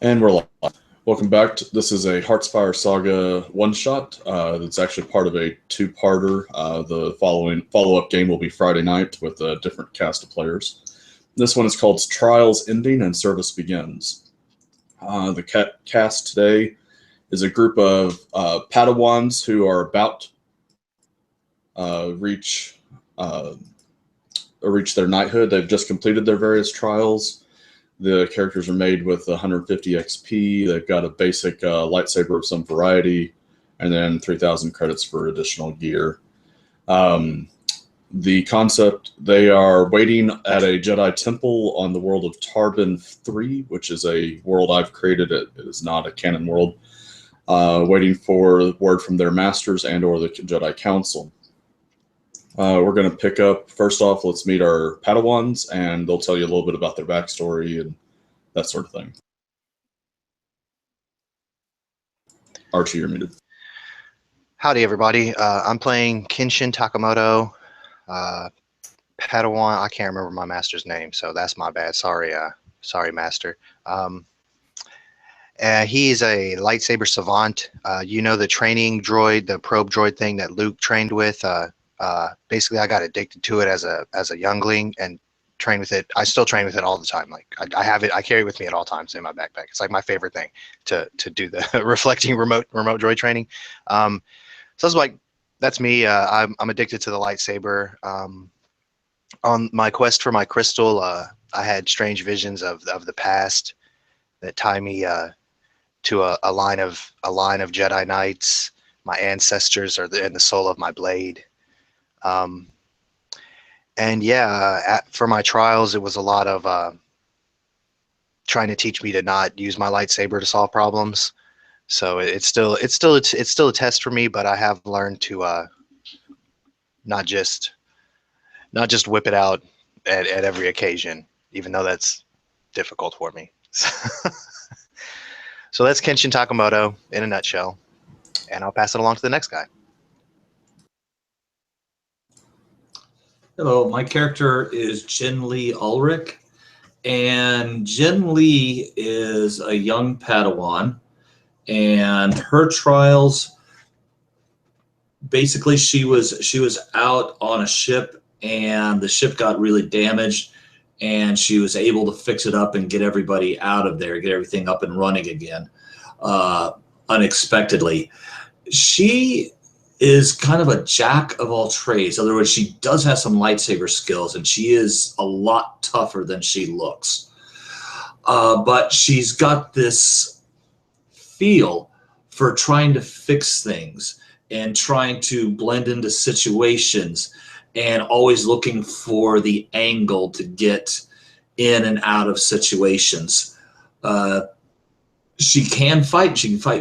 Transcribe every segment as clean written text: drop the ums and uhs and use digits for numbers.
And we're live. Welcome back. This is a Heartsfire Saga one-shot. That's actually part of a two-parter. The follow-up game will be Friday night with a different cast of players. This one is called Trials Ending and Service Begins. The cast today is a group of Padawans who are about reach their knighthood. They've just completed their various trials. The characters are made with 150 XP. They've got a basic lightsaber of some variety, and then 3,000 credits for additional gear. The concept, they are waiting at a Jedi temple on the world of Tarbin III, which is a world I've created. It is not a canon world. Waiting for word from their masters and or the Jedi Council. We're going to pick up, first off, let's meet our Padawans, and they'll tell you a little bit about their backstory and that sort of thing. Archie, you're muted. Howdy, everybody. I'm playing Kenshin Takamoto, Padawan. I can't remember my master's name, so that's my bad. Sorry, master. He's a lightsaber savant. You know the training droid, the probe droid thing that Luke trained with. Basically, I got addicted to it as a youngling and train with it. I still train with it all the time. Like I have it, I carry it with me at all times in my backpack. It's like my favorite thing to do the reflecting remote droid training. So it's like that's me. I'm addicted to the lightsaber. On my quest for my crystal, I had strange visions of the past that tie me to a line of Jedi Knights. My ancestors are in the soul of my blade. And yeah, for my trials, it was a lot of trying to teach me to not use my lightsaber to solve problems. So it's still a test for me, but I have learned to not just whip it out at every occasion, even though that's difficult for me. So that's Kenshin Takamoto in a nutshell, and I'll pass it along to the next guy. Hello, my character is Jin Lee Ulrich, and Jin Lee is a young Padawan, and her trials, basically she was out on a ship, and the ship got really damaged, and she was able to fix it up and get everybody out of there, get everything up and running again, unexpectedly. She is kind of a jack of all trades. In other words, she does have some lightsaber skills, and she is a lot tougher than she looks. But she's got this feel for trying to fix things and trying to blend into situations and always looking for the angle to get in and out of situations. She can fight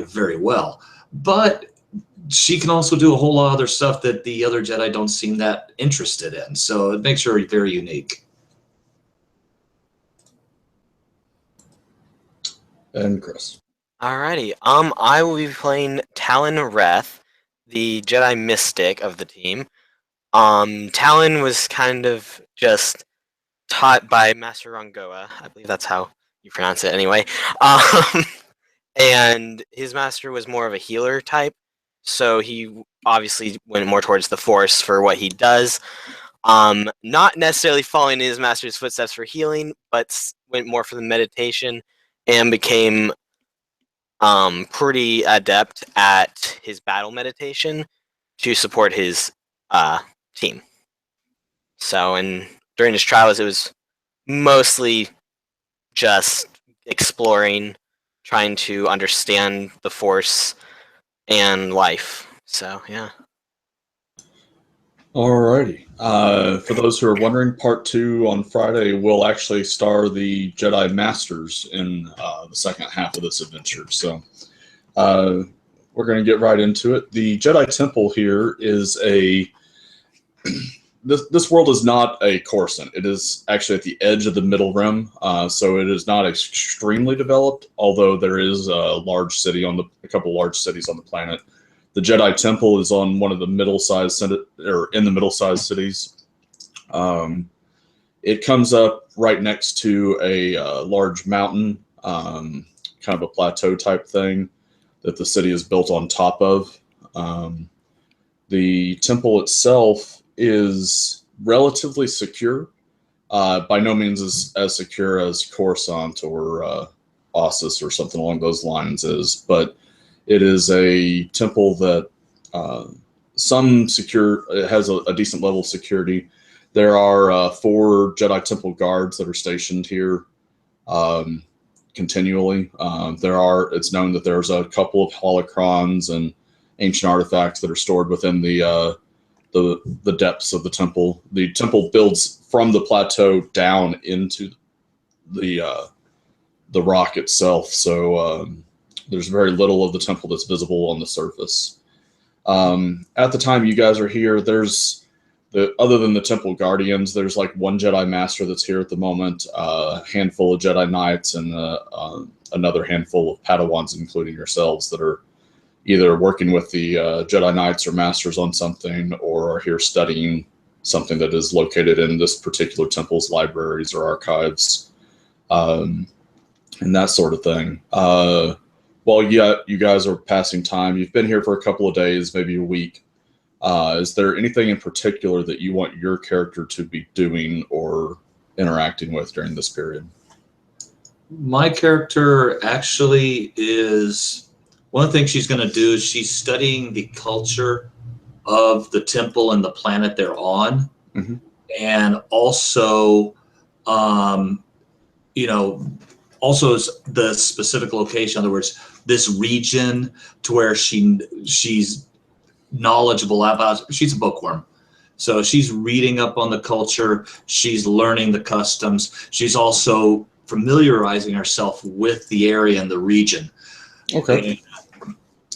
very well, but she can also do a whole lot of other stuff that the other Jedi don't seem that interested in. So it makes her very unique. And Chris. Alrighty. I will be playing Talon Reth, the Jedi Mystic of the team. Talon was kind of just taught by Master Rangoa. I believe that's how you pronounce it anyway. And his master was more of a healer type. So he obviously went more towards the Force for what he does. Not necessarily following his master's footsteps for healing, but went more for the meditation and became pretty adept at his battle meditation to support his team. So, and during his trials, it was mostly just exploring, trying to understand the Force and life. So yeah. Alrighty. For those who are wondering, part 2 on Friday will actually star the Jedi Masters in the second half of this adventure. So we're going to get right into it. The Jedi Temple here is this world is not a Coruscant. It is actually at the edge of the Middle Rim, so it is not extremely developed, although there is a couple large cities on the planet. The Jedi Temple is on one of the middle-sized cities. It comes up right next to a large mountain kind of a plateau type thing that the city is built on top of. The temple itself is relatively secure. By no means as secure as Coruscant or Ossus or something along those lines is, but it is a temple that it has a decent level of security. There are 4 Jedi Temple guards that are stationed here continually. It's known that there's a couple of holocrons and ancient artifacts that are stored within the depths of the temple. The temple builds from the plateau down into the rock itself, so there's very little of the temple that's visible on the surface. At the time you guys are here, other than the temple guardians, there's like 1 Jedi Master that's here at the moment, a handful of Jedi Knights, and another handful of Padawans, including yourselves, that are either working with the Jedi Knights or Masters on something, or are here studying something that is located in this particular temple's libraries or archives, and that sort of thing. While you guys are passing time, you've been here for a couple of days, maybe a week. Is there anything in particular that you want your character to be doing or interacting with during this period? My character actually is... One of the things she's going to do is she's studying the culture of the temple and the planet they're on. Mm-hmm. And also, also the specific location. In other words, this region to where she's knowledgeable about. She's a bookworm. So she's reading up on the culture. She's learning the customs. She's also familiarizing herself with the area and the region. Okay.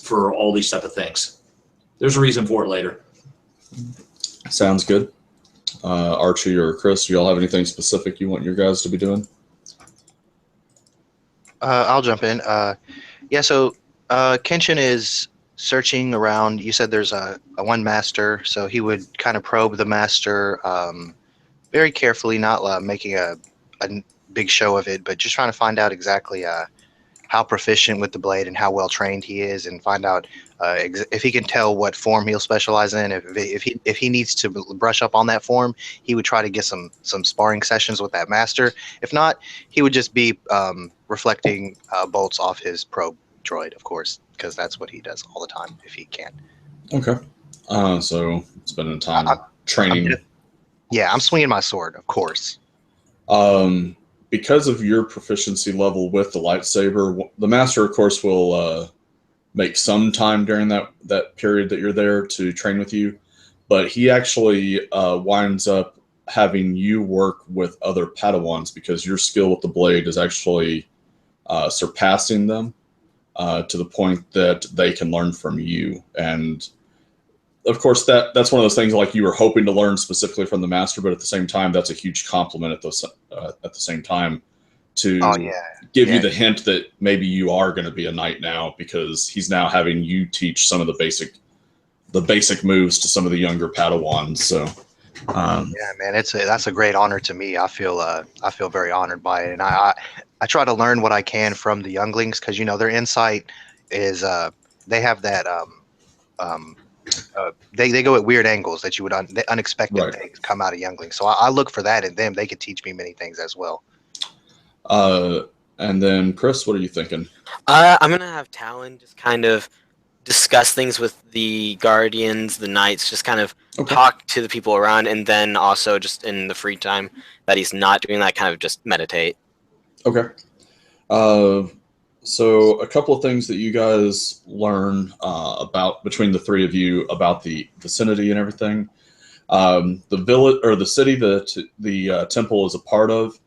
For all these type of things. There's a reason for it later. Sounds good. Archie or Chris, do y'all have anything specific you want your guys to be doing? I'll jump in. So Kenshin is searching around. You said there's a 1 master, so he would kind of probe the master very carefully, not making a big show of it, but just trying to find out exactly how proficient with the blade and how well trained he is, and find out if he can tell what form he'll specialize in. If he needs to brush up on that form, he would try to get some sparring sessions with that master. If not, he would just be reflecting bolts off his probe droid, of course, because that's what he does all the time if he can. Okay. So spending time training. I'm swinging my sword, of course. Because of your proficiency level with the lightsaber, the master, of course, will make some time during that period that you're there to train with you, but he actually winds up having you work with other Padawans because your skill with the blade is actually surpassing them to the point that they can learn from you. And of course, that's one of those things like you were hoping to learn specifically from the master, but at the same time, that's a huge compliment at the same time to give you the hint that maybe you are going to be a knight now, because he's now having you teach some of the basic moves to some of the younger Padawans. So, man, that's a great honor to me. I feel very honored by it, and I try to learn what I can from the younglings, because their insight is they have that. They go at weird angles that you would unexpected things come out of younglings. So I look for that in them. They could teach me many things as well. And then Chris, what are you thinking? I'm gonna have Talon just kind of discuss things with the Guardians, the Knights, just kind of talk to the people around, and then also just in the free time that he's not doing that, kind of just meditate. Okay. So a couple of things that you guys learn about between the 3 of you about the vicinity and everything. The village or the city that the temple is a part of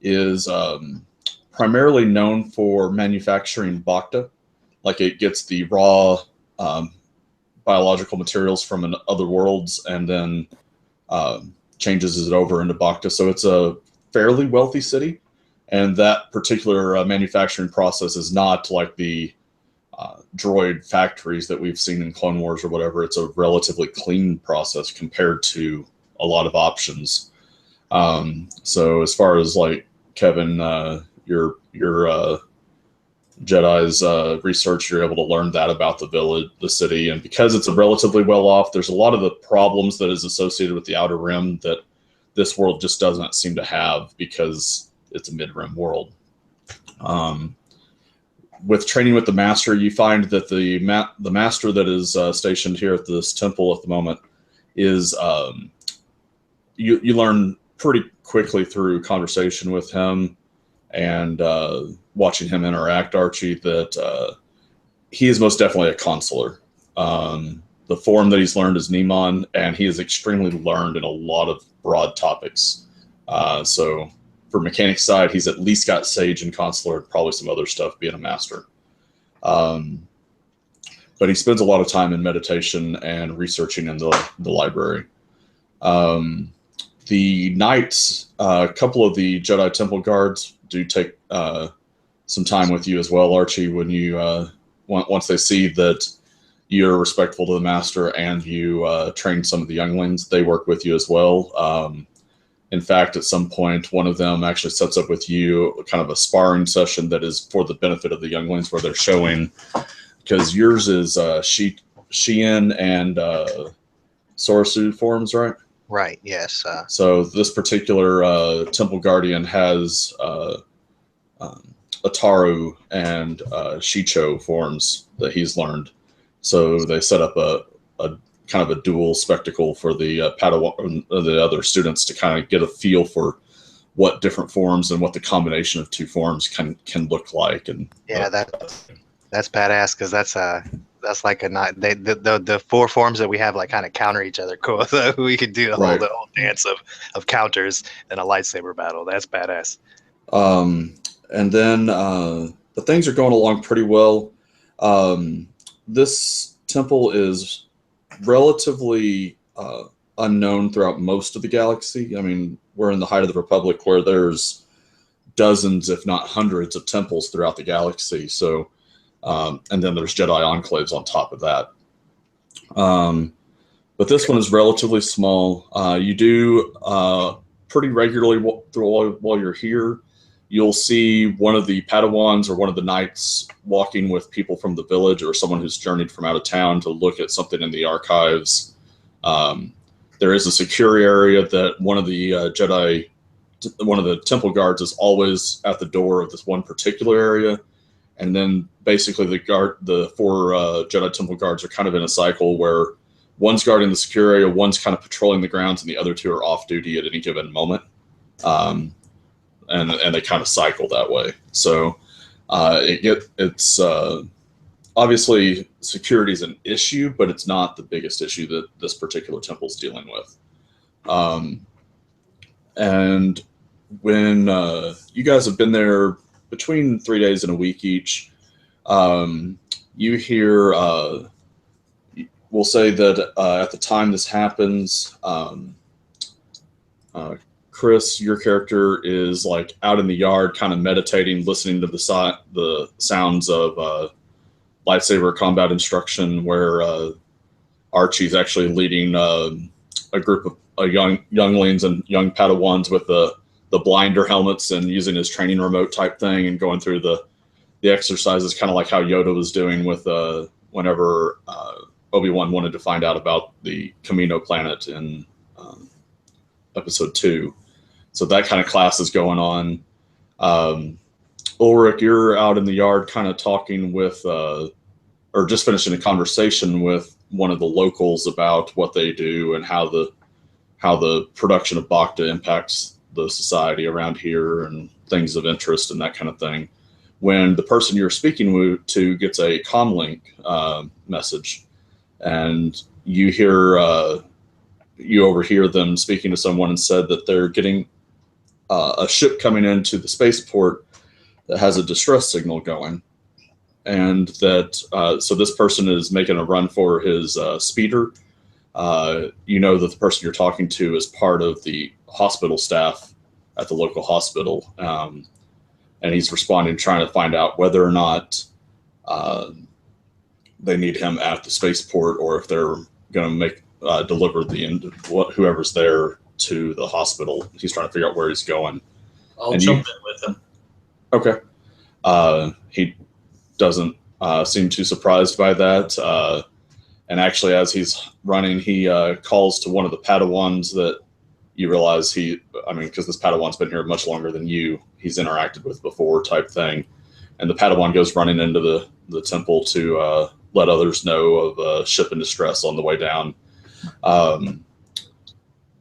is primarily known for manufacturing bacta. Like, it gets the raw biological materials from other worlds and then changes it over into bacta. So it's a fairly wealthy city. And that particular manufacturing process is not like the droid factories that we've seen in Clone Wars or whatever. It's a relatively clean process compared to a lot of options. So as far as like Kevin, your Jedi's research, you're able to learn that about the village, the city, and because it's a relatively well off, there's a lot of the problems that is associated with the Outer Rim that this world just doesn't seem to have because it's a mid-rim world. With training with the master, you find that the master that is stationed here at this temple at the moment is you learn pretty quickly through conversation with him and watching him interact, Archie, that he is most definitely a consular. The form that he's learned is Nemon, and he is extremely learned in a lot of broad topics. So for mechanics side, he's at least got Sage and Consular and probably some other stuff being a master. But he spends a lot of time in meditation and researching in the library. The knights, a couple of the Jedi Temple guards do take some time with you as well, Archie, when you once they see that you're respectful to the master and you train some of the younglings, they work with you as well. In fact, at some point, one of them actually sets up with you kind of a sparring session that is for the benefit of the younglings, where they're showing, because yours is Shein and Sorosu forms, right? Right, yes. So this particular Temple Guardian has Ataru and Shicho forms that he's learned. So they set up a kind of a dual spectacle for the Padawan, the other students, to kind of get a feel for what different forms and what the combination of two forms can look like. And yeah, that's badass, because that's like the four forms that we have like kind of counter each other. Cool. So we could do the whole dance of counters in a lightsaber battle. That's badass. And then the things are going along pretty well. This temple is relatively unknown throughout most of the galaxy. I mean, we're in the height of the Republic, where there's dozens, if not hundreds, of temples throughout the galaxy. So, and then there's Jedi enclaves on top of that. But this one is relatively small. You do pretty regularly while you're here, you'll see one of the Padawans or one of the knights walking with people from the village or someone who's journeyed from out of town to look at something in the archives. There is a secure area that one of the temple guards is always at the door of this one particular area. And then basically the four Jedi Temple guards are kind of in a cycle where one's guarding the secure area, one's kind of patrolling the grounds, and the other two are off duty at any given moment. And they kind of cycle that way. So it's obviously security is an issue, but it's not the biggest issue that this particular temple is dealing with. And when you guys have been there between 3 days and a week each, you hear, we'll say that at the time this happens, Chris, your character is like out in the yard, kind of meditating, listening to the sounds of lightsaber combat instruction, where Archie's actually leading a group of younglings and young Padawans with the blinder helmets and using his training remote type thing and going through the exercises, kind of like how Yoda was doing with whenever Obi-Wan wanted to find out about the Camino planet in episode 2. So that kind of class is going on. Ulrich, you're out in the yard kind of talking with, or just finishing a conversation with one of the locals about what they do and how the production of Bacta impacts the society around here and things of interest and that kind of thing. When the person you're speaking to gets a comlink message, and you overhear them speaking to someone and said that they're getting a ship coming into the spaceport that has a distress signal going, and that so this person is making a run for his speeder. You know that the person you're talking to is part of the hospital staff at the local hospital, and he's responding, trying to find out whether or not they need him at the spaceport, or if they're going to deliver whoever's there to the hospital. He's trying to figure out where he's going. I'll jump in with him. Okay. doesn't seem too surprised by that. And actually, as he's running, he calls to one of the Padawans that you realize because this Padawan's been here much longer than he's interacted with before type thing. And the Padawan goes running into the temple to let others know of a ship in distress on the way down.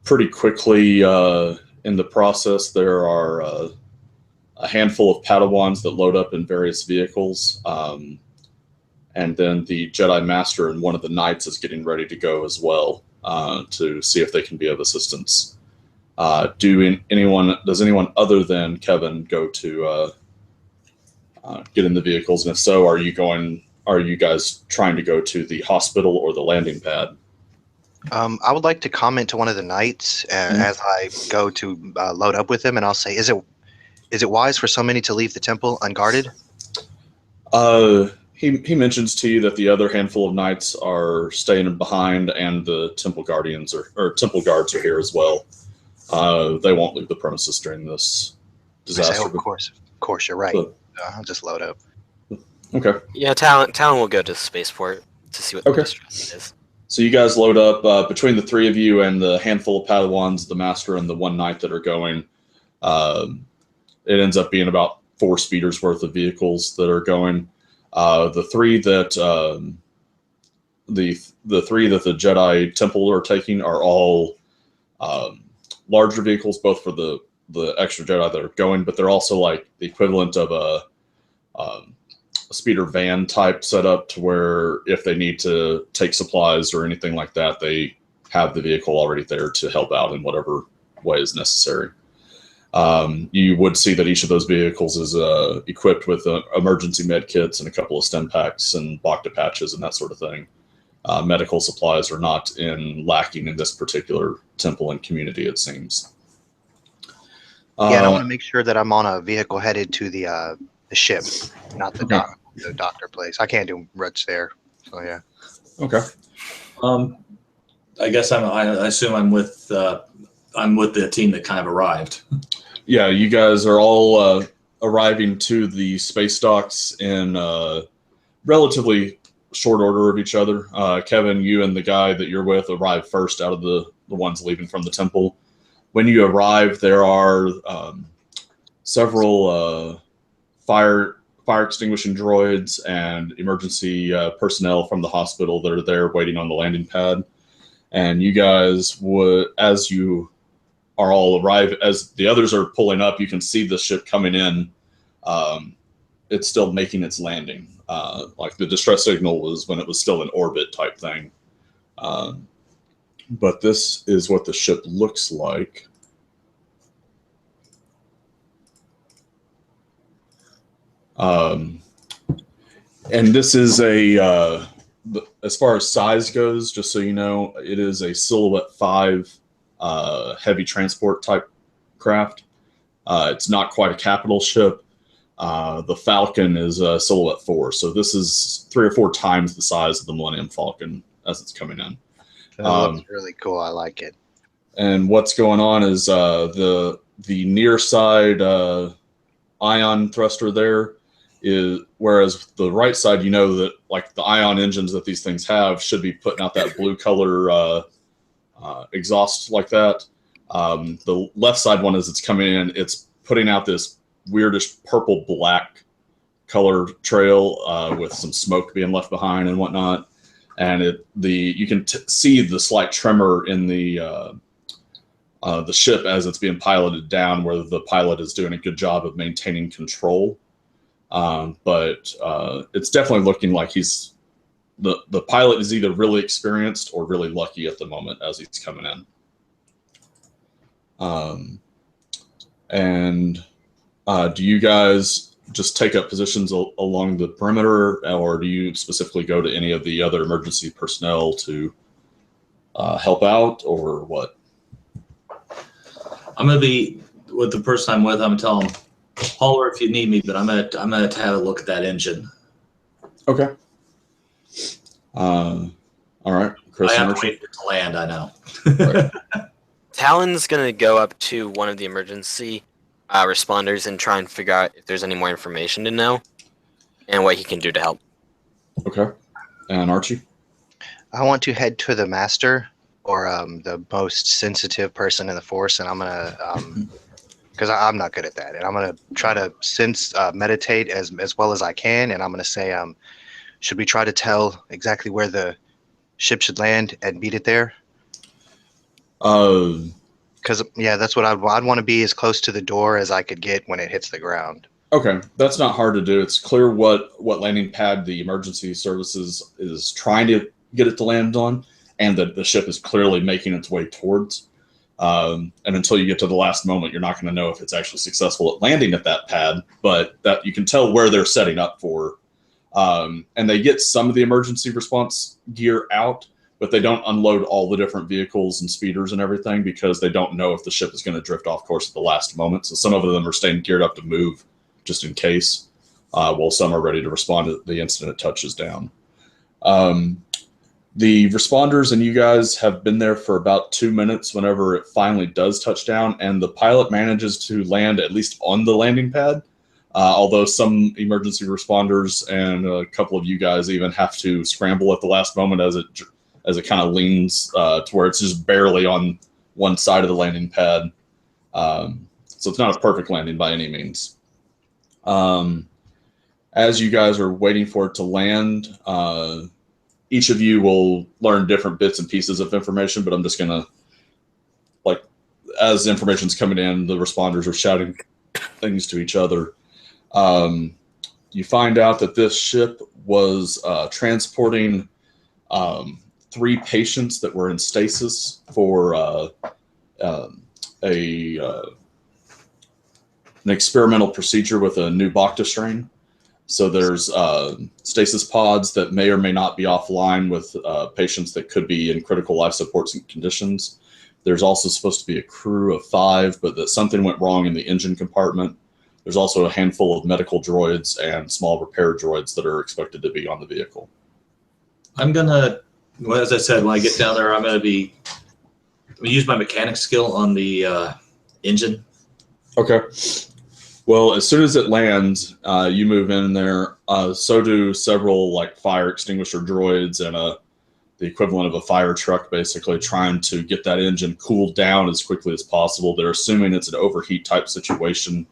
Pretty quickly in the process, there are a handful of Padawans that load up in various vehicles. And then the Jedi Master and one of the Knights is getting ready to go as well to see if they can be of assistance. Does anyone other than Kevin go to get in the vehicles? And if so, are you guys trying to go to the hospital or the landing pad? I would like to comment to one of the knights as I go to load up with him, and I'll say, is it wise for so many to leave the temple unguarded? He mentions to you that the other handful of knights are staying behind, and the temple guardians or temple guards are here as well. They won't leave the premises during this disaster. Say, of course, you're right. I'll just load up. Okay. Yeah, Talon will go to the spaceport to see what the distress is. So you guys load up between the three of you and the handful of Padawans, the Master and the one Knight that are going. It ends up being about 4 speeders worth of vehicles that are going. The three that the Jedi Temple are taking are all larger vehicles, both for the extra Jedi that are going, but they're also like the equivalent of a speeder van type setup, to where if they need to take supplies or anything like that, they have the vehicle already there to help out in whatever way is necessary. You would see that each of those vehicles is equipped with emergency med kits and a couple of stem packs and Bacta patches and that sort of thing. Medical supplies are not lacking in this particular temple and community, it seems. And I want to make sure that I'm on a vehicle headed to the ship, not the doctor place. I can't do much there, so yeah. Okay. I guess I assume I'm with the team that kind of arrived. Yeah, you guys are all arriving to the space docks in relatively short order of each other. Kevin, you and the guy that you're with arrive first out of the ones leaving from the temple. When you arrive, there are several fire extinguishing droids and emergency personnel from the hospital that are there waiting on the landing pad. And you guys would, as you are all arrive, as the others are pulling up, you can see the ship coming in. It's still making its landing. Like the distress signal was when it was still in orbit type thing. But this is what the ship looks like. And this is as far as size goes, just so you know, it is a Silhouette 5 heavy transport type craft. It's not quite a capital ship. The Falcon is a Silhouette 4, so this is 3 or 4 times the size of the Millennium Falcon as it's coming in. That looks really cool. I like it. And what's going on is the near side ion thruster there is, whereas the right side, you know that like the ion engines that these things have should be putting out that blue color exhaust like that. The left side one, as it's coming in, it's putting out this weirdish purple black color trail with some smoke being left behind and whatnot. And you can see the slight tremor in the ship as it's being piloted down, where the pilot is doing a good job of maintaining control. But it's definitely looking like the pilot is either really experienced or really lucky at the moment as he's coming in. Do you guys just take up positions along the perimeter, or do you specifically go to any of the other emergency personnel to help out, or what? I'm gonna be with the person I'm with. I'm gonna tell him, holler if you need me, but I'm gonna have a look at that engine. Okay. All right, Chris. I have to wait for it to land. I know. Right. Talon's gonna go up to one of the emergency responders and try and figure out if there's any more information to know. and what he can do to help. Okay. And Archie? I want to head to the master, or the most sensitive person in the force, and I'm gonna because I'm not good at that, and I'm gonna try to meditate as well as I can, and I'm gonna say, should we try to tell exactly where the ship should land and meet it there? Because that's what I'd want to be as close to the door as I could get when it hits the ground. Okay, that's not hard to do. It's clear what landing pad the emergency services is trying to get it to land on, and that the ship is clearly making its way towards. And until you get to the last moment, you're not going to know if it's actually successful at landing at that pad, but that you can tell where they're setting up for. And they get some of the emergency response gear out, but they don't unload all the different vehicles and speeders and everything because they don't know if the ship is going to drift off course at the last moment. So some of them are staying geared up to move just in case, while some are ready to respond to the instant it touches down. The responders and you guys have been there for about 2 minutes whenever it finally does touch down, and the pilot manages to land at least on the landing pad, although some emergency responders and a couple of you guys even have to scramble at the last moment as it kind of leans to where it's just barely on one side of the landing pad. So it's not a perfect landing by any means. As you guys are waiting for it to land, each of you will learn different bits and pieces of information, but I'm just going to, as information's coming in, the responders are shouting things to each other. You find out that this ship was transporting 3 patients that were in stasis for an experimental procedure with a new Bacta strain. So there's stasis pods that may or may not be offline with patients that could be in critical life support conditions. There's also supposed to be a crew of 5, but that something went wrong in the engine compartment. There's also a handful of medical droids and small repair droids that are expected to be on the vehicle. I'm going to, as I said, when I get down there, I'm going to use my mechanic skill on the engine. Okay. Well, as soon as it lands, you move in there. So do several fire extinguisher droids and the equivalent of a fire truck, basically trying to get that engine cooled down as quickly as possible. They're assuming it's an overheat type situation.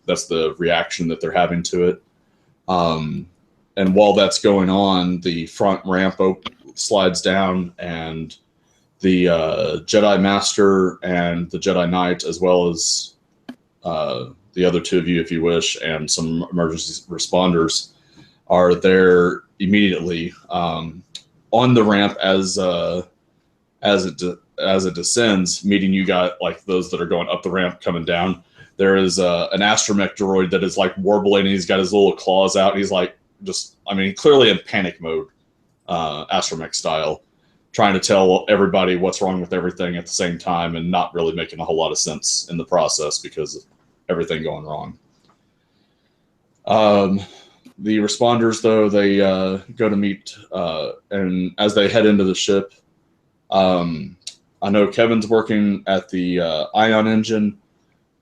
That's the reaction that they're having to it. And while that's going on, the front ramp slides down, and the Jedi Master and the Jedi Knight, as well as the other 2 of you, if you wish, and some emergency responders are there immediately on the ramp as it descends, meeting you guys, those that are going up the ramp coming down. There is an astromech droid that is warbling, and he's got his little claws out. And he's clearly in panic mode, astromech style, trying to tell everybody what's wrong with everything at the same time and not really making a whole lot of sense in the process because of everything going wrong. The responders, though, they go to meet, and as they head into the ship, I know Kevin's working at the ion engine.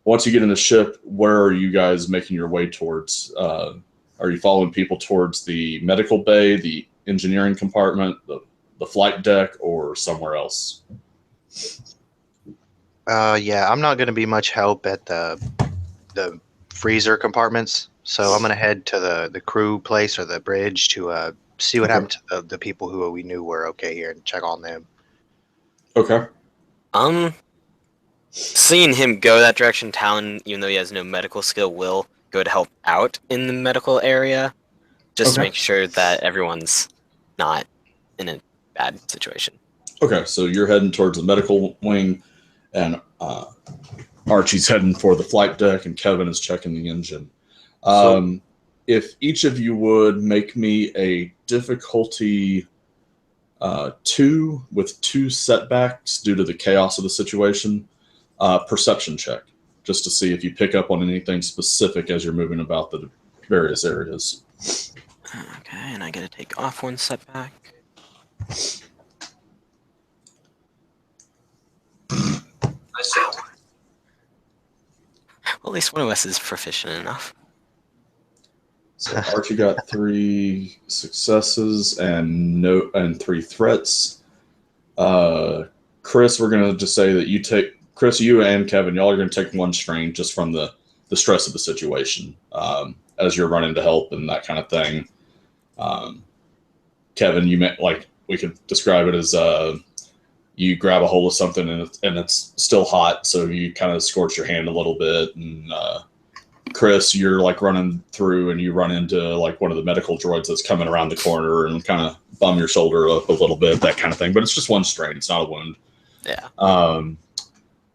Once you get in the ship, where are you guys making your way towards? Are you following people towards the medical bay, the engineering compartment, the flight deck, or somewhere else? Yeah, I'm not going to be much help at the freezer compartments, so I'm going to head to the crew place or the bridge to see what happened to the people who we knew were okay here and check on them. Okay. Seeing him go that direction, Talon, even though he has no medical skill, will go to help out in the medical area, just to make sure that everyone's not in a bad situation. Okay, so you're heading towards the medical wing, and Archie's heading for the flight deck, and Kevin is checking the engine. If each of you would make me a difficulty 2 with 2 setbacks due to the chaos of the situation, perception check, just to see if you pick up on anything specific as you're moving about the various areas. Okay, and I get to take off 1 setback. I said. Well, at least one of us is proficient enough. So Archie got 3 successes and 3 threats. Chris, we're gonna just say that you and Kevin, y'all are gonna take 1 strain just from the stress of the situation as you're running to help and that kind of thing. Kevin, we could describe it as you grab a hold of something and it's still hot, so you kind of scorch your hand a little bit. And Chris, you're like running through and you run into like one of the medical droids that's coming around the corner and kind of bum your shoulder up a little bit, that kind of thing. But it's just 1 strain; it's not a wound. Yeah.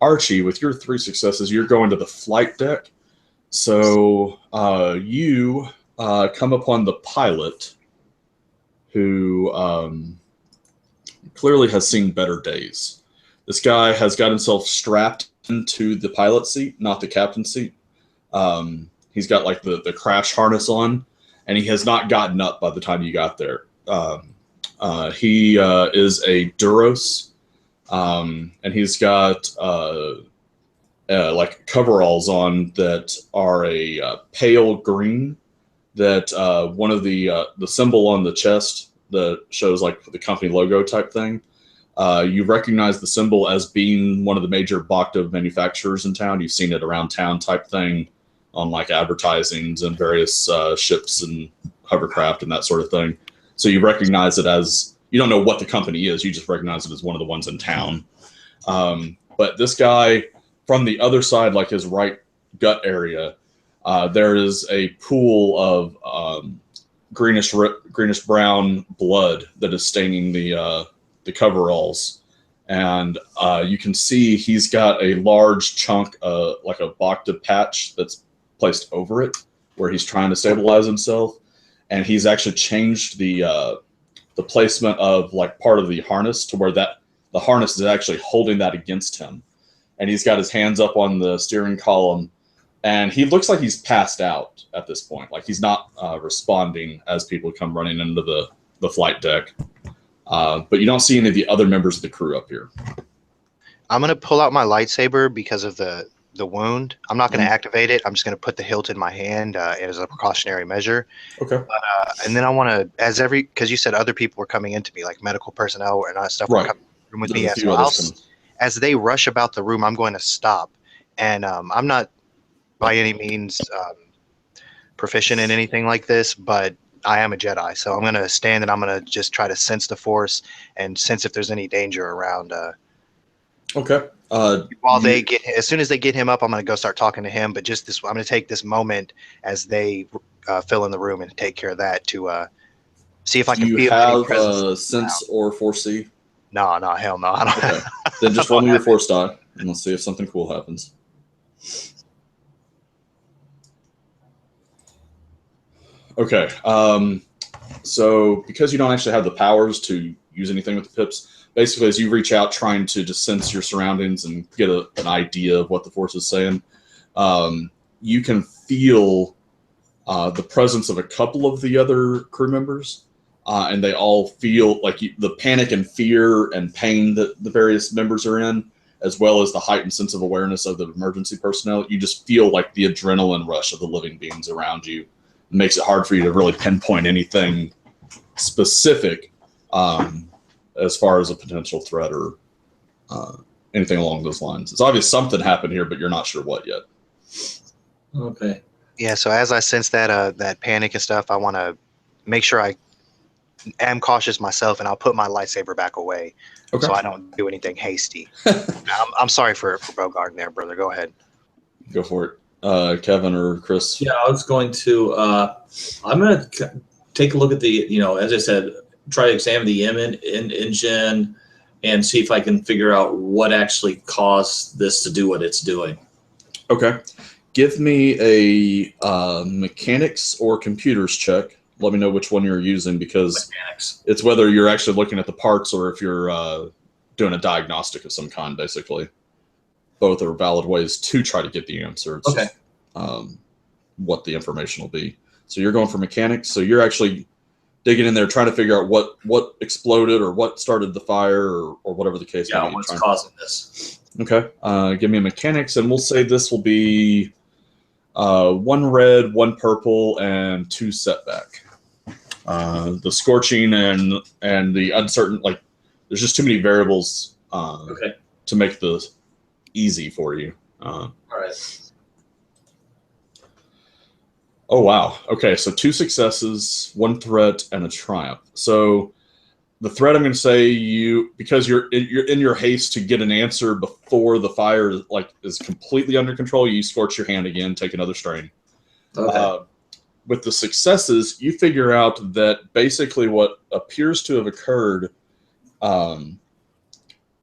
Archie, with your 3 successes, you're going to the flight deck. So you come upon the pilot, who clearly has seen better days. This guy has got himself strapped into the pilot seat, not the captain seat. He's got like the crash harness on, and he has not gotten up by the time you got there. He is a Duros, and he's got like coveralls on that are a pale green. That one of the symbol on the chest that shows like the company logo type thing. You recognize the symbol as being one of the major Bacta manufacturers in town. You've seen it around town type thing on like advertisings and various ships and hovercraft and that sort of thing. So you recognize it as, you don't know what the company is, you just recognize it as one of the ones in town. But this guy, from the other side, like his right gut area, there is a pool of greenish brown blood that is staining the coveralls, and you can see he's got a large chunk, like a Bacta patch that's placed over it, where he's trying to stabilize himself, and he's actually changed the placement of like part of the harness to where the harness is actually holding that against him, and he's got his hands up on the steering column. And he looks like he's passed out at this point. Like he's not responding as people come running into the flight deck. But you don't see any of the other members of the crew up here. I'm going to pull out my lightsaber because of the wound. I'm not going to activate it. I'm just going to put the hilt in my hand as a precautionary measure. Okay. And then I want to, because you said other people were coming into me, like medical personnel and stuff were coming in the room with me. As they rush about the room, I'm going to stop. And I'm not by any means proficient in anything like this, but I am a Jedi, so I'm going to stand and I'm going to just try to sense the Force and sense if there's any danger around. Okay. As soon as they get him up, I'm going to go start talking to him. But I'm going to take this moment as they fill in the room and take care of that to see if I can feel any presence. Do you have sense or foresee? No, hell no. I don't. Okay. Then just roll me your Force die, and let's see if something cool happens. Okay, so because you don't actually have the powers to use anything with the pips, basically as you reach out trying to just sense your surroundings and get an idea of what the Force is saying, you can feel the presence of a couple of the other crew members, and they all feel like the panic and fear and pain that the various members are in, as well as the heightened sense of awareness of the emergency personnel. You just feel like the adrenaline rush of the living beings around you. Makes it hard for you to really pinpoint anything specific as far as a potential threat or anything along those lines. It's obvious something happened here, but you're not sure what yet. Okay. Yeah, so as I sense that panic and stuff, I want to make sure I am cautious myself, and I'll put my lightsaber back away so I don't do anything hasty. I'm sorry for Bogarting there, brother. Go ahead. Go for it. Kevin or Chris? Yeah, I was going to. I'm going to take a look at the. As I said, try to examine the engine and see if I can figure out what actually caused this to do what it's doing. Okay, give me a mechanics or computers check. Let me know which one you're using, because Mechanics. It's whether you're actually looking at the parts or if you're doing a diagnostic of some kind, basically. Both are valid ways to try to get the answer. It's okay. Just, what the information will be. So you're going for mechanics. So you're actually digging in there, trying to figure out what exploded or what started the fire or whatever the case may be. Yeah, what's causing this? Okay. Give me a mechanics, and we'll say this will be 1 red, 1 purple, and 2 setback. The scorching and the uncertain, like, there's just too many variables to make this easy for you. All right. Oh, wow. Okay, so 2 successes, 1 threat, and a triumph. So the threat, I'm going to say because you're in your haste to get an answer before the fire is completely under control, you scorch your hand again, take another strain. Okay. With the successes, you figure out that basically what appears to have occurred, and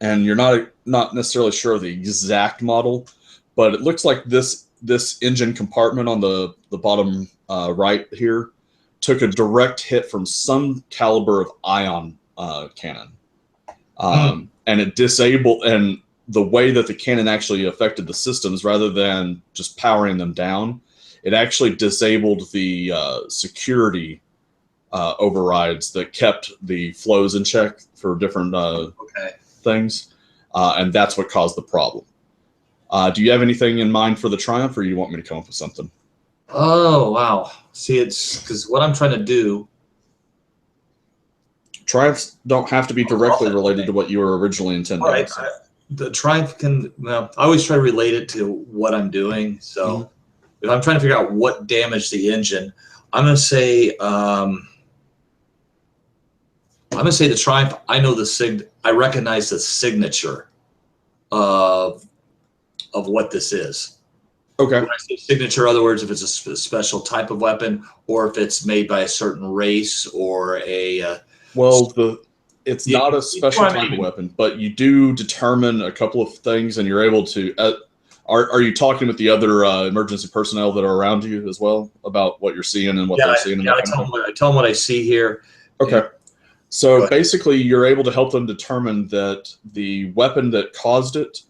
you're not necessarily sure of the exact model, but it looks like this engine compartment on the bottom right here took a direct hit from some caliber of ion cannon, and it disabled. And the way that the cannon actually affected the systems, rather than just powering them down, it actually disabled the security overrides that kept the flows in check for different things, and that's what caused the problem. Do you have anything in mind for the triumph, or you want me to come up with something? Oh, wow. See, it's because what I'm trying to do. Triumphs don't have to be directly related to what you were originally intending. All right. The triumph can, well, I always try to relate it to what I'm doing. So if I'm trying to figure out what damaged the engine, I'm going to say, the triumph. I know I recognize the signature of what this is. Okay. When I say signature, in other words, if it's a special type of weapon, or if it's made by a certain race, or a it's not a special type of weapon, but you do determine a couple of things, and you're able to. Are you talking with the other emergency personnel that are around you as well about what you're seeing and what they're seeing? Yeah, I tell them what I see here. Okay. So basically, you're able to help them determine that the weapon that caused it,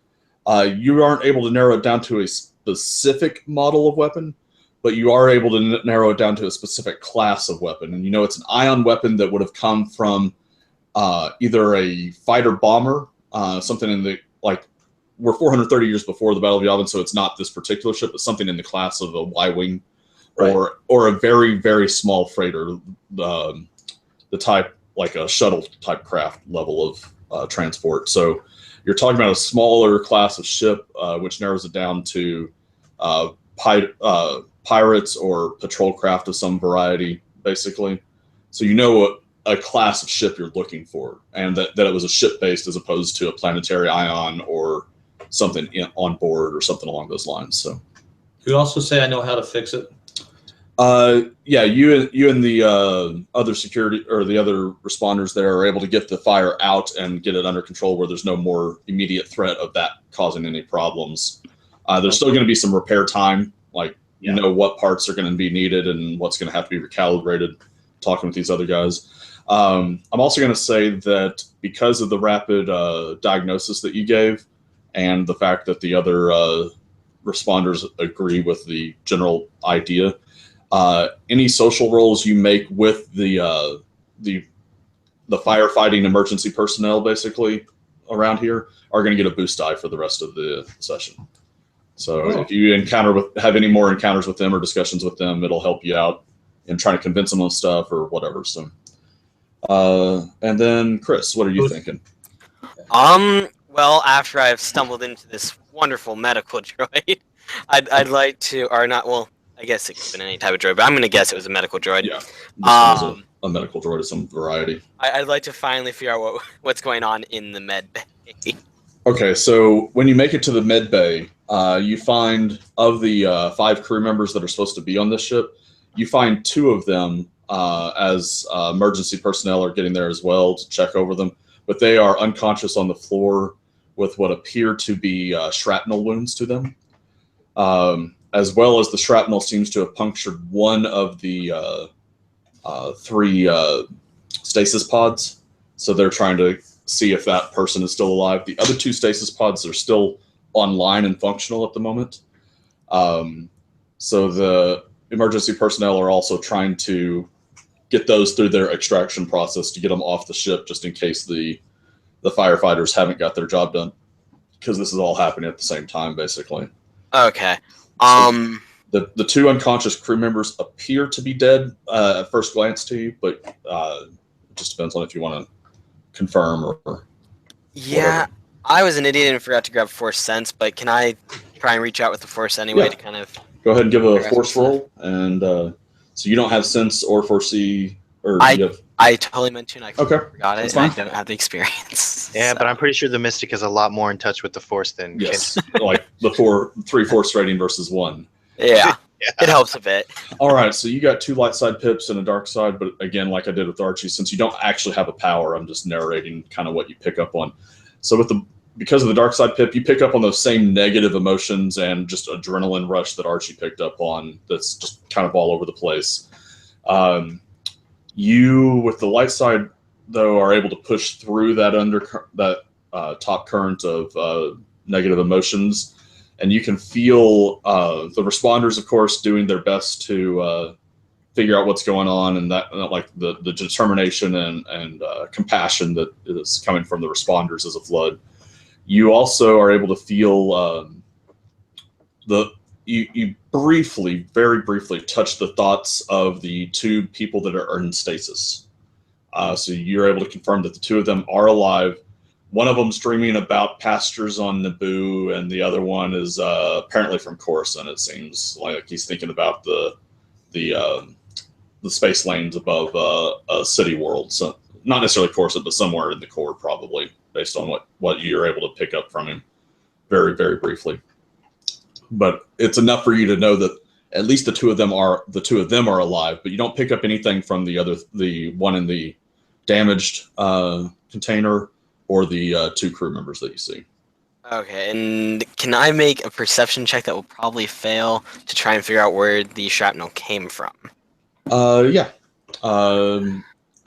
you aren't able to narrow it down to a specific model of weapon, but you are able to narrow it down to a specific class of weapon. And it's an ion weapon that would have come from either a fighter bomber, something in the, we're 430 years before the Battle of Yavin, so it's not this particular ship, but something in the class of a Y-wing, or a very, very small freighter, the type, like a shuttle type craft level of transport. So you're talking about a smaller class of ship, which narrows it down to pirates or patrol craft of some variety, basically. So what a class of ship you're looking for, and that it was a ship-based as opposed to a planetary ion or something on board or something along those lines. So you also say I know how to fix it? Yeah, you and the other security or the other responders there are able to get the fire out and get it under control where there's no more immediate threat of that causing any problems. There's still going to be some repair time, what parts are going to be needed and what's going to have to be recalibrated, talking with these other guys. I'm also going to say that because of the rapid diagnosis that you gave and the fact that the other responders agree with the general idea, any social roles you make with the firefighting emergency personnel basically around here are going to get a boost die for the rest of the session. So if you have any more encounters with them or discussions with them, it'll help you out in trying to convince them on stuff or whatever. So, and then Chris, what are you thinking? Well, after I've stumbled into this wonderful medical droid, I'd like to, or not. Well, I guess it could have been any type of droid, but I'm going to guess it was a medical droid. Yeah, this was a medical droid of some variety. I'd like to finally figure out what's going on in the med bay. Okay, so when you make it to the med bay, you find of the 5 crew members that are supposed to be on this ship, you find 2 of them as emergency personnel are getting there as well to check over them, but they are unconscious on the floor with what appear to be shrapnel wounds to them. As well as the shrapnel seems to have punctured one of the 3 stasis pods. So they're trying to see if that person is still alive. The other 2 stasis pods are still online and functional at the moment. So the emergency personnel are also trying to get those through their extraction process to get them off the ship, just in case the firefighters haven't got their job done, because this is all happening at the same time, basically. Okay. The two unconscious crew members appear to be dead at first glance to you, but it just depends on if you want to confirm or Yeah, whatever. I was an idiot and forgot to grab Force Sense, but can I try and reach out with the Force anyway Yeah. to kind of... Go ahead and give a Figure out force some roll, and so you don't have sense or foresee, or I- you have, I totally meant to, and I Okay, forgot it, that's and I fine. don't have the experience. Yeah, so. but I'm pretty sure the Mystic is a lot more in touch with the Force than yes, like the 3 force rating versus 1. Yeah, Yeah. it helps a bit. All right, so you got 2 light side pips and a dark side, but again, like I did with Archie, since you don't actually have a power, I'm just narrating kind of what you pick up on. So because of the dark side pip, you pick up on those same negative emotions and just adrenaline rush that Archie picked up on. That's just kind of all over the place. You, with the light side, though, are able to push through that top current of negative emotions, and you can feel the responders, of course, doing their best to figure out what's going on, and that like the determination and compassion that is coming from the responders as a flood. You also are able to feel you briefly, very briefly, touch the thoughts of the 2 people that are in stasis. So you're able to confirm that the 2 of them are alive. One of them's dreaming about pastures on Naboo, and the other one is apparently from Coruscant. It seems like he's thinking about the space lanes above a city world. So not necessarily Coruscant, but somewhere in the core, probably, based on what you're able to pick up from him very, very briefly. But it's enough for you to know that at least the two of them are alive, but you don't pick up anything from the one in the damaged container or the 2 crew members that you see. Okay, and can I make a perception check that will probably fail to try and figure out where the shrapnel came from? Yeah. I'm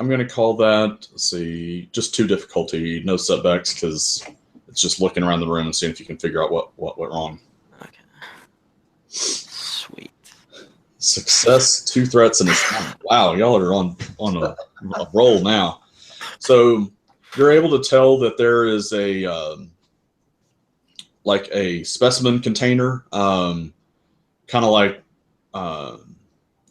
going to call that, let's see, just 2 difficulty, no setbacks, because it's just looking around the room and seeing if you can figure out what went wrong. Okay. Sweet. Success, 2 threats, and a stun. Wow, y'all are on a roll now. So you're able to tell that there is a like a specimen container, kind of like I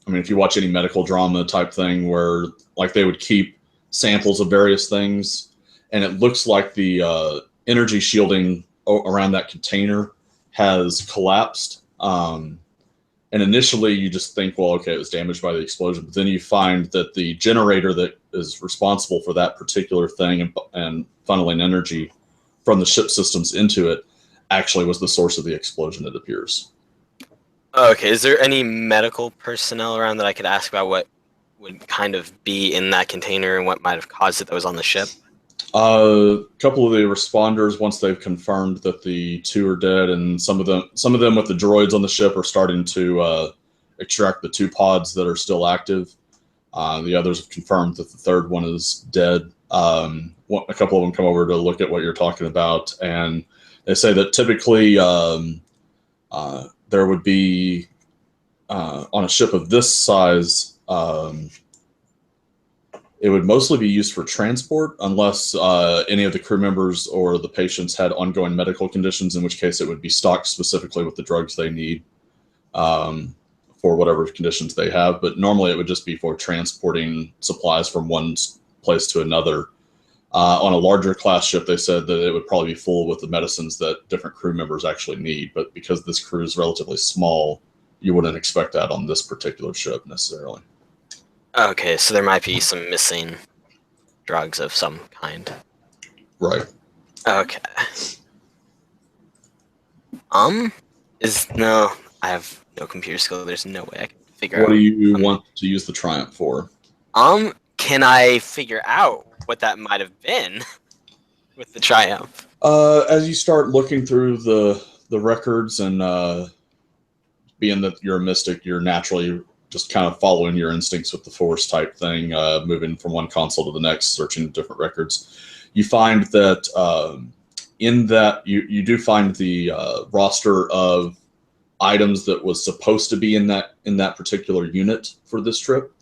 mean, if you watch any medical drama type thing where like they would keep samples of various things, and it looks like the energy shielding around that container has collapsed. And initially you just think, well, okay, it was damaged by the explosion. But then you find that the generator that is responsible for that particular thing and funneling energy from the ship systems into it actually was the source of the explosion, it appears. Okay, is there any medical personnel around that I could ask about what would kind of be in that container and what might have caused it that was on the ship? A couple of the responders, once they've confirmed that the 2 are dead, and some of them with the droids on the ship are starting to extract the 2 pods that are still active. The others have confirmed that the 3rd one is dead. A couple of them come over to look at what you're talking about, and they say that typically there would be on a ship of this size. It would mostly be used for transport unless any of the crew members or the patients had ongoing medical conditions, in which case it would be stocked specifically with the drugs they need for whatever conditions they have. But normally it would just be for transporting supplies from one place to another. On a larger class ship, they said that it would probably be full with the medicines that different crew members actually need. But because this crew is relatively small, you wouldn't expect that on this particular ship necessarily. Okay, so there might be some missing drugs of some kind. Right. Okay. No, I have no computer skill. There's no way I can figure out. What do you want to use the Triumph for? Can I figure out what that might have been with the Triumph? As you start looking through the records, and being that you're a mystic, you're naturally just kind of following your instincts with the Force type thing, moving from one console to the next, searching different records. You find that in that you do find the roster of items that was supposed to be in that particular unit for this trip.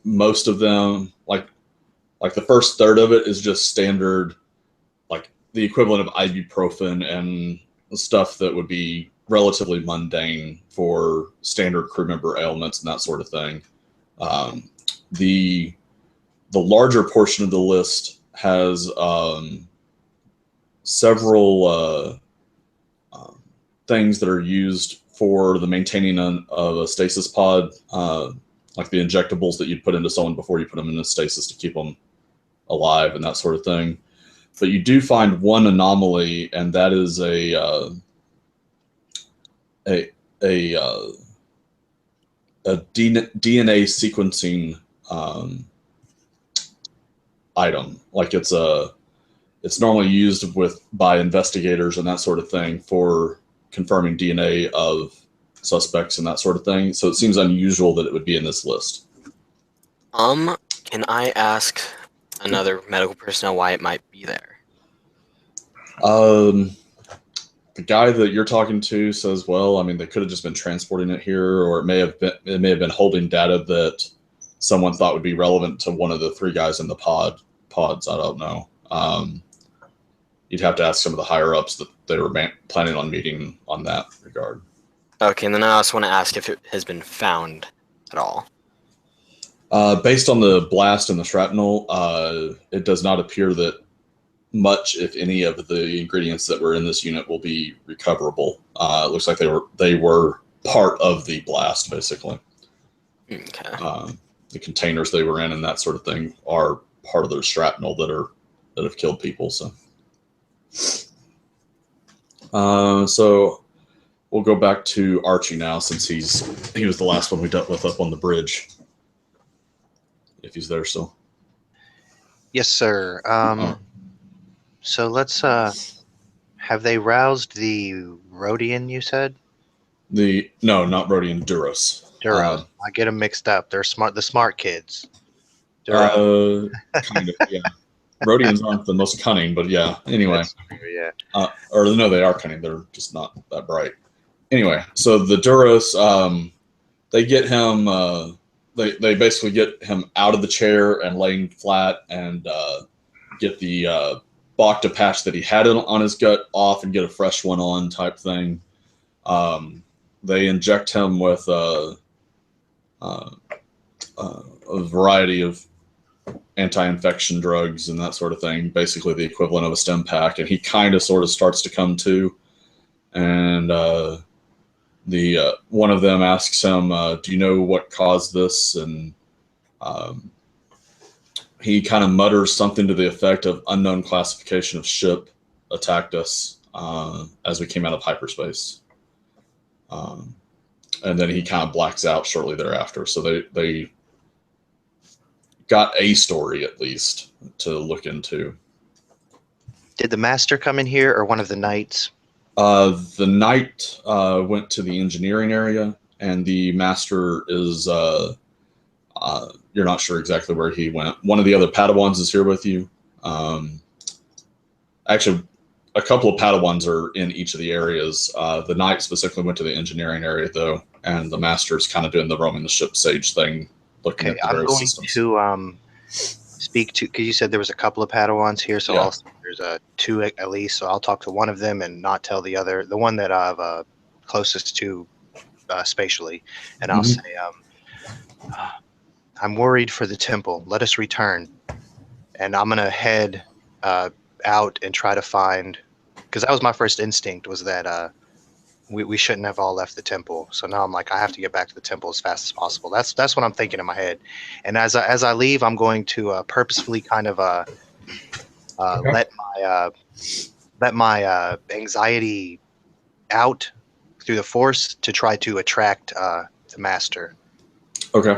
Most of them, like the first third of it, is just standard, like the equivalent of ibuprofen and stuff that would be relatively mundane for standard crew member ailments and that sort of thing. The larger portion of the list has several things that are used for the maintaining of a stasis pod, like the injectables that you'd put into someone before you put them in a stasis to keep them alive and that sort of thing. But you do find one anomaly, and that is a DNA sequencing item. Like it's normally used by investigators and that sort of thing for confirming DNA of suspects and that sort of thing. So it seems unusual that it would be in this list. Can I ask another medical personnel why it might be there? The guy that you're talking to says, well, I mean, they could have just been transporting it here, or it may have been holding data that someone thought would be relevant to one of the 3 guys in the pods. I don't know. You'd have to ask some of the higher ups that they were planning on meeting on that regard. Okay, and then I also want to ask if it has been found at all. Based on the blast and the shrapnel, it does not appear that much, if any, of the ingredients that were in this unit will be recoverable. It looks like they were part of the blast, basically. Okay. The containers they were in and that sort of thing are part of their shrapnel that have killed people. So we'll go back to Archie now, since he was the last one we dealt with up on the bridge. If he's there still. Yes, sir. So let's have they roused the Rhodian, you said? No, not Rhodian, Duros. Duros. I get them mixed up. They're the smart kids. Kind of, yeah. Rhodians aren't the most cunning, but yeah. Anyway. Yeah. Or no, they are cunning. They're just not that bright. Anyway, so the Duros, they get him. They basically get him out of the chair and laying flat, and get the Bacta patch that he had on his gut off and get a fresh one on, type thing. They inject him with a variety of anti-infection drugs and that sort of thing, basically the equivalent of a stim pack, and he kind of sort of starts to come to. And the one of them asks him, do you know what caused this? And he kind of mutters something to the effect of unknown classification of ship attacked us as we came out of hyperspace. And then he kind of blacks out shortly thereafter. So they got a story, at least, to look into. Did the master come in here, or one of the knights? The knight went to the engineering area, and the master is you're not sure exactly where he went. One of the other Padawans is here with you. Actually, a couple of Padawans are in each of the areas. The knight specifically went to the engineering area, though, and the master is kind of doing the roaming the ship sage thing, looking at the various systems. I'm going to speak to, because you said there was a couple of Padawans here, so yeah. There's 2 at least, so I'll talk to one of them and not tell the other, the one that I've closest to spatially, and I'll say, I'm worried for the temple. Let us return. And I'm going to head out and try to find, because that was my first instinct, was that we shouldn't have all left the temple. So now I'm like, I have to get back to the temple as fast as possible. That's what I'm thinking in my head. And as I leave, I'm going to purposefully kind of let my anxiety out through the Force to try to attract the master. Okay.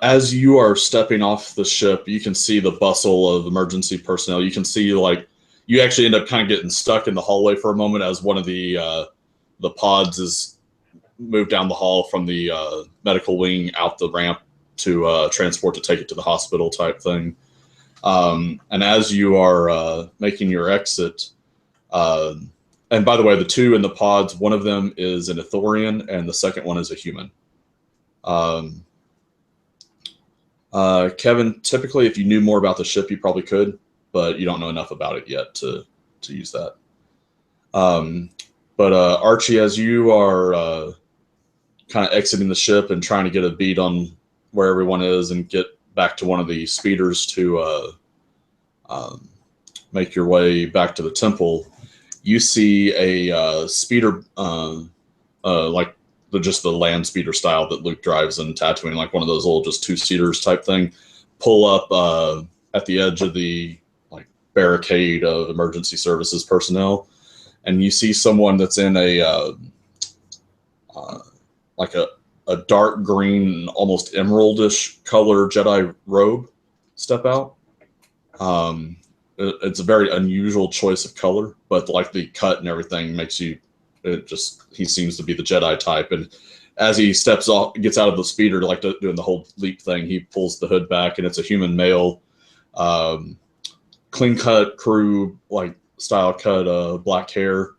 As you are stepping off the ship, you can see the bustle of emergency personnel. You can see, like, you actually end up kind of getting stuck in the hallway for a moment as one of the pods is moved down the hall from the medical wing out the ramp to transport to take it to the hospital type thing. And as you are making your exit, and by the way, the 2 in the pods, one of them is an Ithorian and the second one is a human. Kevin, typically, if you knew more about the ship, you probably could, but you don't know enough about it yet to use that. But Archie, as you are kind of exiting the ship and trying to get a beat on where everyone is and get back to one of the speeders to make your way back to the temple, you see a speeder, like just the land speeder style that Luke drives in Tatooine, like one of those old just two-seaters type thing, pull up at the edge of the like barricade of emergency services personnel, and you see someone that's in a like a dark green, almost emeraldish color Jedi robe step out. It's a very unusual choice of color, but like the cut and everything makes you, he seems to be the Jedi type. And as he steps off, gets out of the speeder, like doing the whole leap thing, he pulls the hood back, and it's a human male, clean cut crew, like style cut, black hair.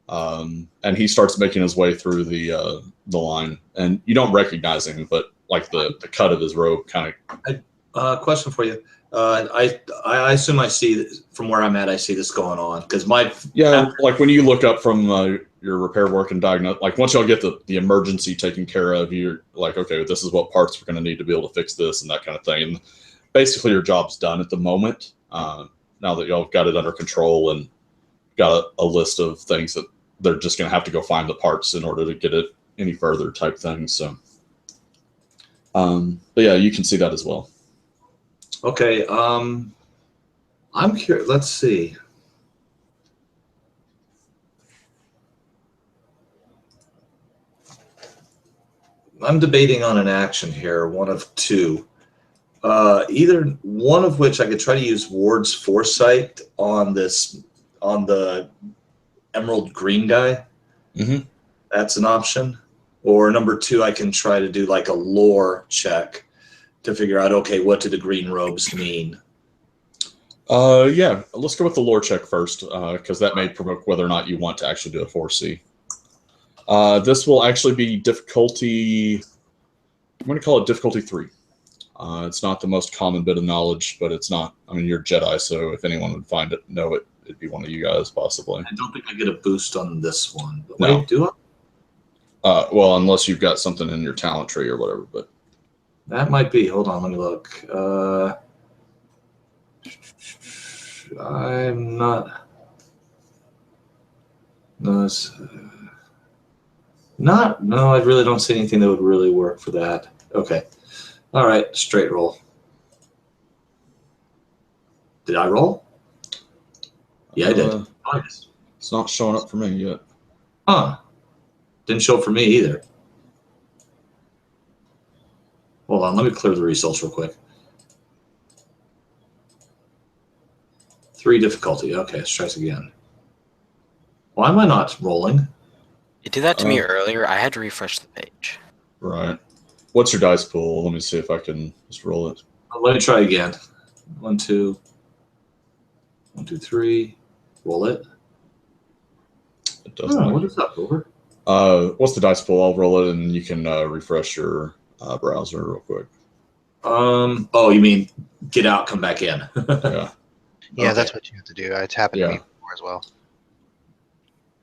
And he starts making his way through the line, and you don't recognize him, but like the cut of his robe kind of. Question for you. I assume I see from where I'm at. I see this going on because like when you look up from your repair work and diagnose, like once y'all get the emergency taken care of, you're like, okay, this is what parts we're going to need to be able to fix this and that kind of thing. And basically, your job's done at the moment. Now that y'all got it under control and got a list of things that they're just going to have to go find the parts in order to get it any further type thing. So, but yeah, you can see that as well. Okay. I'm curious. Let's see. I'm debating on an action here, one of two. Either one of which I could try to use Ward's foresight on the emerald green guy. Mm-hmm. That's an option. Or number two, I can try to do like a lore check to figure out, okay, what do the green robes mean? Yeah, let's go with the lore check first, because that may provoke whether or not you want to actually do a 4C. This will actually be difficulty, I'm going to call it difficulty 3. It's not the most common bit of knowledge, but it's not, I mean, you're Jedi, so if anyone would know it, it'd be one of you guys, possibly. I don't think I get a boost on this one. But No. Wait, do I? Well, unless you've got something in your talent tree or whatever, but... That might be. Hold on, let me look. I'm not... No, no, I really don't see anything that would really work for that. Okay. All right, straight roll. Did I roll? Yeah, I did. Nice. It's not showing up for me yet. Huh. Didn't show up for me either. Hold on, let me clear the results real quick. 3 difficulty. Okay, let's try this again. Why am I not rolling? You did that to me earlier. I had to refresh the page. Right. What's your dice pool? Let me see if I can just roll it. Let me try again. 1, 2. 1, 2, 3. Roll it. It doesn't. What is up, Over? What's the dice pool? I'll roll it, and you can refresh your browser real quick. Oh, you mean get out, come back in? Yeah. Yeah, Okay. that's what you have to do. It's happened to me before as well.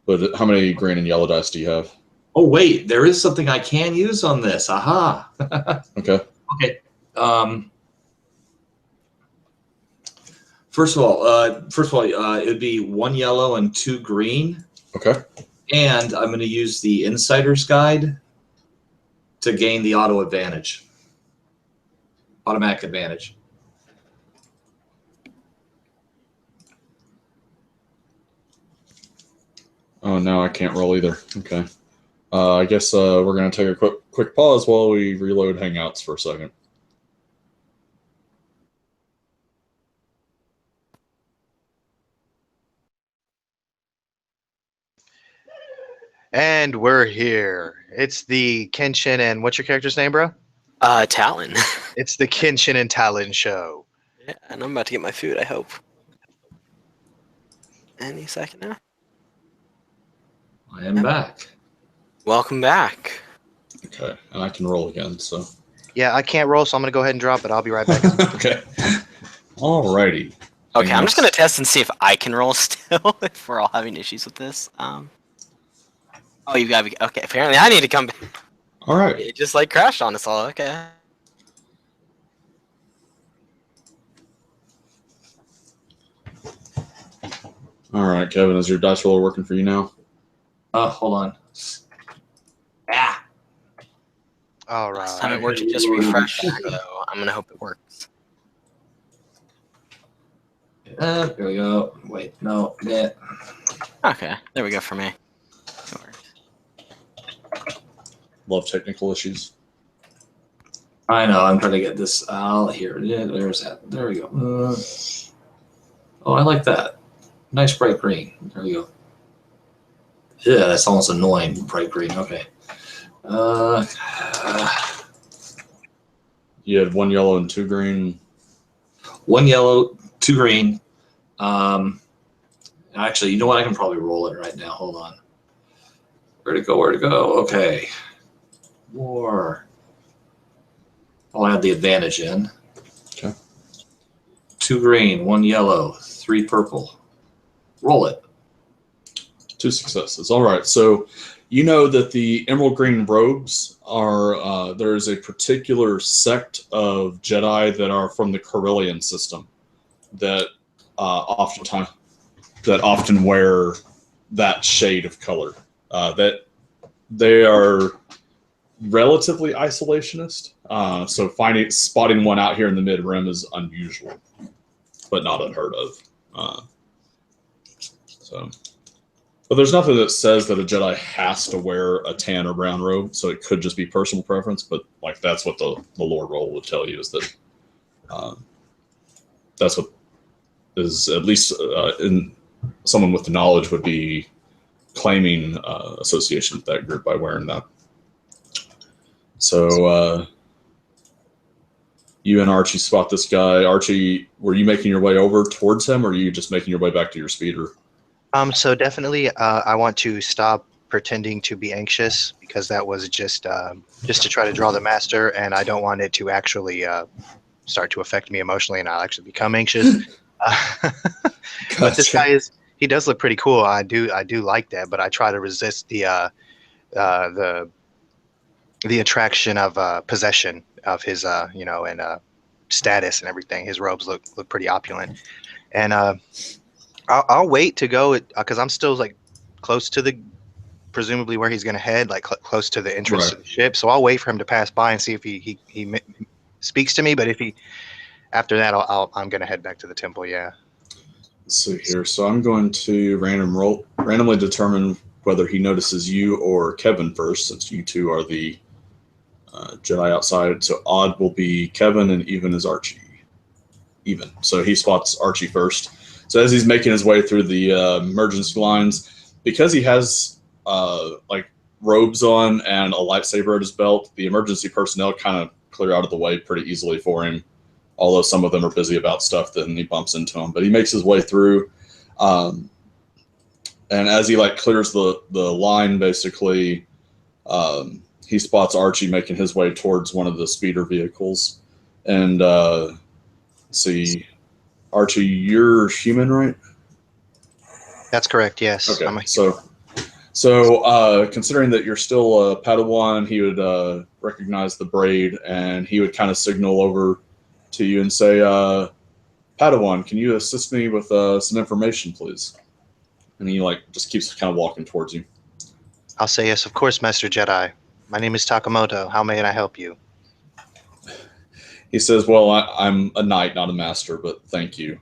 But how many green and yellow dice do you have? Oh, wait, there is something I can use on this. Aha. Okay. Okay. First of all, it would be 1 yellow and 2 green. Okay. And I'm going to use the Insider's Guide to gain the automatic advantage. Oh, no, I can't roll either. Okay. I guess we're going to take a quick pause while we reload Hangouts for a second. And we're here. It's the Kenshin and what's your character's name, bro? Talon. It's the Kenshin and Talon show. Yeah, and I'm about to get my food, I hope. Any second now. I am back. Welcome back. Okay, and I can roll again, so. Yeah, I can't roll, so I'm going to go ahead and drop it. I'll be right back. Okay. Alrighty. Okay, I'm just going to test and see if I can roll still, if we're all having issues with this. Oh, you gotta be okay. Apparently, I need to come back. All right. It just like crashed on us all. Okay. All right, Kevin, is your dice roller working for you now? Hold on. Ah. All Last time right. it worked, it just refreshed. So I'm gonna hope it works. There we go. Wait, no. Yeah. Okay, there we go for me. It worked. Love technical issues. I know. I'm trying to get this. Here. Yeah, there's that. There we go. Oh, I like that. Nice bright green. There we go. Yeah, that's almost annoying. Bright green. Okay. You had 1 yellow and 2 green. 1 yellow, 2 green. Actually, you know what? I can probably roll it right now. Hold on. Where to go? Where to go? Okay. War. I'll add the advantage in. Okay. 2 green, 1 yellow, 3 purple. Roll it. 2 successes. All right. So you know that the emerald green robes are, there is a particular sect of Jedi that are from the Corellian system that often wear that shade of color. That they are relatively isolationist. So spotting one out here in the mid rim is unusual, but not unheard of. But there's nothing that says that a Jedi has to wear a tan or brown robe, so it could just be personal preference. But like that's what the lore roll would tell you, is that that's what is, at least in someone with the knowledge would be claiming association with that group by wearing that. So you and Archie spot this guy. Archie, were you making your way over towards him, or are you just making your way back to your speeder? So definitely, I want to stop pretending to be anxious, because that was just to try to draw the master, and I don't want it to actually start to affect me emotionally, and I'll actually become anxious. But this guy he does look pretty cool. I do like that, but I try to resist the attraction of possession of his and status and everything. His robes look pretty opulent, and I'll wait to go because I'm still like close to presumably where he's going to head, like close to the entrance to the ship. So I'll wait for him to pass by and see if he speaks to me. But if after that, I'm going to head back to the temple. Yeah. Let's see here. So I'm going to randomly determine whether he notices you or Kevin first, since you two are the Jedi outside. So odd will be Kevin, and even is Archie. Even. So he spots Archie first. So as he's making his way through the emergency lines, because he has like robes on and a lightsaber at his belt, the emergency personnel kind of clear out of the way pretty easily for him. Although some of them are busy about stuff, then he bumps into them. But he makes his way through, and as he like clears the line, basically, he spots Archie making his way towards one of the speeder vehicles. And let's see. Archie, you're human, right? That's correct. Yes. Okay. So considering that you're still a Padawan, he would recognize the braid, and he would kind of signal over to you and say, "Padawan, can you assist me with some information, please?" And he like just keeps kind of walking towards you. I'll say yes, of course, Master Jedi. My name is Takamoto. How may I help you? He says, "Well, I'm a knight, not a master, but thank you.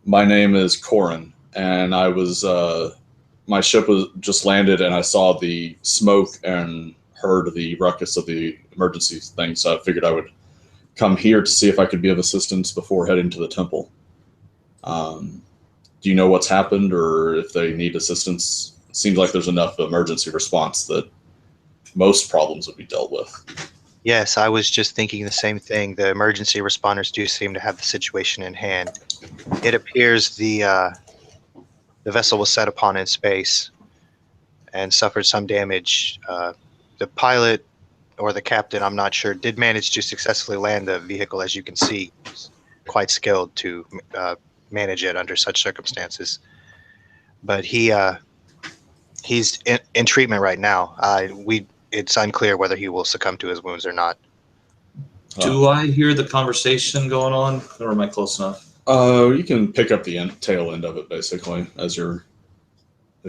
My name is Corin, and I was my ship was just landed, and I saw the smoke and heard the ruckus of the emergency thing. So I figured I would come here to see if I could be of assistance before heading to the temple. Do you know what's happened, or if they need assistance? It seems like there's enough emergency response that most problems would be dealt with." Yes, I was just thinking the same thing. The emergency responders do seem to have the situation in hand. It appears the vessel was set upon in space and suffered some damage. The pilot or the captain, I'm not sure, did manage to successfully land the vehicle, as you can see. He's quite skilled to manage it under such circumstances. But he He's in treatment right now. It's unclear whether he will succumb to his wounds or not. Do I hear the conversation going on, or am I close enough? You can pick up the tail end of it basically if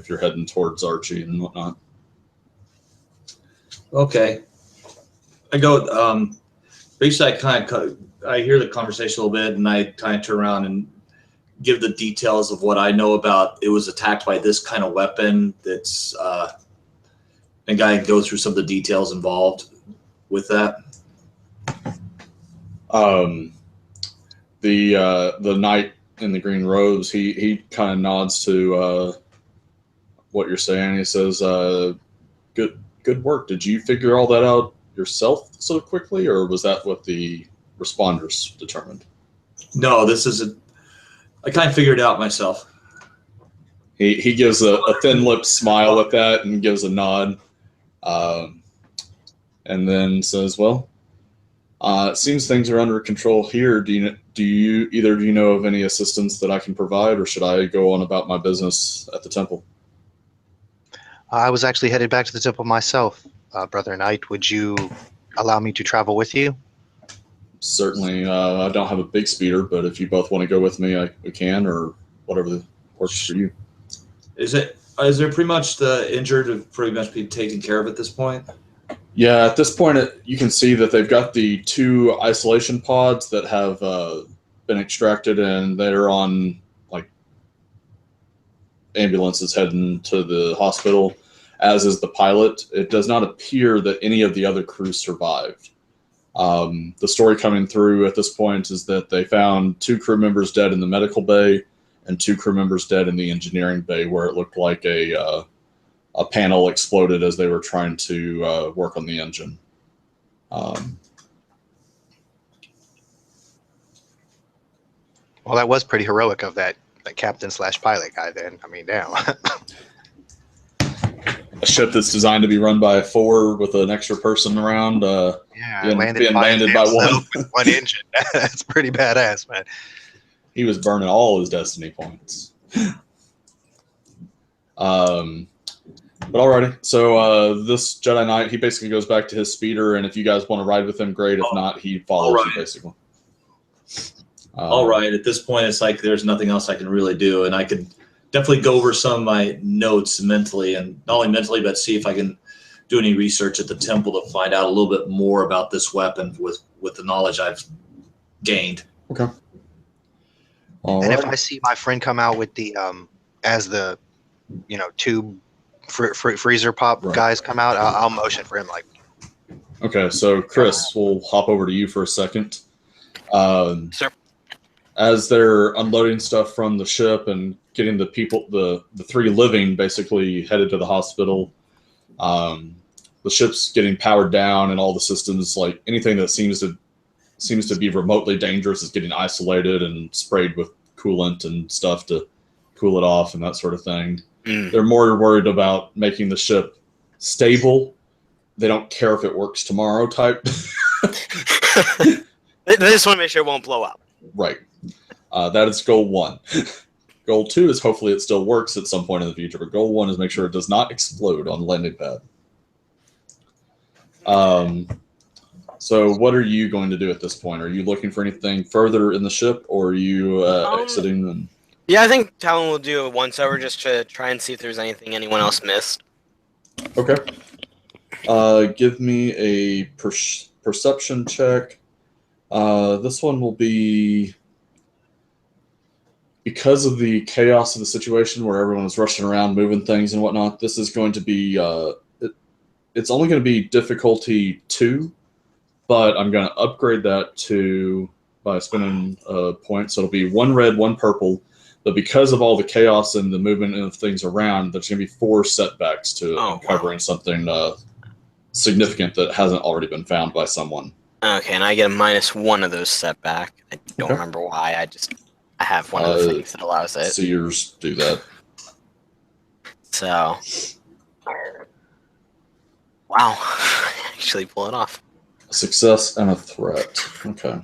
you're heading towards Archie and whatnot. Okay. I go. Basically, I hear the conversation a little bit, and I kind of turn around and give the details of what I know about. It was attacked by this kind of weapon. That's and guy go through some of the details involved with that. The knight in the green robes, he kind of nods to what you're saying. He says, "Good work. Did you figure all that out yourself so quickly, or was that what the responders determined?" No, I kind of figured it out myself. He gives a thin lipped smile at that and gives a nod, and then says, "Well, it seems things are under control here. Do you know of any assistance that I can provide, or should I go on about my business at the temple?" I was actually headed back to the temple myself, Brother Knight. Would you allow me to travel with you? Certainly. I don't have a big speeder, but if you both want to go with me, we can, or whatever works for you. Is there pretty much the injured have pretty much been taken care of at this point? Yeah, at this point, you can see that they've got the 2 isolation pods that have been extracted, and they're on ambulances heading to the hospital, as is the pilot. It does not appear that any of the other crew survived. The story coming through at this point is that they found 2 crew members dead in the medical bay and 2 crew members dead in the engineering bay, where it looked like a panel exploded as they were trying to work on the engine. Well, that was pretty heroic of that captain/pilot guy then. I mean, damn. A ship that's designed to be run by 4 with an extra person around, being landed by 1. With 1 engine. That's pretty badass, man. He was burning all his destiny points. But alrighty, so this Jedi Knight, he basically goes back to his speeder, and if you guys want to ride with him, great. If not, he follows you, basically. All right, at this point, it's like there's nothing else I can really do, and I could definitely go over some of my notes mentally, and not only mentally, but see if I can do any research at the temple to find out a little bit more about this weapon with the knowledge I've gained. Okay. And if I see my friend come out with the as the 2 freezer pop guys come out, I'll motion for him like. Okay, so Chris, we'll hop over to you for a second. Sir. As they're unloading stuff from the ship and getting the people, the 3 living, basically headed to the hospital. The ship's getting powered down, and all the systems, like anything that seems to be remotely dangerous, is getting isolated and sprayed with coolant and stuff to cool it off and that sort of thing. They're more worried about making the ship stable. They don't care if it works tomorrow type. They just want to make sure it won't blow up. Right. That is goal 1. Goal 2 is hopefully it still works at some point in the future, but goal 1 is make sure it does not explode on the landing pad. So what are you going to do at this point? Are you looking for anything further in the ship, or are you exiting? And... Yeah, I think Talon will do a once-over just to try and see if there's anything anyone else missed. Okay. Give me a perception check. This one will be, because of the chaos of the situation where everyone is rushing around, moving things and whatnot, this is going to be, it's only going to be difficulty 2, but I'm going to upgrade that by spending a point. So it'll be 1 red, 1 purple. But because of all the chaos and the movement of things around, there's going to be 4 setbacks to uncovering something significant that hasn't already been found by someone. Okay, and I get a -1 of those setback. I don't remember why. I have one of the things that allows it. Seers do that. So, wow, actually pull it off. A success and a threat. Okay.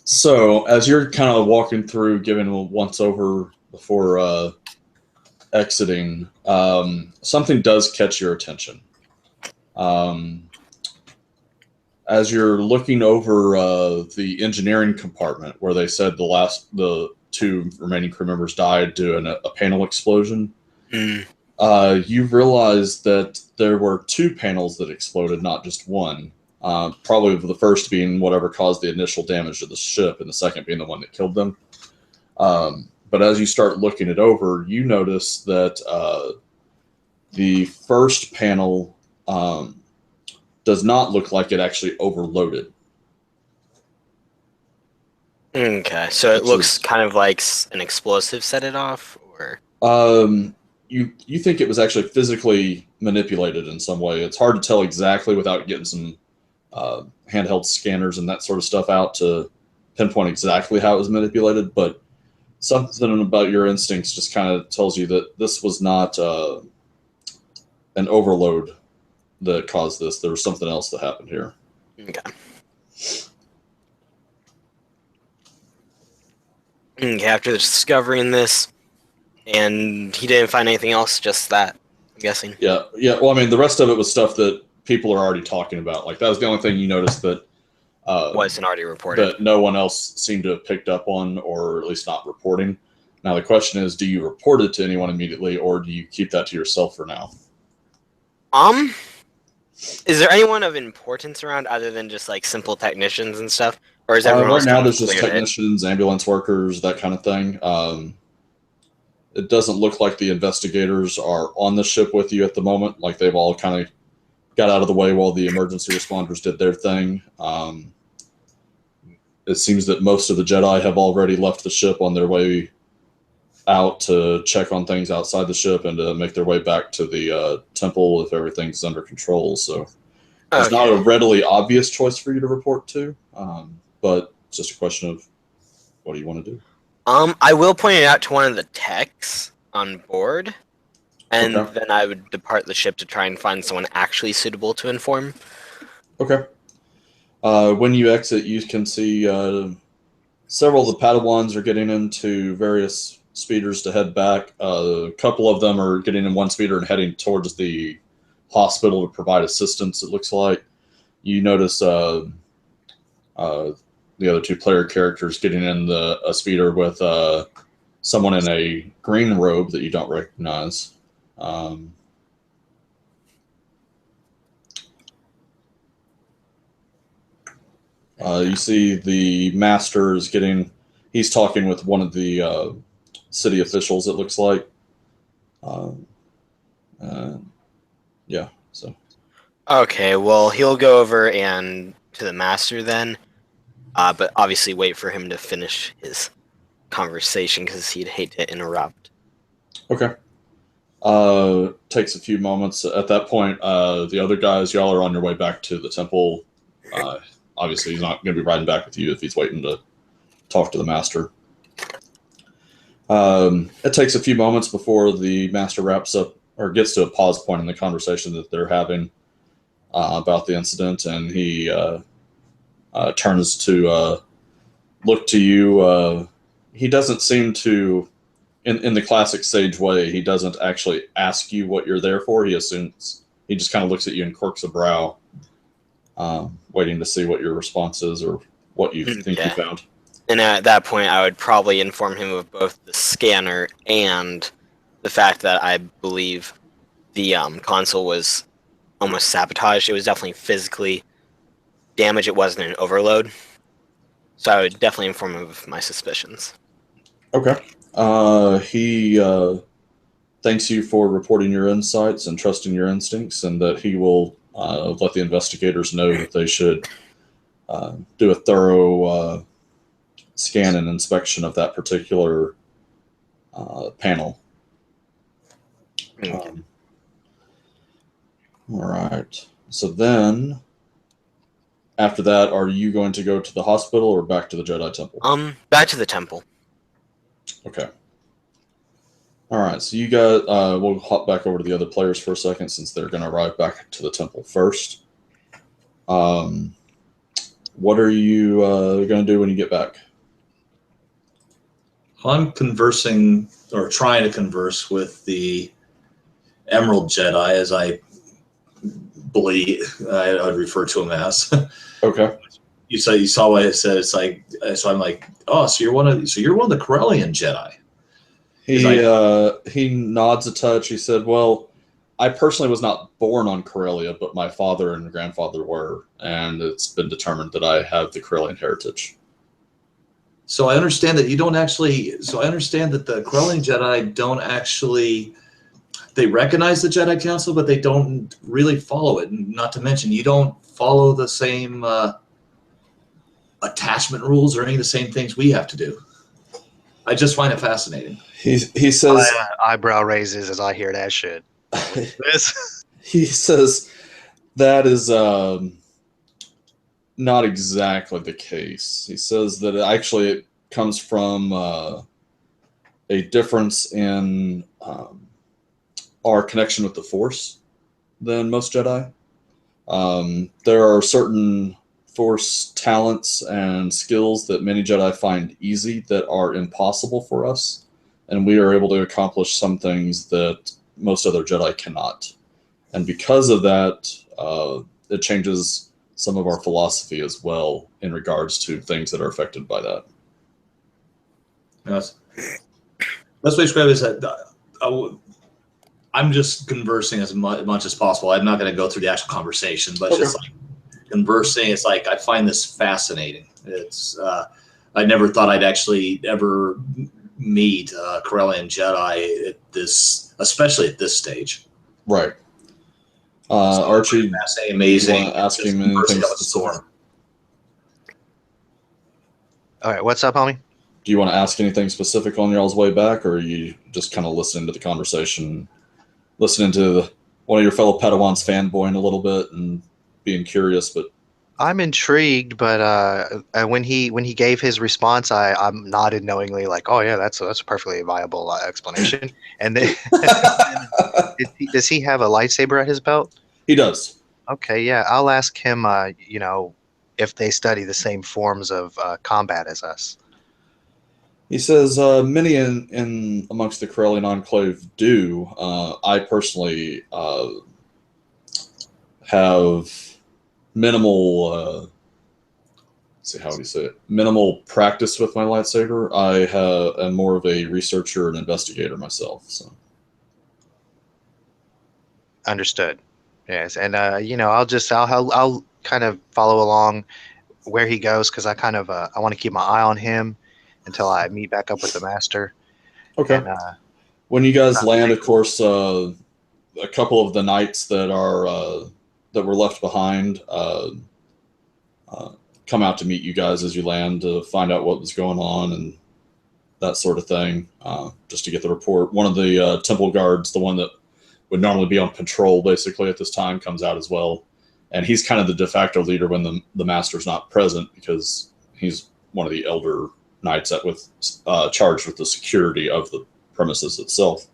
So as you're kind of walking through, giving a once over before exiting, something does catch your attention. As you're looking over the engineering compartment where they said the 2 remaining crew members died due to a panel explosion, you realize that there were 2 panels that exploded, not just one. Probably the first being whatever caused the initial damage to the ship, and the second being the one that killed them. But as you start looking it over, you notice that the first panel does not look like it actually overloaded. Okay, so it looks kind of like an explosive set it off, or you think it was actually physically manipulated in some way. It's hard to tell exactly without getting some handheld scanners and that sort of stuff out to pinpoint exactly how it was manipulated, but something about your instincts just kind of tells you that this was not an overload that caused this. There was something else that happened here. Okay. Okay, after discovering this, and he didn't find anything else, just that, I'm guessing. Yeah. Well, I mean, the rest of it was stuff that people are already talking about. Like, that was the only thing you noticed that wasn't already reported. That no one else seemed to have picked up on, or at least not reporting. Now, the question is, do you report it to anyone immediately, or do you keep that to yourself for now? Is there anyone of importance around other than just like simple technicians and stuff, or is everyone right now? There's just cleared technicians, ambulance workers, that kind of thing. It doesn't look like the investigators are on the ship with you at the moment. Like, they've all kind of got out of the way while the emergency responders did their thing. It seems that most of the Jedi have already left the ship on their way out to check on things outside the ship and to make their way back to the temple if everything's under control. So there's not a readily obvious choice for you to report to, but it's just a question of what do you want to do. I will point it out to one of the techs on board, and then I would depart the ship to try and find someone actually suitable to inform. Okay. When you exit, you can see several of the Padawans are getting into various speeders to head back. A couple of them are getting in one speeder and heading towards the hospital to provide assistance, it looks like. You notice the other 2 player characters getting in a speeder with someone in a green robe that you don't recognize. You see the master is he's talking with one of the city officials, it looks like. Yeah, so. Okay, well, he'll go over and to the master then, but obviously wait for him to finish his conversation because he'd hate to interrupt. Okay. Takes a few moments. At that point, the other guys, y'all are on your way back to the temple. Obviously, he's not going to be riding back with you if he's waiting to talk to the master. It takes a few moments before the master wraps up or gets to a pause point in the conversation that they're having about the incident, and he turns to look to you. He doesn't seem to, in the classic sage way, he doesn't actually ask you what you're there for. He assumes, he just kind of looks at you and quirks a brow, waiting to see what your response is or what you think you found. And at that point, I would probably inform him of both the scanner and the fact that I believe the console was almost sabotaged. It was definitely physically damaged. It wasn't an overload. So I would definitely inform him of my suspicions. Okay. He thanks you for reporting your insights and trusting your instincts, and that he will let the investigators know that they should do a thorough scan and inspection of that particular panel. Okay. All right. So then, after that, are you going to go to the hospital or back to the Jedi Temple? Back to the temple. Okay. All right. So you guys, we'll hop back over to the other players for a second since they're going to arrive back to the temple first. What are you going to do when you get back? I'm conversing or trying to converse with the Emerald Jedi, as I believe I'd refer to him as. Okay. You saw what I said. It's like, so I'm like, oh, so you're one of the Corellian Jedi. He nods a touch. He said, "Well, I personally was not born on Corellia, but my father and grandfather were, and it's been determined that I have the Corellian heritage." So I understand that you don't actually. So I understand that the Corellian Jedi don't actually. They recognize the Jedi Council, but they don't really follow it. Not to mention, you don't follow the same attachment rules or any of the same things we have to do. I just find it fascinating. He says, eyebrow raises as I hear that shit. he says that is not exactly the case. He says that actually it comes from a difference in our connection with the Force than most Jedi. There are certain Force talents and skills that many Jedi find easy that are impossible for us, and we are able to accomplish some things that most other Jedi cannot. And because of that, it changes some of our philosophy as well in regards to things that are affected by that. Yes. Best way to describe it is that I'm just conversing as much as possible. I'm not going to go through the actual conversation, but just like conversing, it's like I find this fascinating. It's I never thought I'd actually ever meet Corellian Jedi at this, especially at this stage. Right. Archie, fascinating, amazing. Ask him anything specific. All right, what's up, homie? Do you want to ask anything specific on y'all's way back, or are you just kind of listening to the conversation, listening to one of your fellow Padawans fanboying a little bit and being curious? But I'm intrigued, but when he gave his response, I'm nodded knowingly, like, oh yeah, that's a perfectly viable explanation. And then, does he have a lightsaber at his belt? He does. Okay, yeah, I'll ask him. If they study the same forms of combat as us. He says many in amongst the Corellian Enclave do. I personally have minimal. Let's see, how would you say it? Minimal practice with my lightsaber. I am more of a researcher and investigator myself. So Understood. Yes, and I'll kind of follow along where he goes, because I kind of I want to keep my eye on him until I meet back up with the master. okay. And, when you guys land, of course, a couple of the knights that are that were left behind come out to meet you guys as you land to find out what was going on and that sort of thing, just to get the report. One of the temple guards, the one that would normally be on patrol basically at this time, comes out as well. And he's kind of the de facto leader when the master's not present, because he's one of the elder knights charged with the security of the premises itself.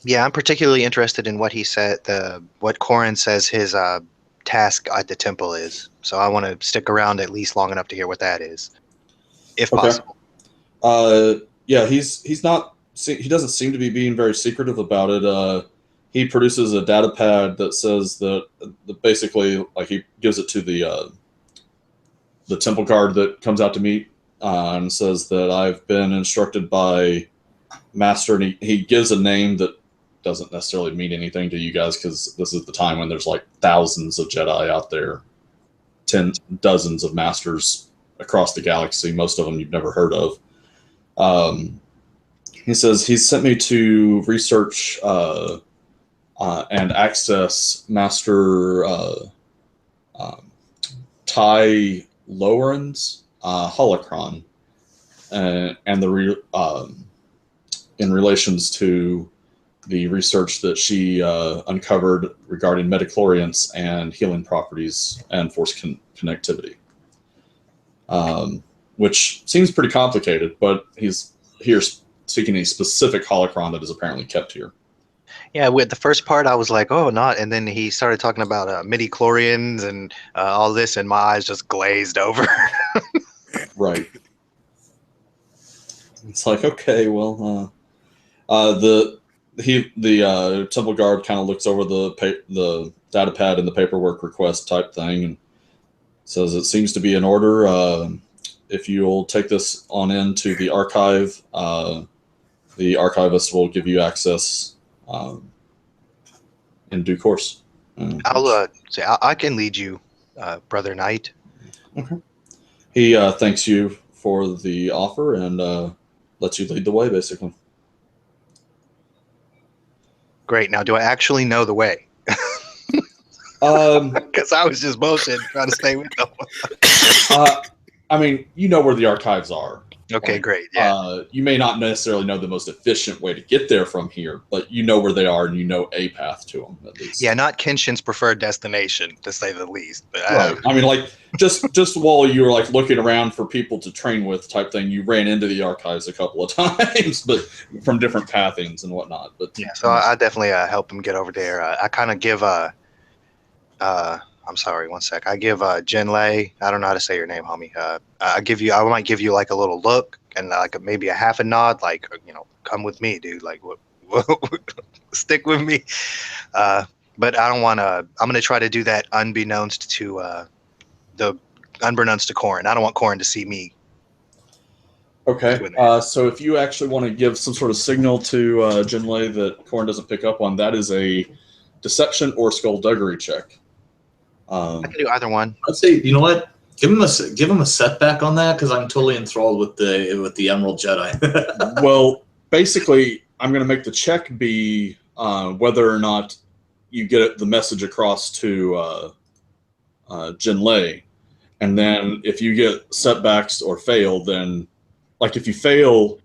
Yeah, I'm particularly interested in what he said, what Corrin says his task at the temple is. So I want to stick around at least long enough to hear what that is, if possible. Yeah, he's not. He doesn't seem to be being very secretive about it. He produces a data pad that says that basically, like, he gives it to the temple guard that comes out to meet, and says that I've been instructed by Master, and he gives a name that doesn't necessarily mean anything to you guys, because this is the time when there's like thousands of Jedi out there, dozens of masters across the galaxy, most of them you've never heard of. He says he's sent me to research and access Master Ty Loren's holocron, and in relations to the research that she uncovered regarding metachlorians and healing properties and force connectivity, which seems pretty complicated, but he's here seeking a specific holocron that is apparently kept here. Yeah, with the first part, I was like, oh, not. And then he started talking about midi-chlorians and all this, and my eyes just glazed over. Right. It's like, okay, well, the temple guard kind of looks over the data pad and the paperwork request type thing and says it seems to be in order. If you'll take this on into the archive, the archivist will give you access in due course. I'll say I can lead you, Brother Knight. Okay. He thanks you for the offer and lets you lead the way, basically. Great. Now, do I actually know the way? Because I was just bullshit trying to stay with them. I mean, you know where the archives are. Okay, Like, great. Yeah. You may not necessarily know the most efficient way to get there from here, but you know where they are and you know a path to them at least. Yeah, not Kenshin's preferred destination, to say the least. But, right. I mean, like just while you were like looking around for people to train with type thing, you ran into the archives a couple of times, but from different pathings and whatnot. But yeah, so I definitely help him get over there. I kind of give I'm sorry, one sec. I give Jinlei, I don't know how to say your name, homie. I might give you like a little look and like maybe a half a nod, like, you know, come with me, dude. Like, what stick with me. But I don't want to. I'm going to try to do that unbeknownst to Corrin. I don't want Corrin to see me. Okay. So if you actually want to give some sort of signal to Jinlei that Corrin doesn't pick up on, that is a deception or skullduggery check. I can do either one. I'd say, you know what? Give him a setback on that because I'm totally enthralled with the Emerald Jedi. Well, basically, I'm going to make the check be whether or not you get the message across to Jinlei, and then if you get setbacks or fail, then like if you fail,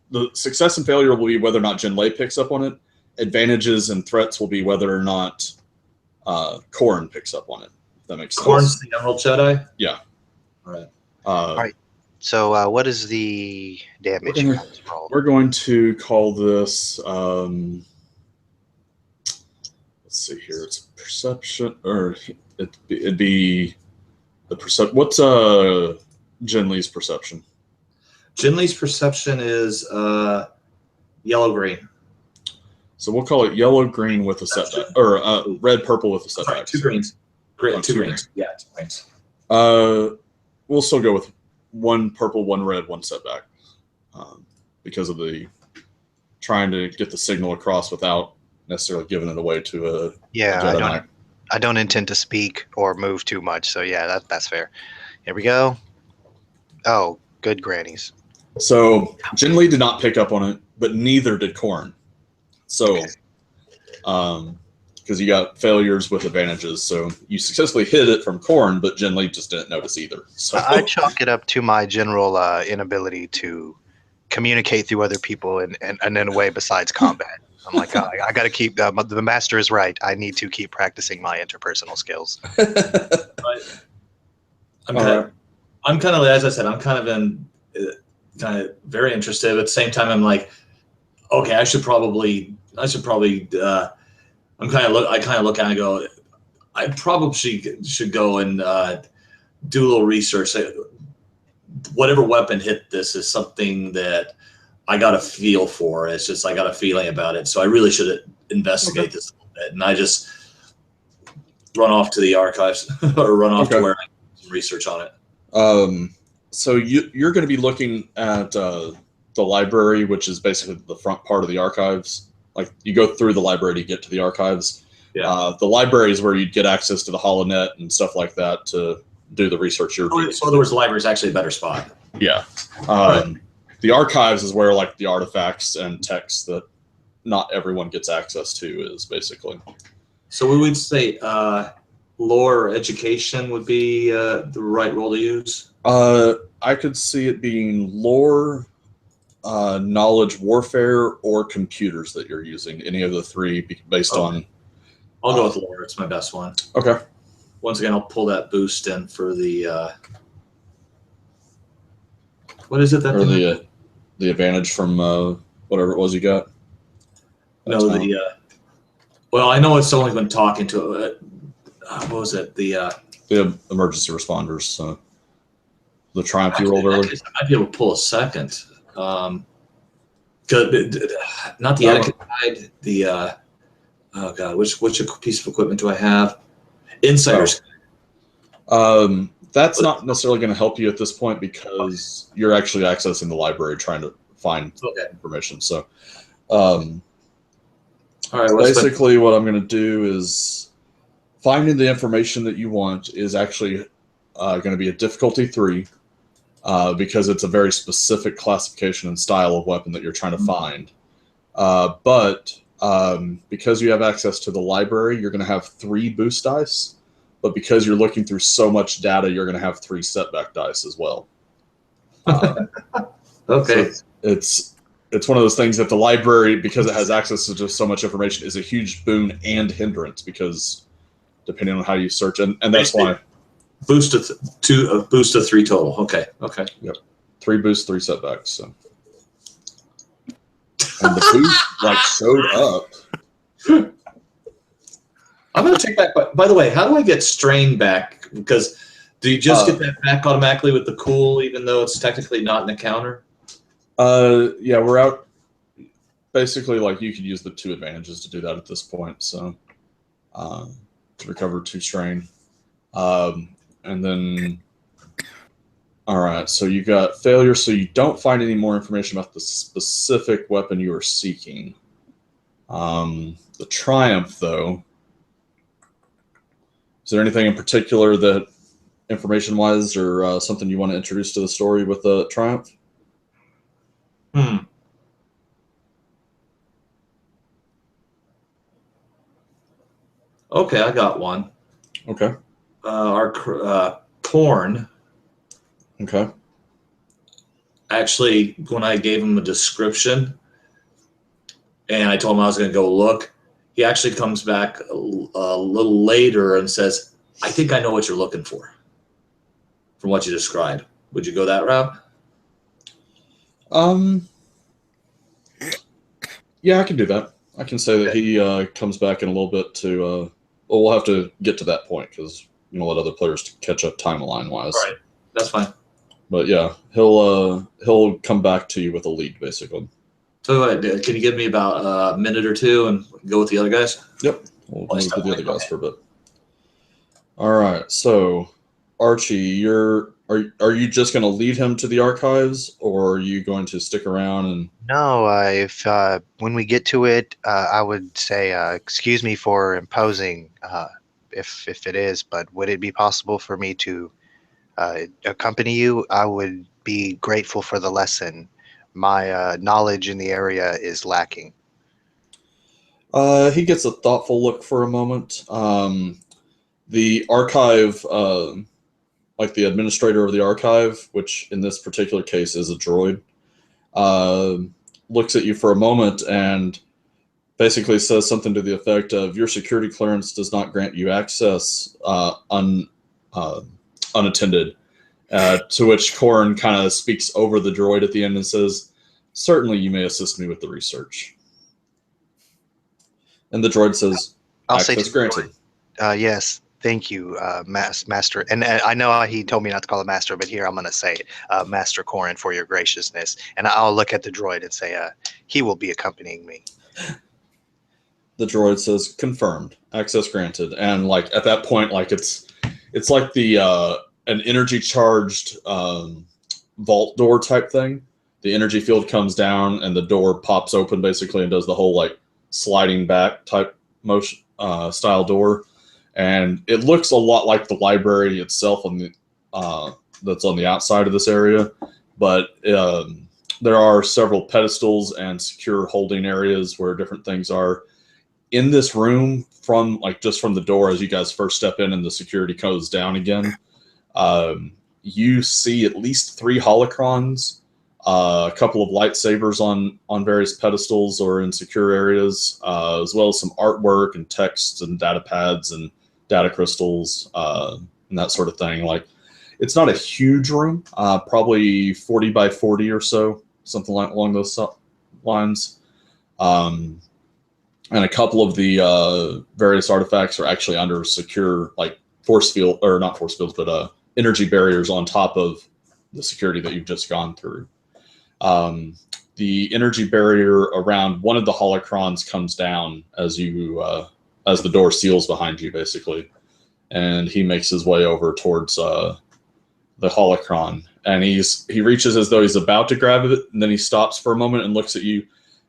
the success and failure will be whether or not Jinlei picks up on it. Advantages and threats will be whether or not Corrin picks up on it. If that makes sense. Corrin's the Emerald Jedi? Yeah. All right. All right. So what is the damage? We're going to call this, let's see here, it's perception, or it'd be the perception. What's Jinlei's perception? Jinlei's perception is yellow-green. So we'll call it yellow-green with a setback, or red-purple with a setback. Sorry, two greens. Great, two greens. Yeah, 2 greens. We'll still go with 1 purple, 1 red, 1 setback, because of the trying to get the signal across without necessarily giving it away to a Jedi Knight. I don't intend to speak or move too much, so yeah, that's fair. Here we go. Oh, good grannies. So Jinlei did not pick up on it, but neither did Corrin. So, because you got failures with advantages, so you successfully hit it from Corrin, but Jinlei just didn't notice either. So I chalk it up to my general inability to communicate through other people and in a way besides combat. I'm like, I got to keep the master is right. I need to keep practicing my interpersonal skills. I'm kind of, as I said, I'm kind of very interested. At the same time, I'm like, okay, I should probably. I kind of look at it and go, I probably should go and do a little research. Whatever weapon hit this is something that I got a feel for. It's just I got a feeling about it. So I really should investigate this a little bit. And I just run off to the archives or run off to where I do some research on it. So you're going to be looking at the library, which is basically the front part of the archives. Like you go through the library to get to the archives. Yeah. The library is where you get access to the holonet and stuff like that to do the research you're doing. So in other words, the library is actually a better spot. Yeah. The archives is where like the artifacts and texts that not everyone gets access to is basically. So we would say lore or education would be the right role to use? I could see it being lore, knowledge warfare, or computers that you're using. Any of the three based on... I'll go with lore. It's my best one. Okay. Once again, I'll pull that boost in for the... what is it? That or the advantage from whatever it was you got? No, well, I know it's only been talking to... what was it? The emergency responders. The triumph you rolled earlier. I might be able to pull a second. Not the etiquette guide. The oh god, which piece of equipment do I have? Insider's. That's not necessarily going to help you at this point because you're actually accessing the library trying to find information. So, all right. Basically, what I'm going to do is finding the information that you want is actually going to be a difficulty 3 because it's a very specific classification and style of weapon that you're trying to find. But because you have access to the library, you're going to have 3 boost dice. But because you're looking through so much data, you're going to have 3 setback dice as well. Okay. So it's one of those things that the library, because it has access to just so much information, is a huge boon and hindrance because depending on how you search, and that's why boost of 3 total. Okay. Yep. 3 boosts, 3 setbacks. So. And the boost showed up. I'm going to take back. By the way, how do I get strain back? Because do you just get that back automatically with the cool, even though it's technically not an encounter? Yeah, we're out. Basically, you could use the 2 advantages to do that at this point. So, to recover 2 strain, and then, all right. So you got failure. So you don't find any more information about the specific weapon you are seeking. The triumph, though. Is there anything in particular that, information-wise, or something you want to introduce to the story with the Triumph? Okay, I got one. Okay. Our Corn. Okay. Actually, when I gave him a description, and I told him I was going to go look, he actually comes back a little later and says, I think I know what you're looking for from what you described. Would you go that route? Yeah, I can do that. I can say that he comes back in a little bit to, well, we'll have to get to that point because you know, let other players catch up timeline-wise. All right, that's fine. But yeah, he'll come back to you with a lead, basically. So can you give me about a minute or 2 and go with the other guys? Yep. We'll move with the other guys for a bit. All right. So, Archie, are you just going to lead him to the archives, or are you going to stick around and? No. If when we get to it, I would say, excuse me for imposing, if it is, but would it be possible for me to accompany you? I would be grateful for the lesson. My knowledge in the area is lacking. He gets a thoughtful look for a moment. The archive, like the administrator of the archive, which in this particular case is a droid, looks at you for a moment and basically says something to the effect of, your security clearance does not grant you access unattended. To which Corrin kind of speaks over the droid at the end and says, certainly you may assist me with the research. And the droid says, I'll say access granted. Yes, thank you, Master. And I know he told me not to call him Master, but here I'm going to say it, Master Corrin, for your graciousness. And I'll look at the droid and say, he will be accompanying me. The droid says, confirmed, access granted. And like at that point, like it's like the an energy charged vault door type thing. The energy field comes down and the door pops open basically and does the whole like sliding back type motion style door. And it looks a lot like the library itself on the that's on the outside of this area, but there are several pedestals and secure holding areas where different things are in this room. From like just from the door as you guys first step in and the security goes down again, you see at least 3 holocrons, a couple of lightsabers on various pedestals or in secure areas, as well as some artwork and texts and data pads and data crystals and that sort of thing. Like, it's not a huge room, probably 40 by 40 or so, something like along those lines. And a couple of the various artifacts are actually under secure, like force field, or not force fields, but energy barriers on top of the security that you've just gone through. The energy barrier around one of the holocrons comes down as you as the door seals behind you, basically, and he makes his way over towards the holocron, and he reaches as though he's about to grab it, and then he stops for a moment and looks at you.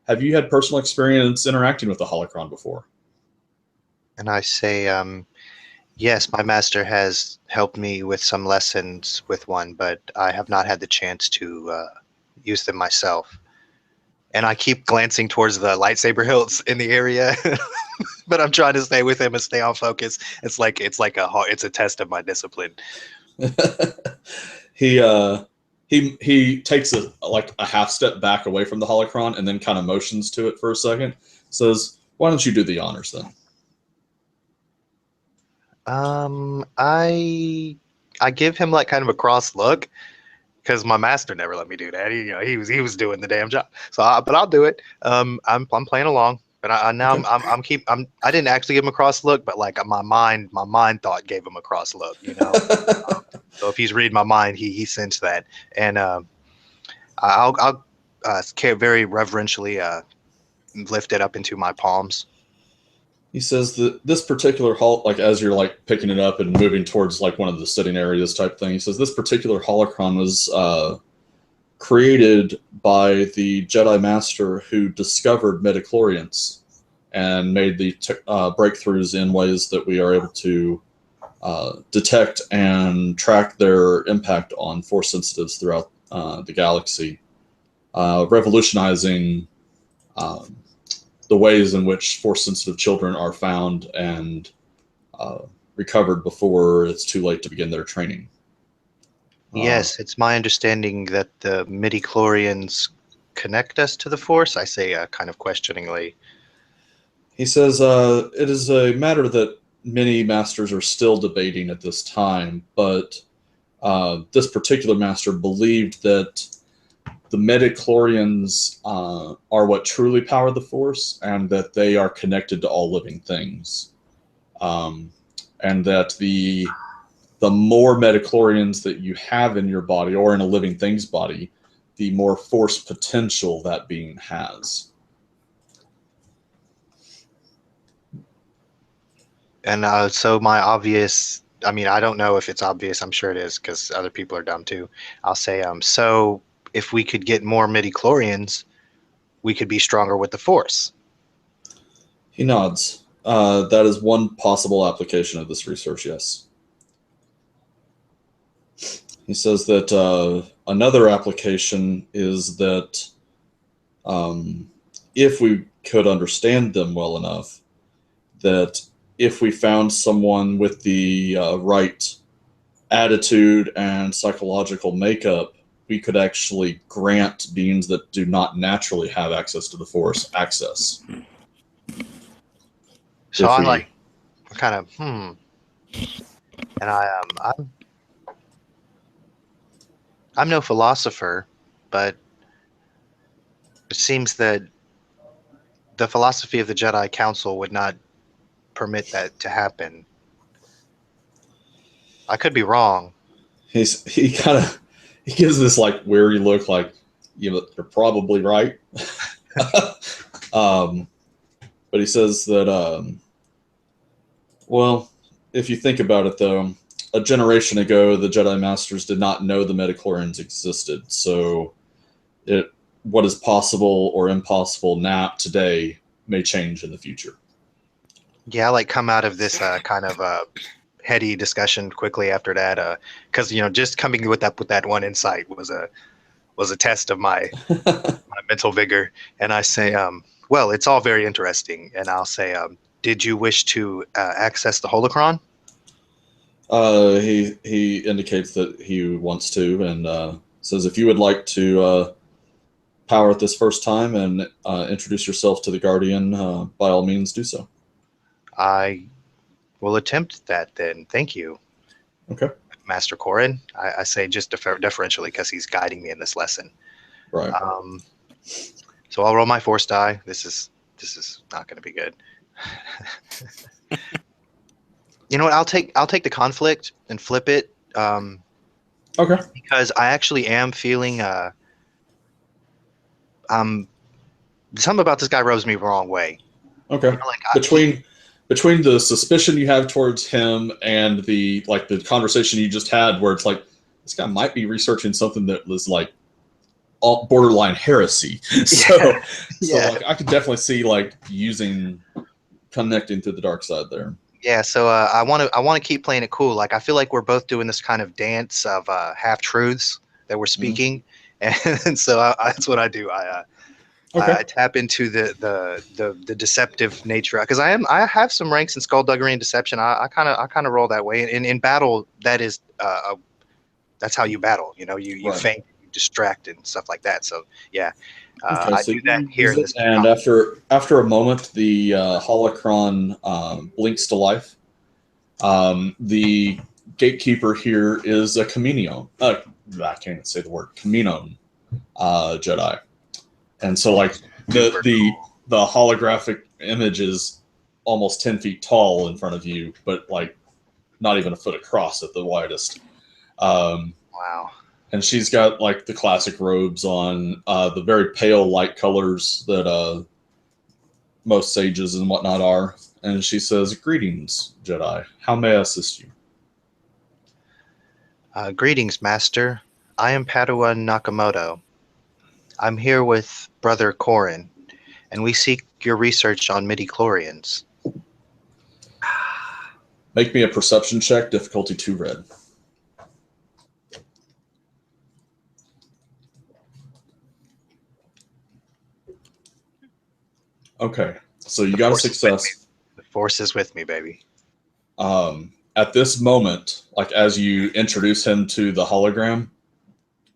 Have you had personal experience interacting with the holocron before? And I say, yes, my master has helped me with some lessons with one, but I have not had the chance to use them myself. And I keep glancing towards the lightsaber hilts in the area, but I'm trying to stay with him and stay on focus. It's a test of my discipline. He takes a half step back away from the holocron and then kind of motions to it for a second. Says, "Why don't you do the honors then?" I give him like kind of a cross look because my master never let me do that. He was doing the damn job. So, but I'll do it. I'm playing along. But I didn't actually give him a cross look, but like my mind thought gave him a cross look. So if he's reading my mind, he sensed that, and I'll very reverentially lift it up into my palms. He says that this particular like as you're like picking it up and moving towards like one of the sitting areas type thing, he says this particular holocron was created by the Jedi Master who discovered midichlorians and made the breakthroughs in ways that we are able to detect and track their impact on force sensitives throughout the galaxy, revolutionizing the ways in which force-sensitive children are found and recovered before it's too late to begin their training. Yes, it's my understanding that the midichlorians connect us to the Force, I say kind of questioningly. He says, it is a matter that many masters are still debating at this time, but this particular master believed that the midichlorians are what truly power the Force, and that they are connected to all living things. And that the more midichlorians that you have in your body or in a living thing's body, the more Force potential that being has. And so my obvious, I mean, I don't know if it's obvious. I'm sure it is because other people are dumb too. I'll say, so if we could get more midichlorians, we could be stronger with the Force. He nods. That is one possible application of this research, yes. He says that another application is that if we could understand them well enough, that if we found someone with the right attitude and psychological makeup, we could actually grant beings that do not naturally have access to the Force access. So I'm kind of, and I'm no philosopher, but it seems that the philosophy of the Jedi Council would not permit that to happen. I could be wrong. He gives this like weary look, like you're probably right. But he says that well, if you think about it though, a generation ago the Jedi Masters did not know the midichlorians existed, so what is possible or impossible now today may change in the future. Yeah, like come out of this kind of heady discussion quickly after that, because just coming with that one insight was a test of my mental vigor. And I say, well, it's all very interesting. And I'll say, did you wish to access the holocron? He indicates that he wants to, and says if you would like to power it this first time and introduce yourself to the Guardian, by all means do so. I will attempt that then. Thank you. Okay. Master Corrin. I say just deferentially because he's guiding me in this lesson. Right. So I'll roll my Force die. This is not going to be good. You know what? I'll take the conflict and flip it. Okay. Because I actually am feeling something about this guy rubs me the wrong way. Okay. You know, like Between the suspicion you have towards him and the conversation you just had, where it's like this guy might be researching something that was like all borderline heresy. So like I could definitely see like connecting to the dark side there. Yeah, so I want to keep playing it cool. Like I feel like we're both doing this kind of dance of half truths that we're speaking, and so that's what I do. I tap into the deceptive nature because I have some ranks in skullduggery and deception. I kind of roll that way. In battle, that is that's how you battle. You know, you feint, you distract, and stuff like that. So yeah. I do that here in this. And after a moment, the holocron blinks to life. The gatekeeper here is a Camino. I can't even say the word Camino Jedi, and so like the holographic image is almost 10 feet tall in front of you, but like not even a foot across at the widest. Wow. And she's got like the classic robes on, the very pale light colors that most sages and whatnot are. And she says, "Greetings, Jedi. How may I assist you?" Greetings, Master. I am Padawan Nakamoto. I'm here with Brother Korin, and we seek your research on midi-chlorians. Make me a perception check, difficulty 2 red. Okay, so you got a success. The force is with me, baby. At this moment, like as you introduce him to the hologram,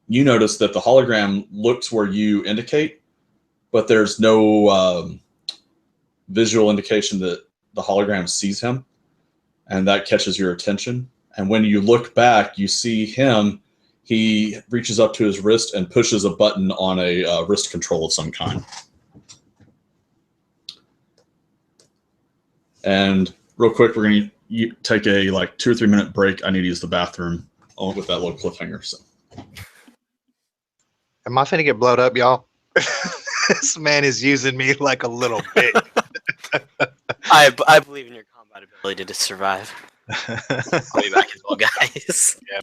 you notice that the hologram looks where you indicate, but there's no visual indication that the hologram sees him, and that catches your attention. And when you look back, you see him. He reaches up to his wrist and pushes a button on a wrist control of some kind. And real quick, we're going to take a 2 or 3 minute break. I need to use the bathroom with that little cliffhanger. So, am I finna get blowed up, y'all? This man is using me like a little bit. I believe in your combat ability to survive. I'll be back as well, guys. Yeah.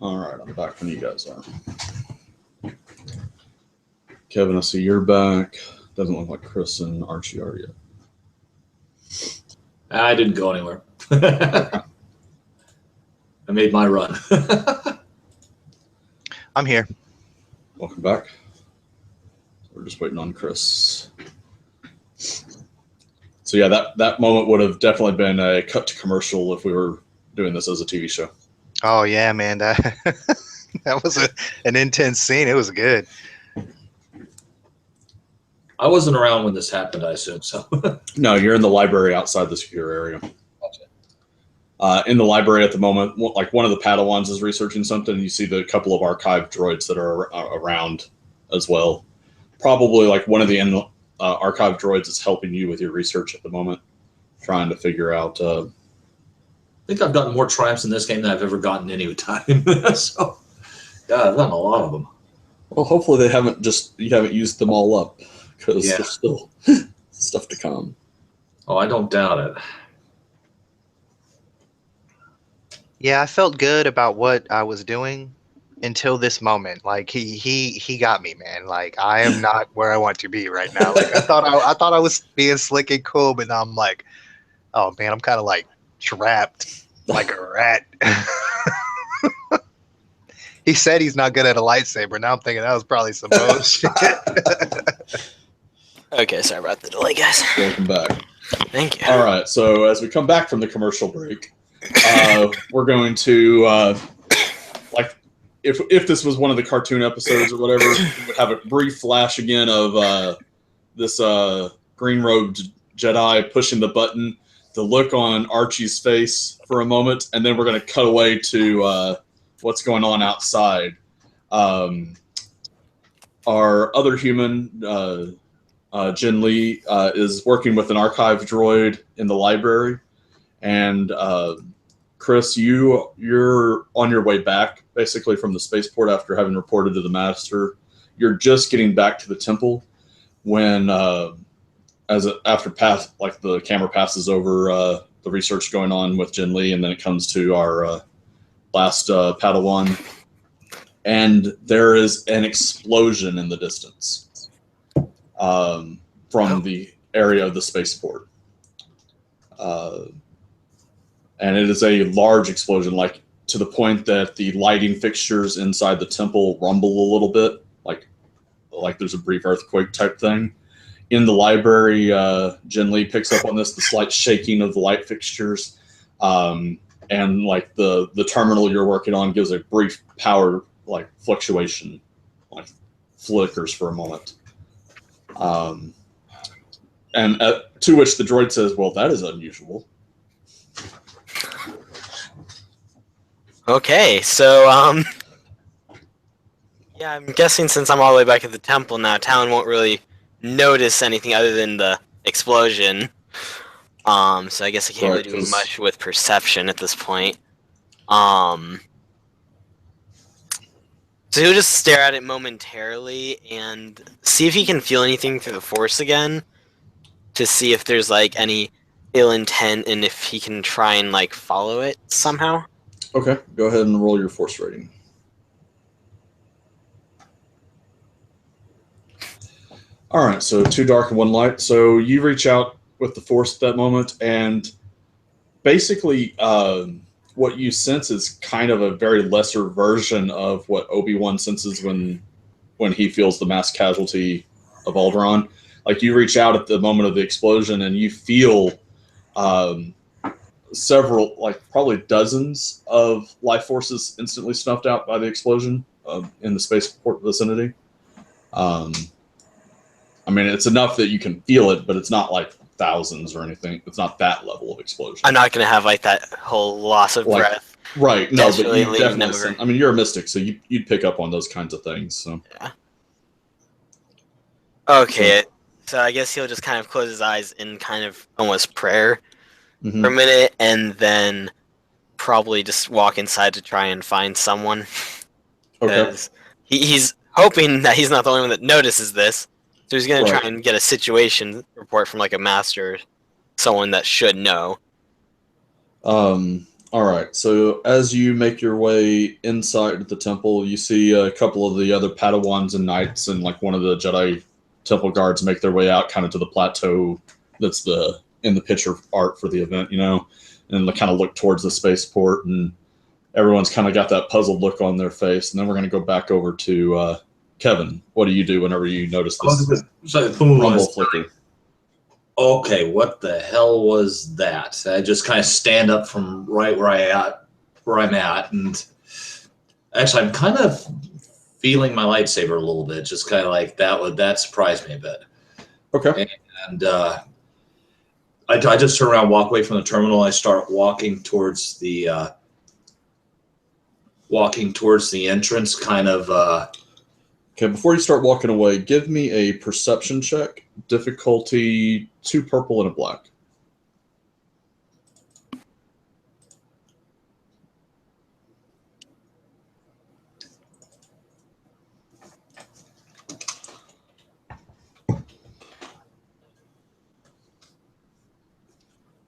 all right, I'm back when you guys are. Kevin, I see you're back. Doesn't look like Chris and Archie are yet. I didn't go anywhere. I made my run. I'm here. Welcome back. We're just waiting on Chris. So yeah, that moment would have definitely been a cut to commercial if we were doing this as a TV show. Oh yeah, man, that was an intense scene. It was good. I wasn't around when this happened, I assume so. No, you're in the library outside the secure area. Gotcha. In the library at the moment, like one of the Padawans is researching something, and you see the couple of archive droids that are around as well. Probably like one of the archive droids is helping you with your research at the moment, trying to figure out. I think I've gotten more triumphs in this game than I've ever gotten any time. So, yeah, I've gotten a lot of them. Well, hopefully you haven't used them all up, because there's still stuff to come. Oh, I don't doubt it. Yeah, I felt good about what I was doing. until this moment. Like he got me, man. Like I am not where I want to be right now. Like I thought I was being slick and cool, but now I'm like, oh man, I'm kind of like trapped like a rat. He said he's not good at a lightsaber. Now I'm thinking that was probably some bullshit. Okay, sorry about the delay, guys. Welcome back. Thank you. All right, so as we come back from the commercial break, we're going to like if this was one of the cartoon episodes or whatever, we would have a brief flash again of this green-robed Jedi pushing the button, the look on Archie's face for a moment, and then we're going to cut away to what's going on outside. Our other human, Jin Lee, is working with an archive droid in the library, and Chris, you're on your way back, basically from the spaceport after having reported to the master. You're just getting back to the temple when, the camera passes over the research going on with Jin Lee, and then it comes to our last Padawan, and there is an explosion in the distance from the area of the spaceport. And it is a large explosion, like to the point that the lighting fixtures inside the temple rumble a little bit, like there's a brief earthquake type thing. In the library, Jin Lee picks up on this, the slight shaking of the light fixtures, and like the terminal you're working on gives a brief power fluctuation, like flickers for a moment. And to which the droid says, "Well, that is unusual." Okay, so yeah, I'm guessing since I'm all the way back at the temple now, Talon won't really notice anything other than the explosion. So I guess I can't really do much with perception at this point. So he'll just stare at it momentarily and see if he can feel anything through the Force again, to see if there's any ill intent and if he can try and follow it somehow. Okay, go ahead and roll your Force rating. All right, so 2 dark and 1 light. So you reach out with the Force at that moment, and basically what you sense is kind of a very lesser version of what Obi-Wan senses when he feels the mass casualty of Alderaan. Like, you reach out at the moment of the explosion, and you feel several, probably dozens of life forces instantly snuffed out by the explosion in the spaceport vicinity. I mean, it's enough that you can feel it, but it's not thousands or anything. It's not that level of explosion. I'm not going to have that whole loss of breath. Right, no, but you definitely definitely... I mean, you're a mystic, so you'd pick up on those kinds of things. So. Yeah. Okay, so I guess he'll just kind of close his eyes in kind of almost prayer for a minute, and then probably just walk inside to try and find someone. Okay. He's hoping that he's not the only one that notices this. So he's going to try and get a situation report from a master, someone that should know. All right. So as you make your way inside the temple, you see a couple of the other Padawans and knights and one of the Jedi temple guards make their way out kind of to the plateau that's in the picture art for the event, and they kind of look towards the spaceport, and everyone's kind of got that puzzled look on their face. And then we're going to go back over to Kevin. What do you do whenever you notice this rumble flicker? Okay, what the hell was that? I just kind of stand up from right where I'm at, and actually I'm kind of feeling my lightsaber a little bit, just kind of that surprised me a bit. Okay. And I just turn around, walk away from the terminal. I start walking towards the entrance, kind of. Okay, before you start walking away, give me a perception check. Difficulty 2 purple and a black.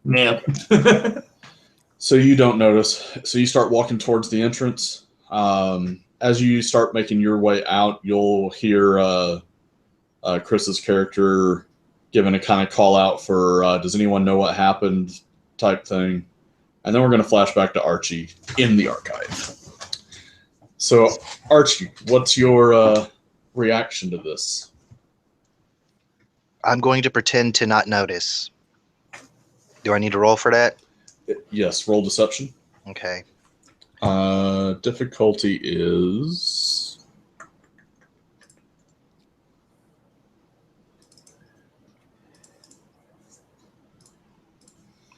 Yeah. So you don't notice. So you start walking towards the entrance. as you start making your way out, you'll hear Chris's character giving a kind of call out for does anyone know what happened type thing. And then we're going to flash back to Archie in the archive. So, Archie, what's your reaction to this? I'm going to pretend to not notice. Do I need to roll for that? Yes, roll deception. Okay. Difficulty is...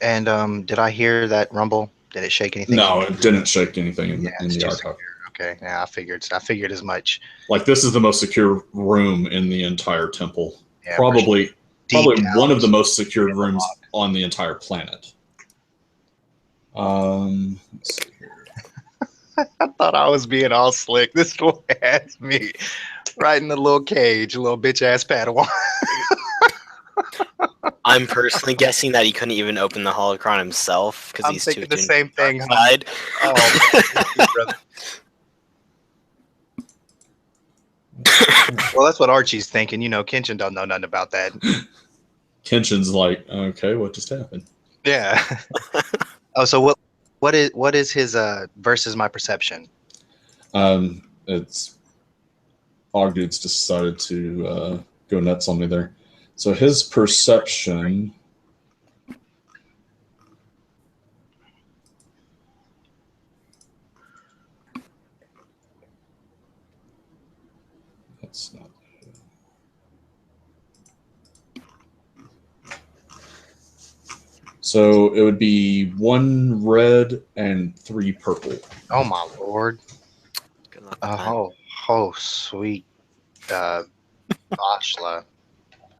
And did I hear that rumble? Did it shake anything? No, it didn't shake anything in the archive. Secure. Okay, yeah, I figured as much. Like, this is the most secure room in the entire temple. Yeah, probably one of the most secured rooms locked on the entire planet. Let's see here. I thought I was being all slick. This boy has me right in the little cage, a little bitch ass Padawan. I'm personally guessing that he couldn't even open the holocron himself because he's too thinking the same thing. Side. Well, that's what Archie's thinking. You know, Kenshin don't know nothing about that. Kenshin's like, okay, what just happened? Yeah. Oh, so what is his versus my perception? It's Ogdude's decided to go nuts on me there. So his perception. That's not. So it would be 1 red and 3 purple. Oh my lord! Good luck with that. Oh, sweet, Ashla.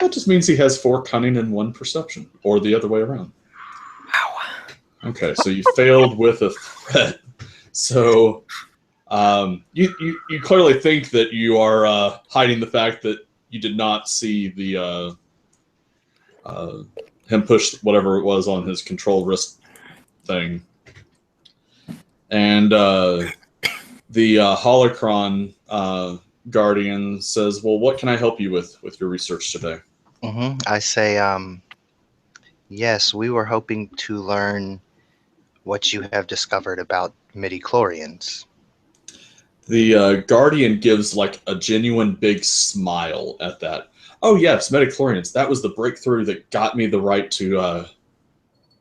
That just means he has 4 cunning and 1 perception, or the other way around. Wow. Okay, so you failed with a threat. So you clearly think that you are hiding the fact that you did not see the him push whatever it was on his control wrist thing, and the holocron guardian says, "Well, what can I help you with your research today?" Mm-hmm. I say, yes, we were hoping to learn what you have discovered about midichlorians. The guardian gives like a genuine big smile at that. Oh yes, midichlorians. That was the breakthrough that got me the right to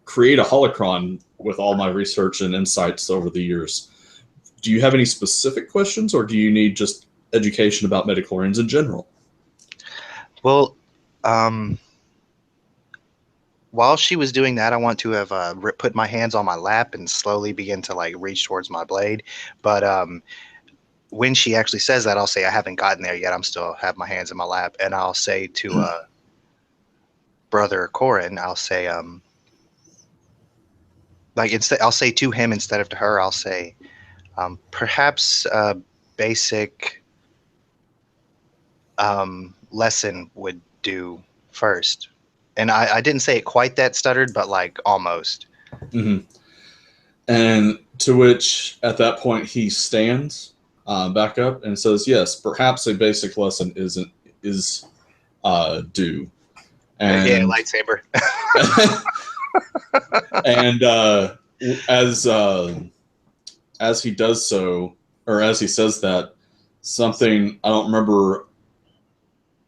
create a holocron with all my research and insights over the years. Do you have any specific questions, or do you need just education about midichlorians in general? Well, while she was doing that, I want to have put my hands on my lap and slowly begin to like reach towards my blade. But when she actually says that, I'll say I haven't gotten there yet. I'm still have my hands in my lap, and I'll say to Brother Corin, I'll say I'll say to him instead of to her. I'll say perhaps a basic lesson would do first. And I didn't say it quite that stuttered, but like almost. Mm-hmm. And to which, at that point, he stands back up and says, "Yes, perhaps a basic lesson is due." And yeah, lightsaber. and as he does so, or as he says that, something I don't remember.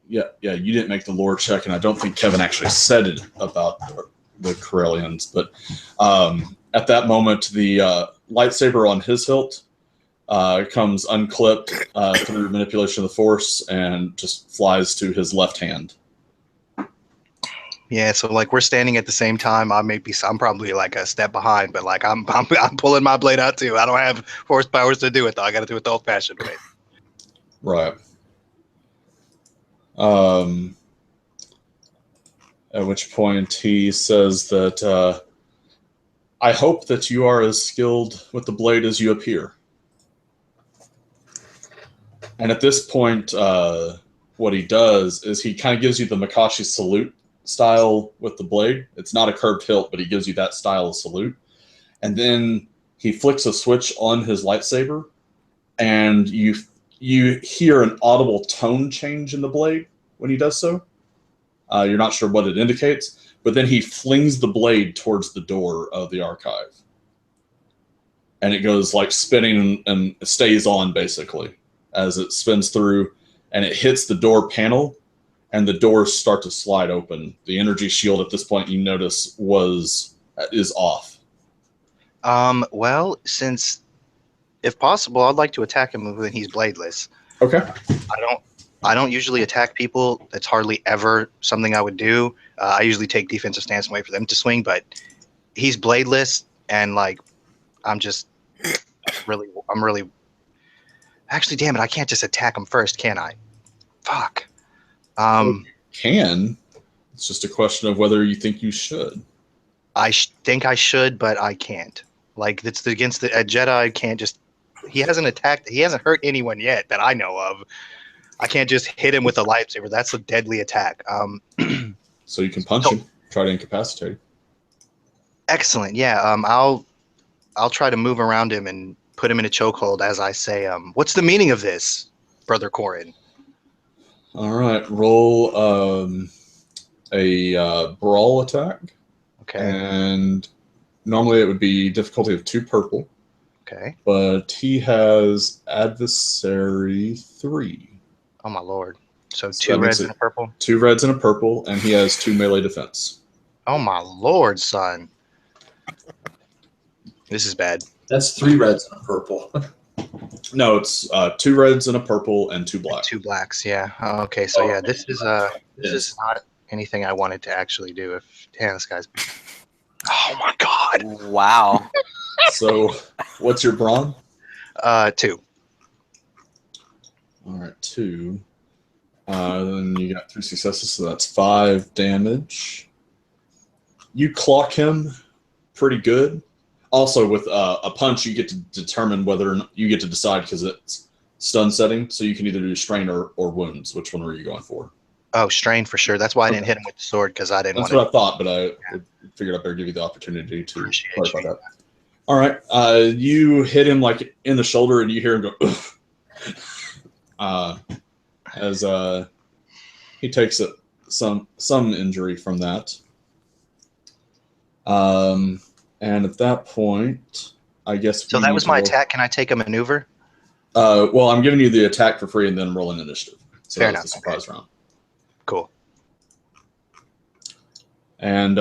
Yeah, you didn't make the lore check, and I don't think Kevin actually said it about the Corellians. But at that moment, the lightsaber on his hilt comes unclipped through manipulation of the Force and just flies to his left hand. Yeah, so like we're standing at the same time. I'm probably like a step behind, but like I'm pulling my blade out too. I don't have Force powers to do it though. I got to do it the old-fashioned way. Right. At which point he says that I hope that you are as skilled with the blade as you appear. And at this point, what he does is he kind of gives you the Makashi salute style with the blade. It's not a curved hilt, but he gives you that style of salute. And then he flicks a switch on his lightsaber, and you hear an audible tone change in the blade when he does so. You're not sure what it indicates, but then he flings the blade towards the door of the archive. And it goes like spinning and stays on basically as it spins through, and it hits the door panel, and the doors start to slide open. The energy shield at this point, you notice, is off. Well, since if possible, I'd like to attack him when he's bladeless. Okay. I don't usually attack people. That's hardly ever something I would do. I usually take defensive stance and wait for them to swing, but he's bladeless, and like I'm really. Actually, damn it! I can't just attack him first, can I? Fuck. You can. It's just a question of whether you think you should. I think I should, but I can't. Like it's against a Jedi. Can't just. He hasn't attacked. He hasn't hurt anyone yet that I know of. I can't just hit him with a lightsaber. That's a deadly attack. So you can punch him. Try to incapacitate him. Excellent. Yeah. I'll try to move around him and put him in a chokehold as I say, what's the meaning of this, Brother Corin? All right. Roll a brawl attack. Okay. And normally it would be difficulty of 2 purple. Okay. But he has adversary 3. Oh my lord. So So 2 reds and a purple? 2 reds and a purple, and he has 2 melee defense. Oh my lord, son. This is bad. That's 3 reds and a purple. No, it's 2 reds and a purple and 2 black. 2 blacks, yeah. Okay, so yeah, this is not anything I wanted to actually do. Damn, this guy's. Oh my god. Wow. So, what's your brawn? 2. All right, 2. Then you got 3 successes, so that's 5 damage. You clock him pretty good. Also, with a punch, you get to determine whether or not you get to decide because it's stun setting, so you can either do strain or wounds. Which one were you going for? Oh, strain for sure. That's why I didn't hit him with the sword because I didn't want to. That's what I thought, but I figured I'd better give you the opportunity to Appreciate clarify you. that. All right, you hit him like in the shoulder, and you hear him go. As he takes some injury from that. And at that point, I guess. So that was my attack. Can I take a maneuver? Well, I'm giving you the attack for free and then roll an initiative. So Fair that's enough. the surprise round. Cool. And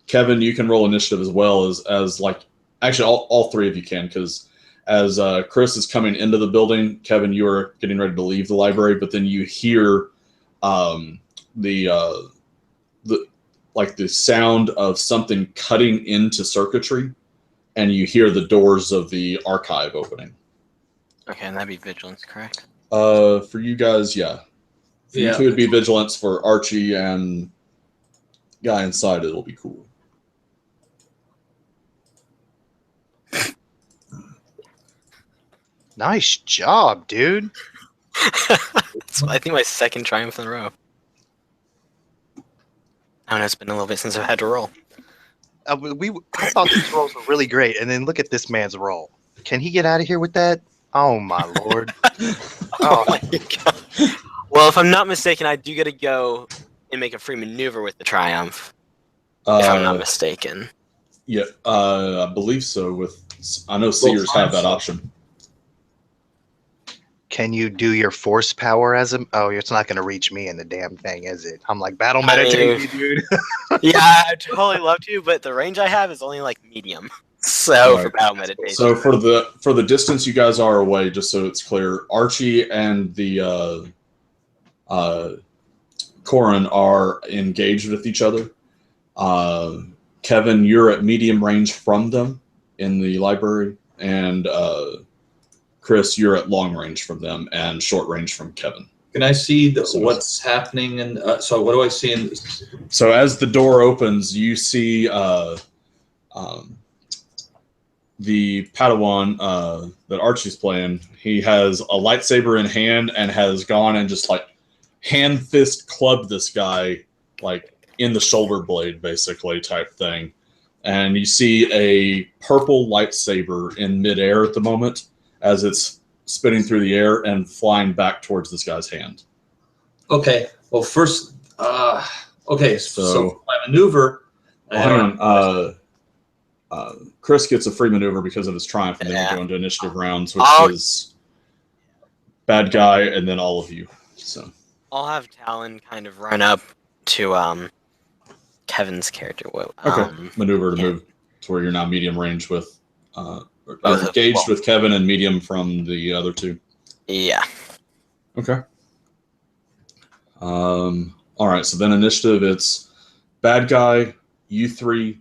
Kevin, you can roll initiative as well as like actually all 3 of you can, because as Chris is coming into the building, Kevin, you are getting ready to leave the library, but then you hear the sound of something cutting into circuitry, and you hear the doors of the archive opening. Okay, and that'd be vigilance, correct? For you guys, yeah. For Yeah. you 2 would be vigilance. For Archie and guy inside, it'll be cool. Nice job, dude. It's, I think, my 2nd triumph in a row. I don't know, it's been a little bit since I've had to roll. I thought these rolls were really great, and then look at this man's roll. Can he get out of here with that? Oh my lord! Oh my god. Well, if I'm not mistaken, I do get to go and make a free maneuver with the triumph. If I'm not mistaken. Yeah, I believe so. I know seers have that option. Can you do your force power as a? Oh, it's not going to reach me in the damn thing, is it? I'm like battle meditating, dude. Yeah, I'd totally love to, but the range I have is only like medium. So Right. for battle meditation. So for the distance you guys are away, just so it's clear, Archie and the Corin are engaged with each other. Kevin, you're at medium range from them in the library, and Chris, you're at long range from them and short range from Kevin. Can I see what's happening? And so what do I see in this? So as the door opens, you see the Padawan that Archie's playing. He has a lightsaber in hand and has gone and just like hand fist clubbed this guy like in the shoulder blade, basically, type thing. And you see a purple lightsaber in midair at the moment as it's spinning through the air and flying back towards this guy's hand. Okay. Well, first, okay. So So my maneuver. hang on. Chris gets a free maneuver because of his triumph, and then we go into initiative rounds, which is bad guy, and then all of you. So I'll have Talon kind of run up to Kevin's character. Maneuver to move to where you're now medium range with, or engaged with Kevin, and medium from the other two. Yeah. Okay. All right. So then initiative, it's bad guy, you three.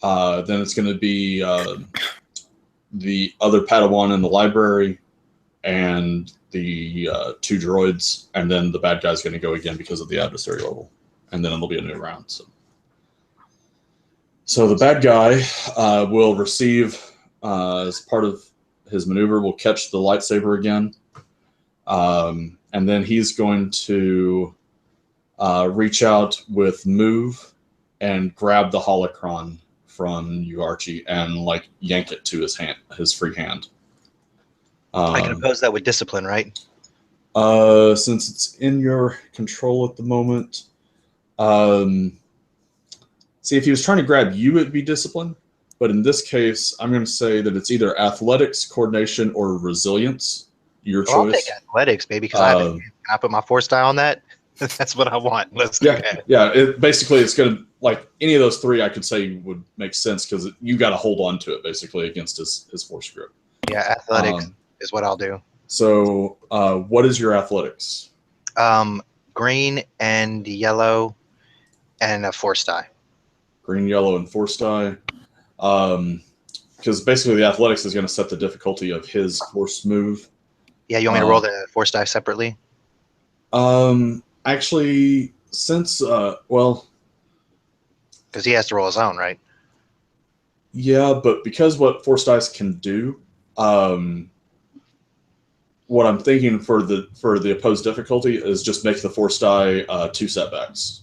Then it's going to be the other Padawan in the library, and the two droids, and then the bad guy's going to go again because of the adversary level, and then it'll be a new round. So the bad guy will receive, as part of his maneuver, will catch the lightsaber again, and then he's going to reach out with move and grab the holocron from you, Archie, and like yank it to his free hand. I can oppose that with discipline, right? Since it's in your control at the moment, see, if he was trying to grab you, it'd be discipline. But in this case, I'm going to say that it's either athletics, coordination, or resilience. Your choice. I'll take athletics, baby, because can I put my force die on that? That's what I want. Let's do that. Yeah. Basically, it's going to, like, any of those three I could say would make sense because you got to hold on to it, basically, against his force grip. Yeah, athletics is what I'll do. So what is your athletics? Green and yellow and a force die. Green, yellow, and force die. Because basically the athletics is going to set the difficulty of his force move. Yeah, you want me to roll the force die separately? Actually, since because he has to roll his own, right? Yeah, but because what force dice can do, what I'm thinking for the opposed difficulty is just make the force die 2 setbacks.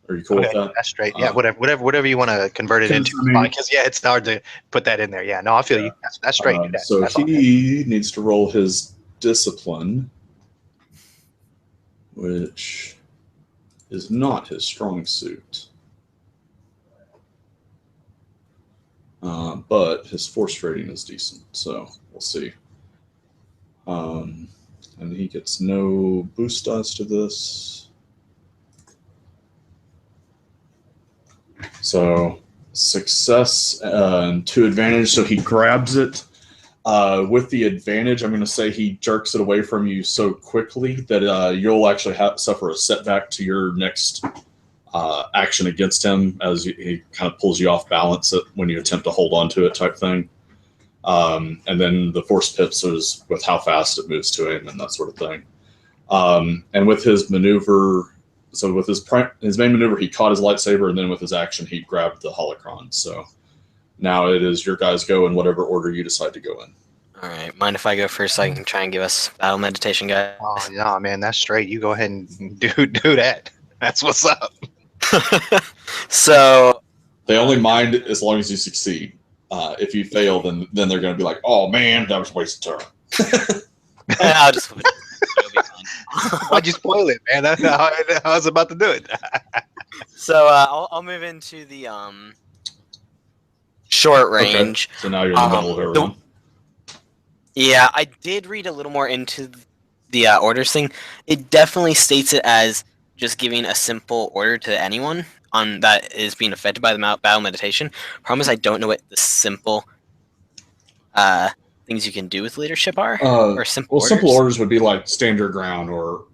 Are you cool with that? That's straight. Yeah, whatever you want to convert it into. Because it's hard to put that in there. Yeah, no, I feel you. That's straight. So that's he needs to roll his discipline, which is not his strong suit. But his force rating is decent, so we'll see. And he gets no boost dice to this. So success and 2 advantage, so he grabs it. With the advantage, I'm going to say he jerks it away from you so quickly that you'll actually suffer a setback to your next action against him, as he kind of pulls you off balance when you attempt to hold on to it, type thing. And then the force pips is with how fast it moves to him and that sort of thing. And with his maneuver, so with his main maneuver, he caught his lightsaber, and then with his action, he grabbed the holocron. So now it is your guys' go in whatever order you decide to go in. All right. Mind if I go first so I can try and give us battle meditation, guys? Oh, no, man, that's straight. You go ahead and do that. That's what's up. So they only mind as long as you succeed. If you fail, then they're going to be like, "Oh man, that was a waste of time." I'll just. It'll be fine. Why'd you spoil it, man? I was about to do it. So I'll move into the short range. Okay. So now you're in the middle of everyone. Yeah, I did read a little more into the orders thing. It definitely states it as just giving a simple order to anyone that is being affected by the battle meditation. Problem is, I don't know what the simple things you can do with leadership are. Or simple orders. Simple orders would be like stand your ground or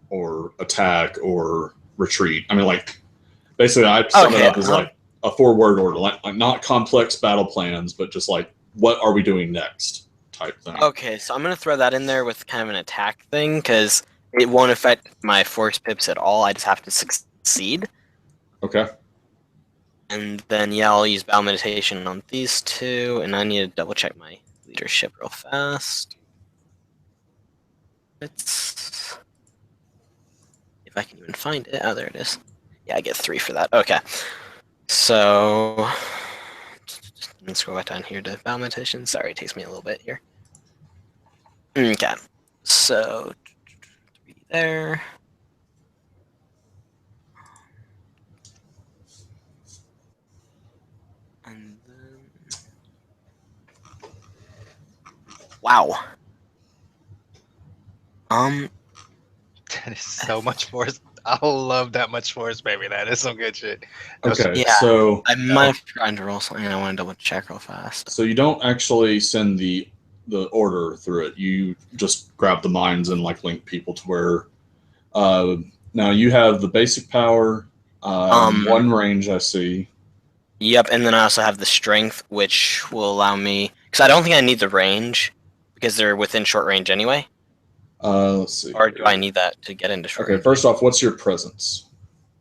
attack or retreat. I mean, like, basically I sum it up as like a 4-word order, like not complex battle plans, but just like, what are we doing next type thing. Okay, so I'm going to throw that in there with kind of an attack thing, because it won't affect my force pips at all. I just have to succeed. Okay. And then, yeah, I'll use battle meditation on these 2, and I need to double check my leadership real fast. If I can even find it. Oh, there it is. Yeah, I get 3 for that. Okay. So let's scroll back down here to battle meditation. Sorry, it takes me a little bit here. Okay. So 3 there. And then wow. That is so much force. I love that much force, baby. That is some good shit. That was Okay, Yeah. so I might have forgotten to roll something. I want to double check real fast. so you don't actually send the order through it. You just grab the mines and like link people to where. Now you have the basic power, one range. I see. Yep, and then I also have the strength, which will allow me because I don't think I need the range because they're within short range anyway. Let's see. Or do I need that to get into short Okay, range? first off, what's your presence?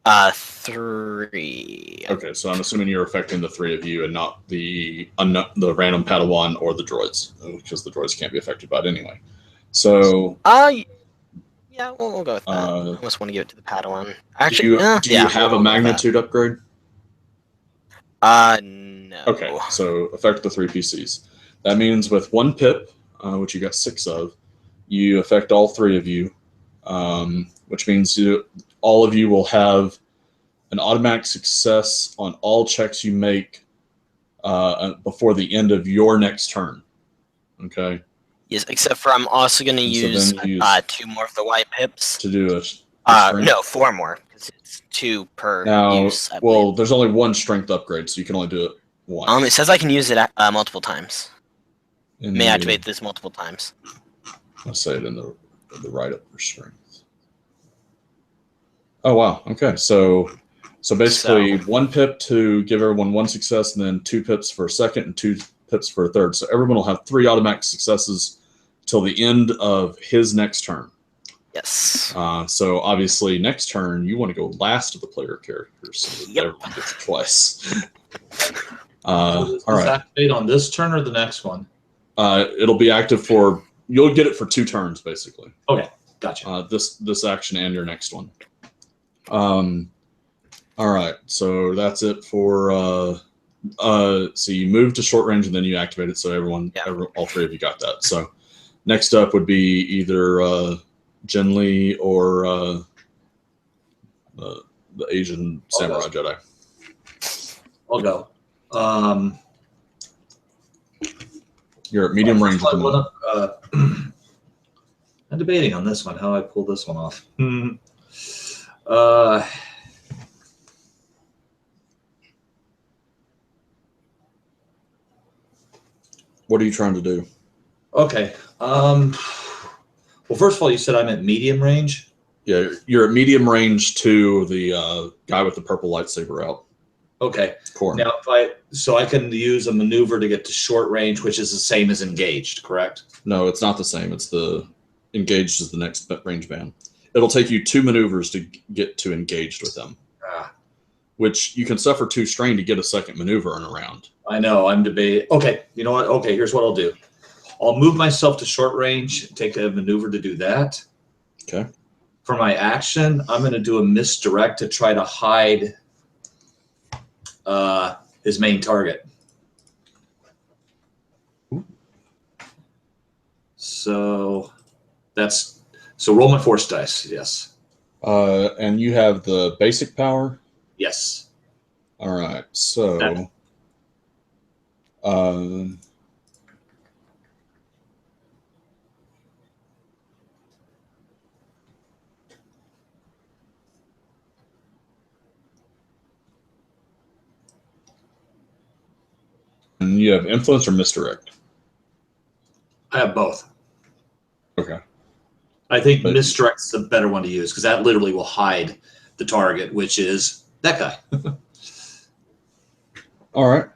3. Okay, so I'm assuming you're affecting the 3 of you and not the random Padawan or the droids, because the droids can't be affected by it anyway. So. Yeah, we'll go with that. I almost want to give it to the Padawan. Actually, do you have a magnitude upgrade? No. Okay, so affect the 3 PCs. That means with 1 pip, which you got 6 of, you affect all 3 of you, which means all of you will have an automatic success on all checks you make before the end of your next turn. Okay. Yes, except for I'm also going to use 2 more of the white pips to do no, 4 more because it's 2 per use. Well, there's only 1 strength upgrade, so you can only do it once. It says I can use it multiple times. May activate this multiple times. I'll say it in the write-up for strength. Oh wow. Okay, so basically 1 pip to give everyone 1 success, and then 2 pips for a second and 2 pips for a third. So everyone will have 3 automatic successes till the end of his next turn. Yes. So obviously next turn you want to go last of the player characters, so that everyone gets it twice. All right. Activate on this turn or the next one? It'll be active for. You'll get it for 2 turns basically. Okay, gotcha. This action and your next one. All right, so that's it for. So you move to short range and then you activate it. So all 3 of you got that. So next up would be either Jin Lee or the Asian Samurai Jedi. I'll go. You're at medium range at the moment. I'm debating on this one, how I pull this one off. What are you trying to do? Okay. Well, first of all, you said I'm at medium range. Yeah, you're at medium range to the guy with the purple lightsaber out. Okay. Corn. Now, so I can use a maneuver to get to short range, which is the same as engaged, correct? No, it's not the same. It's the engaged is the next range band. It'll take you 2 maneuvers to get to engaged with them, which you can suffer 2 strain to get a second maneuver in a round. I know. I'm debating. Okay, you know what? Okay, here's what I'll do. I'll move myself to short range, take a maneuver to do that. Okay. For my action, I'm going to do a misdirect to try to hide his main target. So roll my force dice. Yes. And you have the basic power? Yes. All right. So and you have influence or misdirect? I have both. Okay. I think misdirect's the better one to use because that literally will hide the target, which is that guy. All right.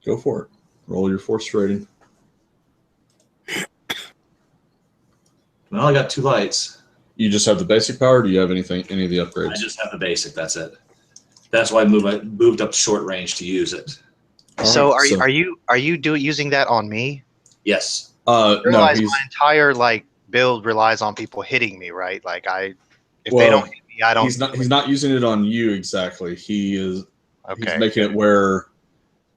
Go for it. Roll your force rating. Well, I got 2 lights. You just have the basic power? Or do you have any of the upgrades? I just have the basic. That's it. That's why I moved up to short range to use it. So are you using that on me? Yes. I realize my entire build relies on people hitting me, right? If they don't hit me, I don't. He's not using it on you exactly. He's making it where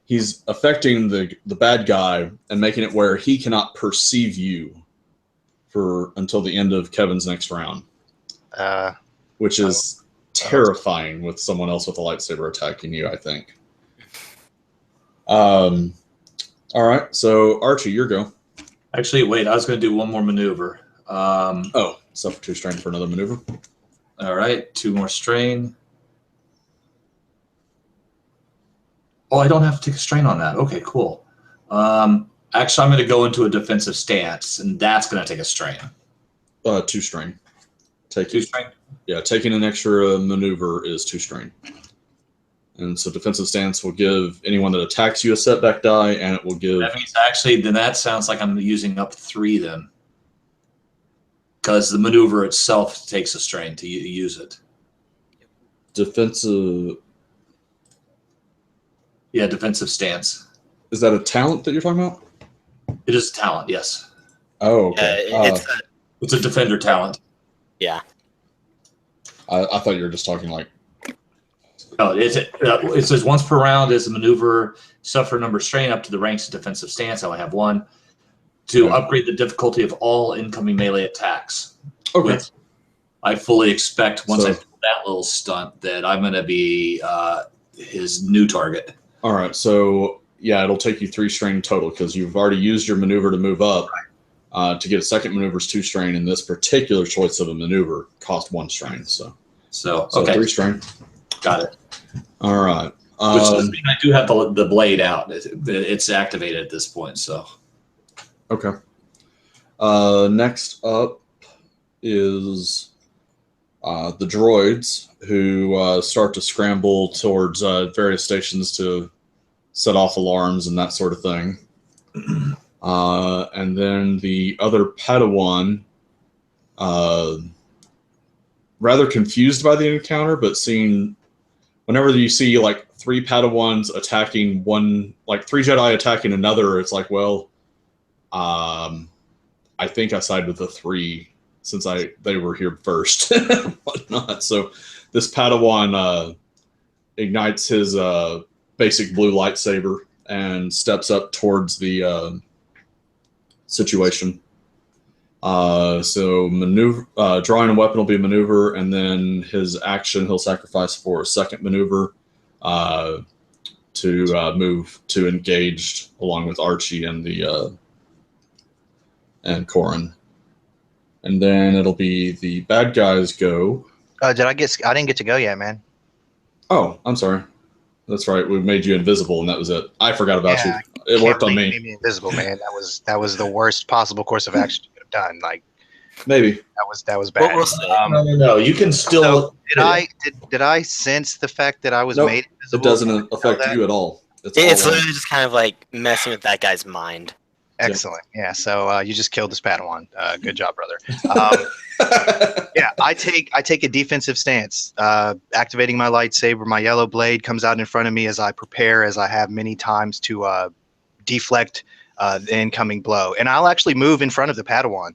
he's affecting the bad guy and making it where he cannot perceive you for until the end of Kevin's next round, which is terrifying with someone else with a lightsaber attacking you, I think. All right, so Archie, your go. Actually, wait, I was going to do one more maneuver. Suffer 2 strain for another maneuver. All right, 2 more strain. Oh, I don't have to take a strain on that. Okay, cool. Actually, I'm going to go into a defensive stance, and that's going to take a strain. 2 strain. 2 strain? Yeah, taking an extra maneuver is 2 strain. And so defensive stance will give anyone that attacks you a setback die, and it will give... That means actually, then that sounds like I'm using up 3 then. Because the maneuver itself takes a strain to use it. Defensive... Yeah, defensive stance. Is that a talent that you're talking about? It is a talent, yes. Oh, okay. It's a defender talent. Yeah. I thought you were just talking like... No, it says once per round as a maneuver, suffer a number of strain up to the ranks of defensive stance. I only have 1. To upgrade the difficulty of all incoming melee attacks. Okay. Which I fully expect once I pull that little stunt that I'm going to be his new target. All right, so yeah, it'll take you 3 strain total because you've already used your maneuver to move up. Right. To get a second maneuver is 2 strain, and this particular choice of a maneuver cost 1 strain. So okay. 3 strain. Got it. All right. Which does mean I do have the blade out. It's activated at this point. So. Okay. Next up is the droids who start to scramble towards various stations to set off alarms and that sort of thing. And then the other Padawan, rather confused by the encounter, but seeing whenever you see like 3 Padawans attacking one, like 3 Jedi attacking another, it's like, well, I think I side with the 3 since they were here first and whatnot. So this Padawan ignites his basic blue lightsaber and steps up towards the situation. So maneuver, drawing a weapon will be a maneuver, and then his action he'll sacrifice for a second maneuver to move to engaged along with Archie and the and Corrin. And then it'll be the bad guys go. I didn't get to go yet, man. Oh, I'm sorry. That's right. We made you invisible, and that was it. I forgot about you. It worked on me. Me invisible, man. That was the worst possible course of action you could have done. Like maybe that was bad. No. You can still. So did I sense the fact that I was made invisible? It doesn't affect you at all. It's literally just kind of like messing with that guy's mind. Excellent. Yeah. So you just killed this Padawan. Good job, brother. Yeah, I take a defensive stance, activating my lightsaber. My yellow blade comes out in front of me as I prepare, as I have many times to deflect the incoming blow. And I'll actually move in front of the Padawan.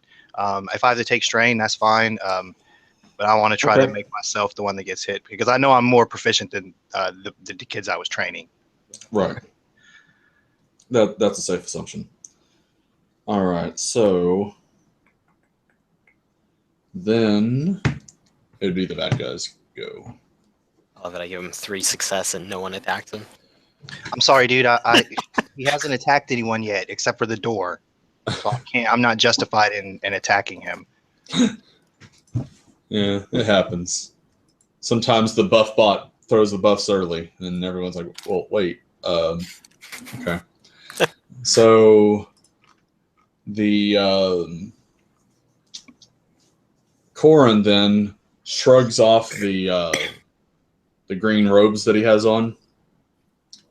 If I have to take strain, that's fine. But I want to try to make myself the one that gets hit because I know I'm more proficient than the kids I was training. Right. That's a safe assumption. All right, so then it'd be the bad guys go. I love it. I give him 3 success and no one attacked him. I'm sorry, dude. He hasn't attacked anyone yet except for the door. So I'm not justified in attacking him. Yeah, it happens. Sometimes the buff bot throws the buffs early, and everyone's like, well, wait. Okay. So the Corrin then shrugs off the green robes that he has on.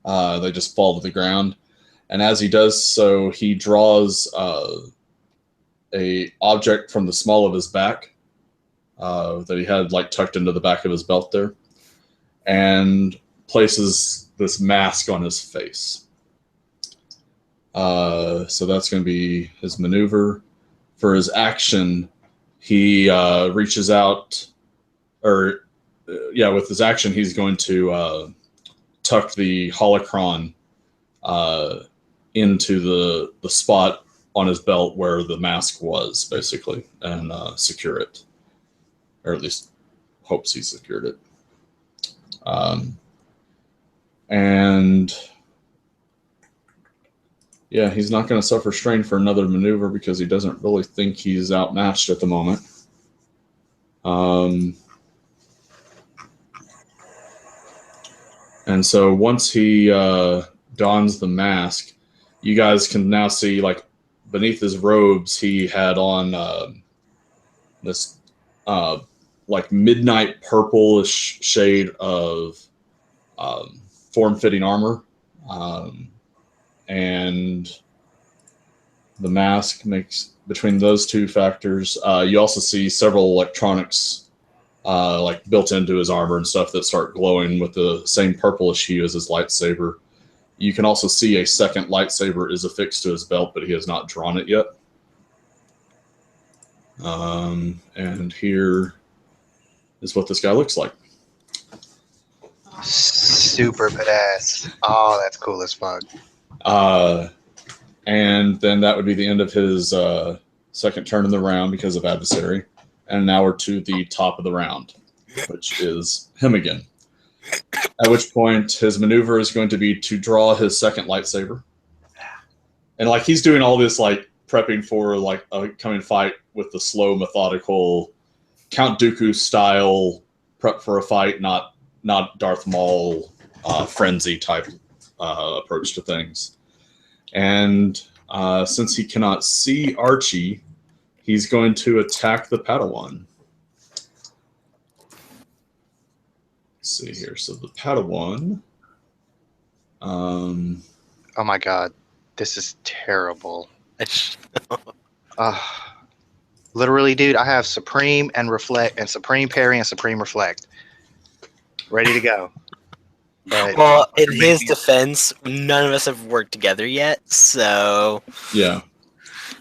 They just fall to the ground, and as he does so, he draws a object from the small of his back that he had like tucked into the back of his belt there, and places this mask on his face. So that's going to be his maneuver. For his action, he reaches out, with his action, he's going to tuck the holocron into the spot on his belt where the mask was, basically, and secure it, or at least hopes he secured it. And yeah, he's not going to suffer strain for another maneuver because he doesn't really think he's outmatched at the moment. And so once he dons the mask, you guys can now see, like, beneath his robes, he had on this like midnight purplish shade of form-fitting armor. And the mask makes, between those two factors, you also see several electronics like built into his armor and stuff that start glowing with the same purplish hue as his lightsaber. You can also see a second lightsaber is affixed to his belt, but he has not drawn it yet. And here is what this guy looks like. Super badass. Oh, that's cool as fuck. And then that would be the end of his second turn in the round because of adversary. And now we're to the top of the round, which is him again. At which point his maneuver is going to be to draw his second lightsaber. And like he's doing all this like prepping for like a coming fight with the slow, methodical Count Dooku style prep for a fight, not Darth Maul frenzy type approach to things. And since he cannot see Archie, he's going to attack the Padawan. Let's see here. So the Padawan. Oh my god, this is terrible. Literally, dude, I have Supreme and Reflect and Supreme Parry and Supreme Reflect ready to go. But well, in his defense, none of us have worked together yet, so... Yeah.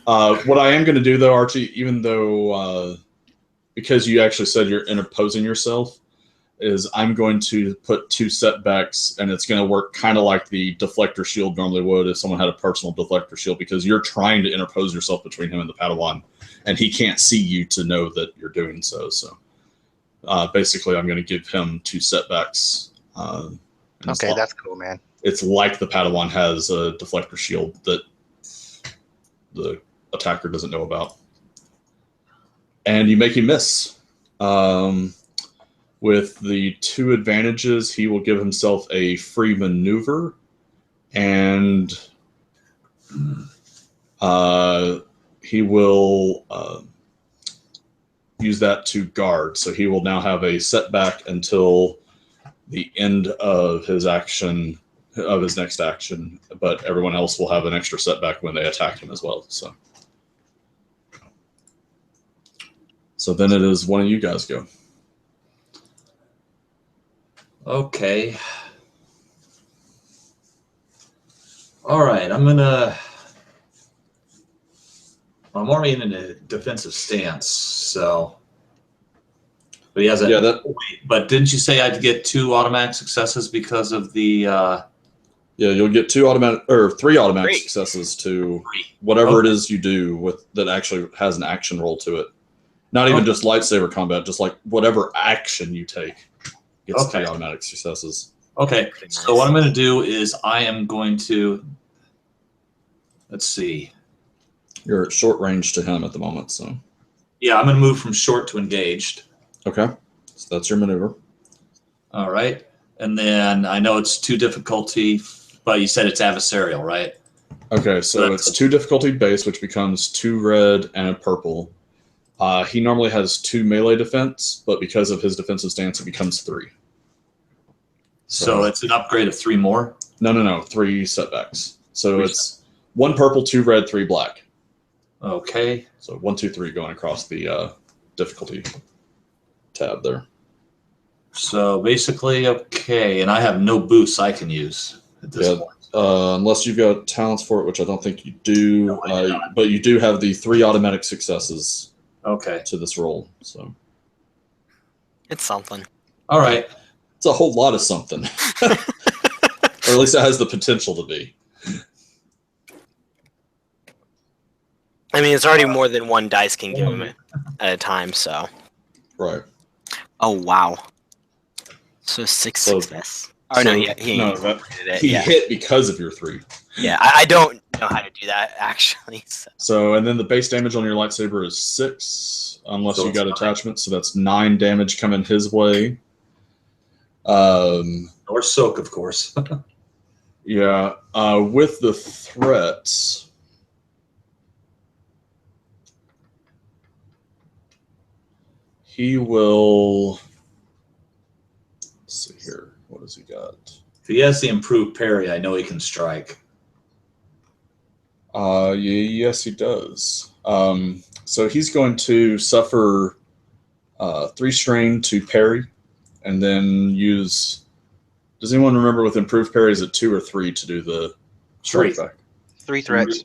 What I am going to do, though, Archie, even though... because you actually said you're interposing yourself, is I'm going to put 2 setbacks, and it's going to work kind of like the deflector shield normally would if someone had a personal deflector shield, because you're trying to interpose yourself between him and the Padawan, and he can't see you to know that you're doing so. So basically, I'm going to give him 2 setbacks. Okay, that's cool, man. It's like the Padawan has a deflector shield that the attacker doesn't know about. And you make him miss. With the 2 advantages, he will give himself a free maneuver, and he will use that to guard. So he will now have a setback until the end of his action, of his next action, but everyone else will have an extra setback when they attack him as well. So then it is one of you guys go. Okay. All right, I'm already in a defensive stance, so. But he has but didn't you say I'd get 2 automatic successes because of the? Yeah, you'll get 2 automatic or 3 automatic successes to whatever it is you do with that actually has an action roll to it. Not even just lightsaber combat, just like whatever action you take gets 3 automatic successes. Okay, so what I'm going to do is I am going to, let's see. You're at short range to him at the moment, so. Yeah, I'm going to move from short to engaged. Okay, so that's your maneuver. All right, and then I know it's 2 difficulty, but you said it's adversarial, right? Okay, so it's 2 difficulty base, which becomes 2 red and a purple. He normally has 2 melee defense, but because of his defensive stance, it becomes 3. So it's an upgrade of 3 more? No. 3 setbacks. So it's 1 purple, 2 red, 3 black. Okay. So 1, 2, 3 going across the difficulty tab there. So basically, okay, and I have no boosts I can use at this point. Unless you've got talents for it, which I don't think you do. No, but you do have the 3 automatic successes. Okay. To this roll, so it's something. All right. It's a whole lot of something, or at least it has the potential to be. I mean, it's already more than one dice can give him at a time, so. Right. Oh, wow. So 6 success? Oh, no, he hit because of your 3. Yeah, I don't know how to do that, actually. So, and then the base damage on your lightsaber is 6, unless you got attachments, so that's 9 damage coming his way. Or soak, of course. Yeah, with the threats, he will. Let's see here. What has he got? If he has the improved parry, I know he can strike. Yes, he does. So he's going to suffer 3 strain to parry, and then use. Does anyone remember with improved parry, is it 2 or 3 to do the strike back? 3 threats.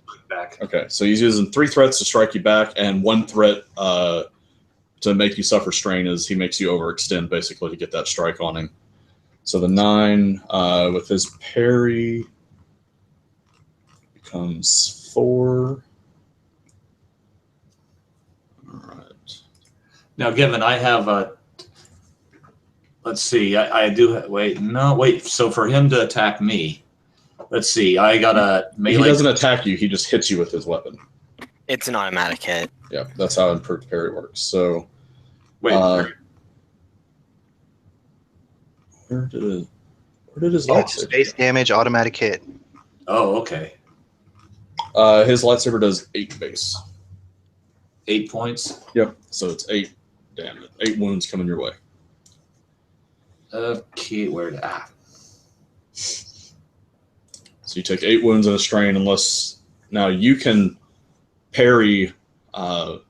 Okay, so he's using 3 threats to strike you back, and 1 threat to make you suffer strain is he makes you overextend, basically, to get that strike on him. So the 9 with his parry becomes 4. All right. Now, given I have a. Let's see. I do. Wait. So for him to attack me, let's see. I got a melee. He doesn't attack you. He just hits you with his weapon. It's an automatic hit. Yeah, that's how improved parry works. So, wait. Where did his lightsaber? Base damage, automatic hit. Oh, okay. His lightsaber does 8 base. 8 points. Yep. So it's 8 damage. 8 wounds coming your way. Okay, So you take 8 wounds and a strain, unless now you can parry the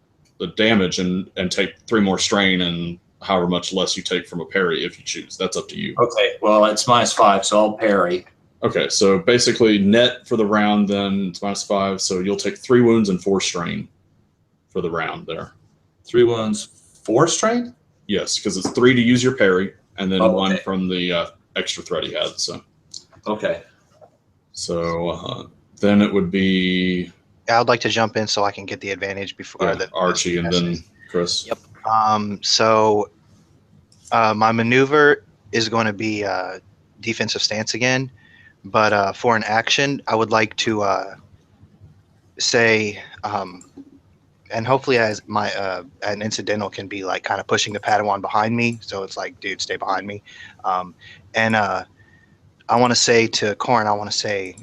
damage and take 3 more strain and however much less you take from a parry if you choose. That's up to you. Okay, well it's -5, so I'll parry. Okay, so basically net for the round, then it's -5, so you'll take 3 wounds and 4 strain for the round there. 3 wounds, 4 strain? Yes, because it's 3 to use your parry, and then 1 okay. from the extra threat he had. So. Okay. So then it would be. I would like to jump in so I can get the advantage before Archie and then Chris. Yep. So my maneuver is going to be defensive stance again, but for an action, I would like to say, and hopefully as my an incidental can be like kind of pushing the Padawan behind me, so it's like, dude, stay behind me, and I want to say to Corrin,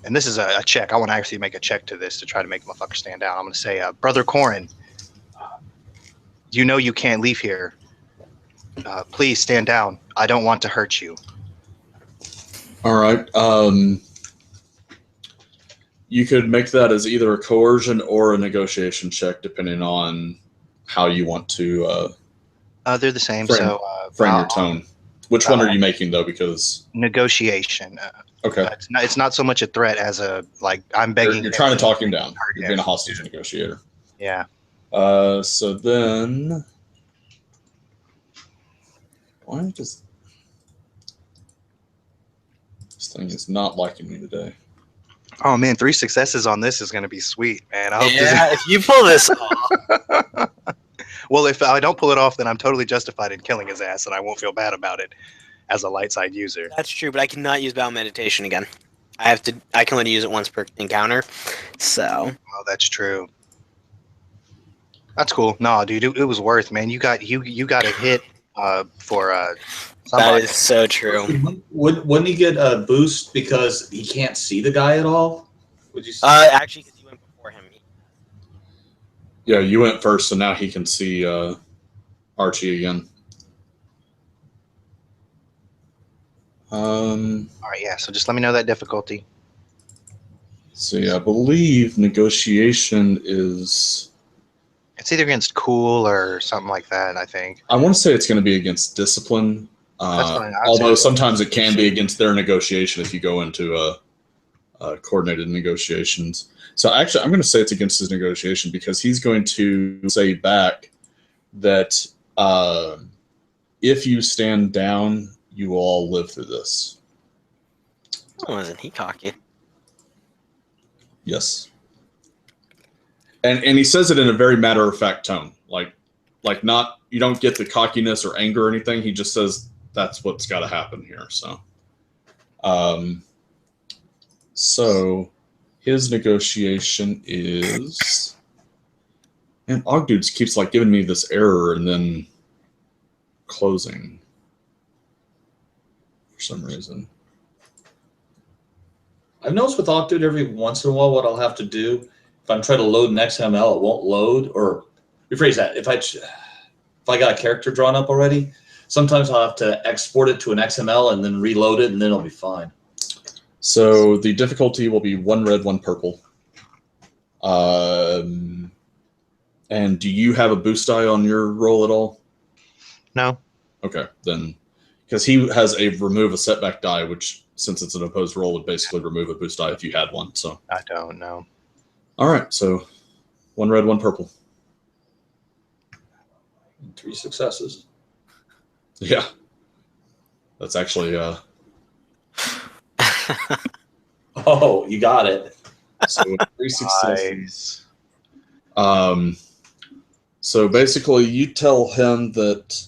and this is a check. I want to actually make a check to this to try to make the motherfucker stand down. I'm going to say, Brother Corrin, you know you can't leave here. Please stand down. I don't want to hurt you. All right. You could make that as either a coercion or a negotiation check, depending on how you want to. They're the same. Frame your tone. Which one are you making though? Because negotiation. Okay. It's not so much a threat as a I'm begging. You're trying to talk him down. You're being a hostage negotiator. Yeah. So then, why does this thing is not liking me today? Oh man, 3 successes on this is going to be sweet, man. I hope if you pull this off. Well, if I don't pull it off, then I'm totally justified in killing his ass, and I won't feel bad about it as a light side user. That's true, but I cannot use battle meditation again. I can only use it once per encounter. So. Oh, that's true. That's cool. No, dude, it was worth, man. You got a hit for somebody. That is so true. Wouldn't he get a boost because he can't see the guy at all? Would you say? Actually, because you went before him. Yeah, you went first, so now he can see Archie again. All right, yeah. So just let me know that difficulty. So yeah, I believe negotiation is. It's either against cool or something like that. I think. I want to say it's going to be against discipline. That's fine. Although sometimes it can be against their negotiation if you go into coordinated negotiations. So actually, I'm going to say it's against his negotiation because he's going to say back that if you stand down, you will all live through this. Oh, wasn't he cocky? Yes. And he says it in a very matter-of-fact tone. Like not, you don't get the cockiness or anger or anything. He just says that's what's got to happen here. So his negotiation is, and Ogdudes keeps like giving me this error and then closing for some reason. I've noticed with Octane every once in a while what I'll have to do, if I'm trying to load an XML, it won't load. Or rephrase that, if I got a character drawn up already, sometimes I'll have to export it to an XML and then reload it, and then it'll be fine. So the difficulty will be 1 red, 1 purple. And do you have a boost die on your roll at all? No. Okay, then, because he has a remove a setback die, which, since it's an opposed roll, would basically remove a boost die if you had one. So I don't know. All right, so 1 red, 1 purple. 3 successes. Yeah, that's actually Oh, you got it. so 3 successes. So basically, you tell him that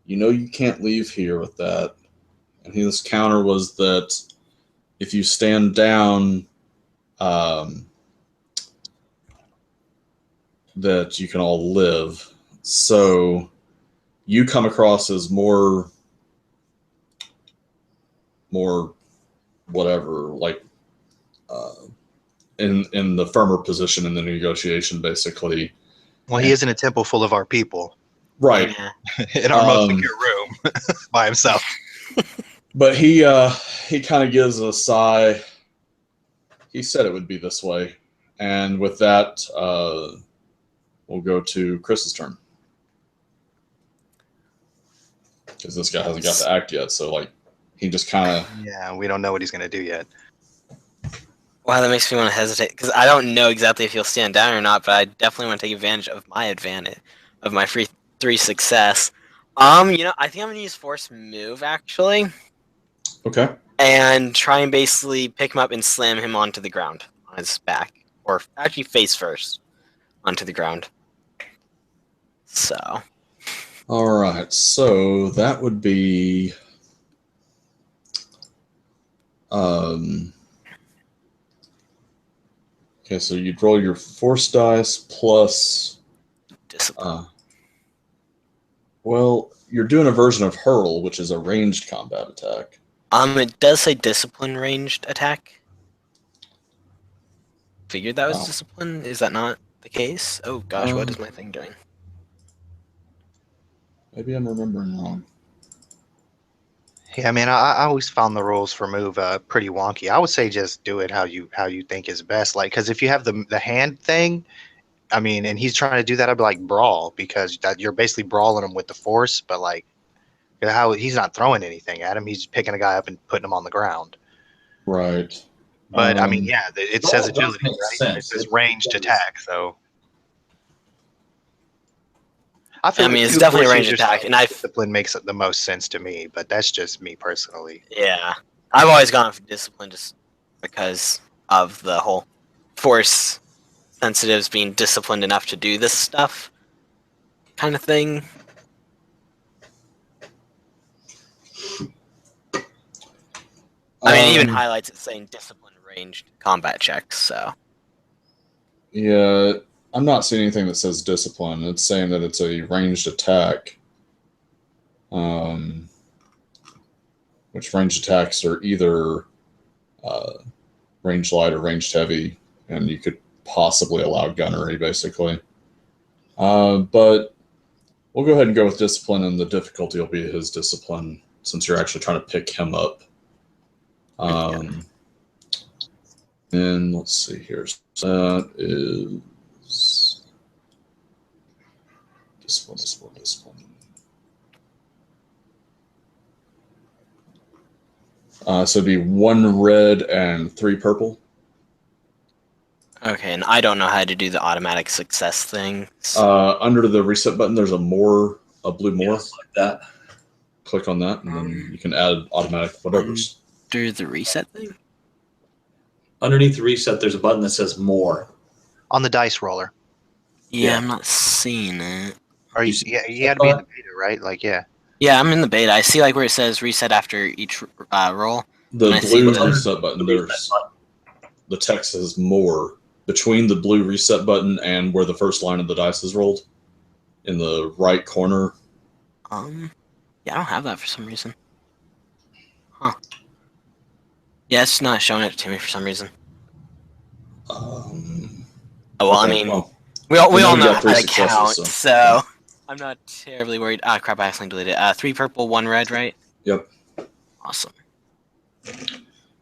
you can't leave here with that, and his counter was that if you stand down, that you can all live. So you come across as more whatever, like in the firmer position in the negotiation, basically. Well, he is in a temple full of our people. Right. Yeah. In our most secure room by himself. But he kind of gives a sigh. He said it would be this way. And with that, we'll go to Chris's turn. Because this guy hasn't got to act yet, so like he just kind of... Yeah, we don't know what he's going to do yet. Wow, that makes me want to hesitate, because I don't know exactly if he'll stand down or not, but I definitely want to take advantage of my free 3 success. I think I'm going to use Force Move, actually. Okay. And try and basically pick him up and slam him onto the ground on his back. Or actually face first onto the ground. So. Alright, so that would be... Okay, so you'd roll your force dice plus... Discipline. Well, you're doing a version of Hurl, which is a ranged combat attack. It does say discipline ranged attack. Figured that was discipline. Is that not the case? Oh gosh, what is my thing doing? Maybe I'm remembering wrong. Yeah, I mean, I always found the rules for move pretty wonky. I would say just do it how you think is best. Like, because if you have the hand thing, I mean, and he's trying to do that, I'd be like brawl, because you're basically brawling him with the force. But like, how he's not throwing anything at him; he's picking a guy up and putting him on the ground. Right. But I mean, yeah, it says that does agility, make right? sense. It says ranged attack, so. I mean, it's definitely a ranged attack, and discipline makes the most sense to me, but that's just me personally. Yeah, I've always gone for discipline just because of the whole force sensitives being disciplined enough to do this stuff, kind of thing. I mean, it even highlights it saying discipline ranged combat checks. So. Yeah. I'm not seeing anything that says discipline. It's saying that it's a ranged attack. Which ranged attacks are either ranged light or ranged heavy, and you could possibly allow gunnery, basically. But we'll go ahead and go with discipline, and the difficulty will be his discipline, since you're actually trying to pick him up. And let's see here. So that is... Discipline. So it'd be 1 red and 3 purple. Okay, and I don't know how to do the automatic success thing. Under the reset button, there's a blue more. Yes, like that. Click on that, and then you can add automatic whatever's. Through the reset thing? Underneath the reset, there's a button that says more. On the dice roller. Yeah, I'm not seeing it. Or You you, see yeah, you got to be in the beta, right? Like, yeah. Yeah, I'm in the beta. I see like where it says reset after each roll. The And I see blue the- reset button, there's the text says more between the blue reset button and where the first line of the dice is rolled in the right corner. Yeah, I don't have that for some reason. Huh. Yeah, it's not showing it to me for some reason. Oh, well, I Okay, mean, well, we all you know got three how to successes, count, so- so I'm not terribly worried. Ah, crap, I accidentally deleted it. 3 purple, 1 red, right? Yep. Awesome.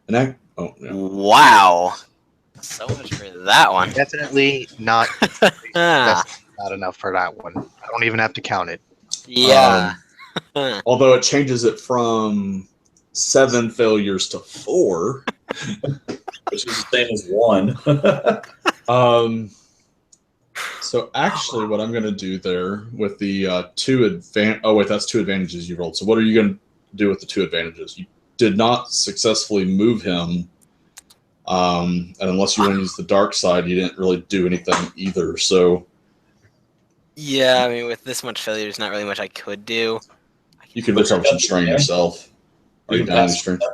And oh, yeah. Wow. So much for that one. Definitely not. Ah, That's not enough for that one. I don't even have to count it. yeah. Although it changes it from 7 failures to 4. which is the same as 1. So actually, what I'm going to do there with the 2 advantage. Oh wait, that's 2 advantages you rolled. So what are you going to do with the 2 advantages? You did not successfully move him, and unless you want to use the dark side, you didn't really do anything either. So Yeah, I mean, with this much failure, there's not really much I could do. you could recover some strain yourself. Are You you can down any pass strain? him a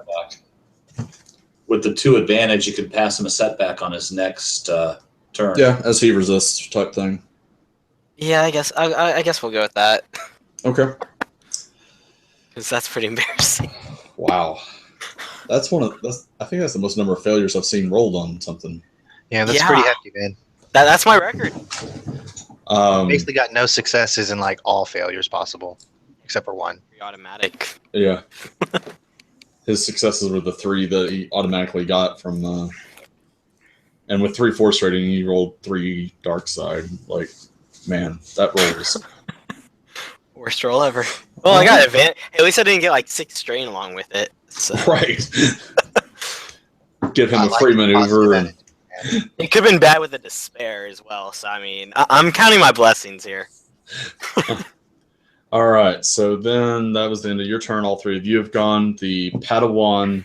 setback. With the 2 advantage, you can pass him a setback on his next turn. Yeah, as he resists type thing. Yeah, I guess we'll go with that. Okay. Because that's pretty embarrassing. Wow. I think that's the most number of failures I've seen rolled on something. Yeah, that's Yeah. pretty hefty, man. That's my record. Basically got no successes and like all failures possible, except for 1. Pretty automatic. Yeah. His successes were the 3 that he automatically got from and with 3 force rating he rolled 3 dark side. Like, man, that roll was Worst roll ever. Well, I got advantage. At least I didn't get like 6 strain along with it. So. right. Give him I a like free the maneuver positive and It could have been bad with the despair as well. So I mean, I'm counting my blessings here. all right, so then that was the end of your turn. All 3 of you have gone. The Padawan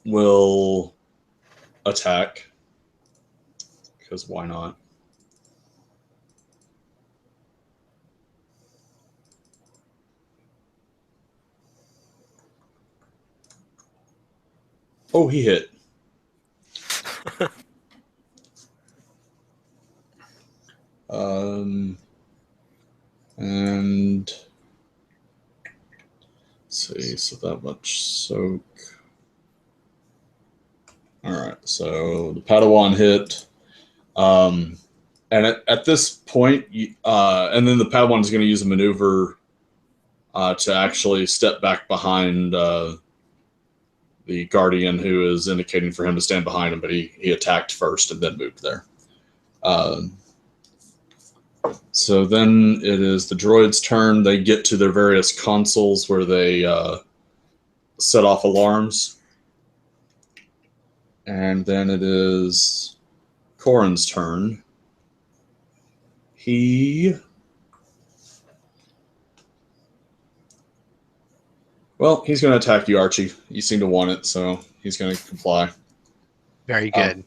will attack. Because why not? Oh, he hit. And let's see, so that much soak. All right, so the Padawan hit. And at this point, and then the Padawan is going to use a maneuver to actually step back behind the Guardian, who is indicating for him to stand behind him, but he attacked first and then moved there. So then it is the droid's turn. They get to their various consoles where they set off alarms. And then it is Corin's turn. He's going to attack you, Archie. You seem to want it, so he's going to comply. Very good.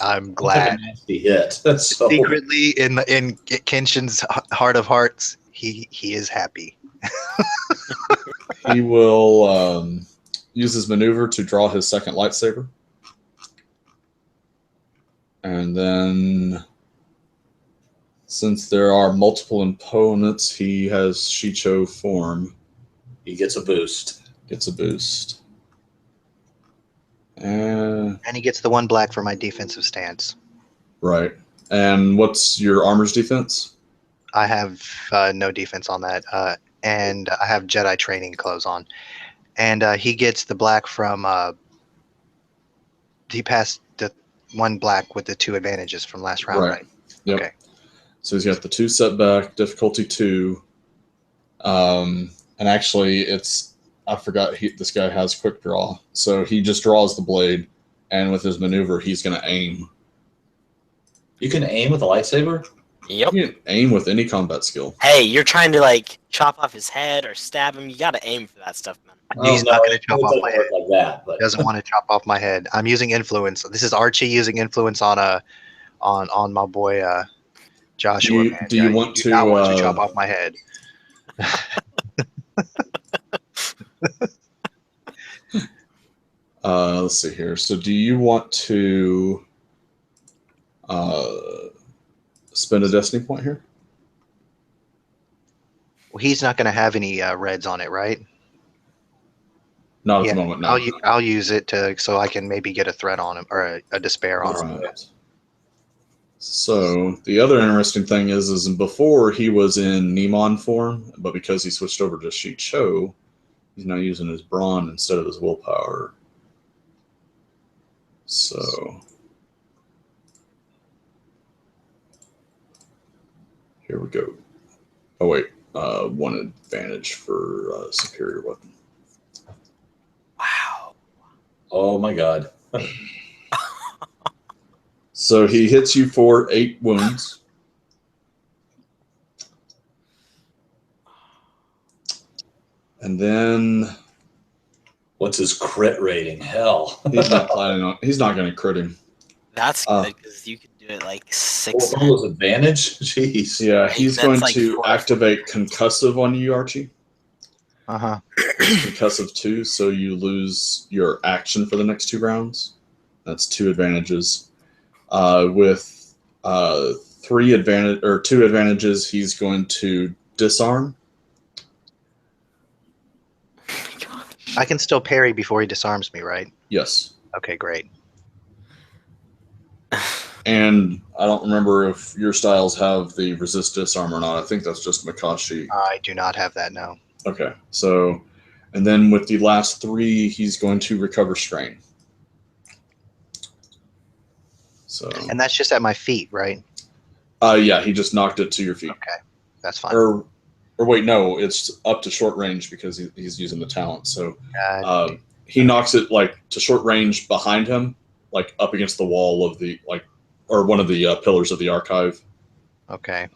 I'm That's glad. like a nasty hit. So, Secretly, in Kenshin's heart of hearts, he is happy. He will use his maneuver to draw his second lightsaber. And then, since there are multiple opponents, he has Shicho form. he gets a boost. And he gets the 1 black for my defensive stance. Right. And what's your armor's defense? I have no defense on that. And I have Jedi training clothes on. And he gets the black from... he passed the 1 black with the 2 advantages from last round, right? Yep. Okay. So he's got the 2 setback, difficulty 2. And actually, I forgot this guy has quick draw. So he just draws the blade, and with his maneuver, he's going to aim. You can aim with a lightsaber? Yep. You can aim with any combat skill. Hey, you're trying to like chop off his head or stab him. You gotta aim for that stuff, man. He's not going to chop it off doesn't my work head. like that. But He doesn't want to chop off my head. I'm using influence. This is Archie using influence on on my boy Joshua. Man. Do you want to not want to chop off my head? Let's see here. So do you want to spend a destiny point here? Well, he's not going to have any reds on it, right? Not at the moment, no. I'll use it so I can maybe get a threat on him or a despair on him. Right. So the other interesting thing is before he was in Nemon form, but because he switched over to Shoto, he's now using his brawn instead of his willpower. So here we go. Oh wait, one advantage for superior weapon. Wow. Oh my god. So he hits you for 8 wounds. And then What's his crit rating? Hell. he's not going to crit him. That's good because you could do it like 6. What was advantage? Jeez. Yeah, he's That's going like to 4. activate concussive on you, Archie. Uh-huh. Concussive 2, so you lose your action for the next 2 rounds. That's 2 advantages. With 2 advantages, he's going to disarm. I can still parry before he disarms me, right? Yes. Okay, great. And I don't remember if your styles have the resist disarm or not. I think that's just Makashi. I do not have that, no. Okay. So, and then with the last 3, he's going to recover strain. So. And that's just at my feet, right? Yeah, he just knocked it to your feet. Okay, that's fine. Or wait, no, it's up to short range because he's using the talent. So he knocks it like to short range behind him, like up against the wall of the or one of the pillars of the archive. Okay,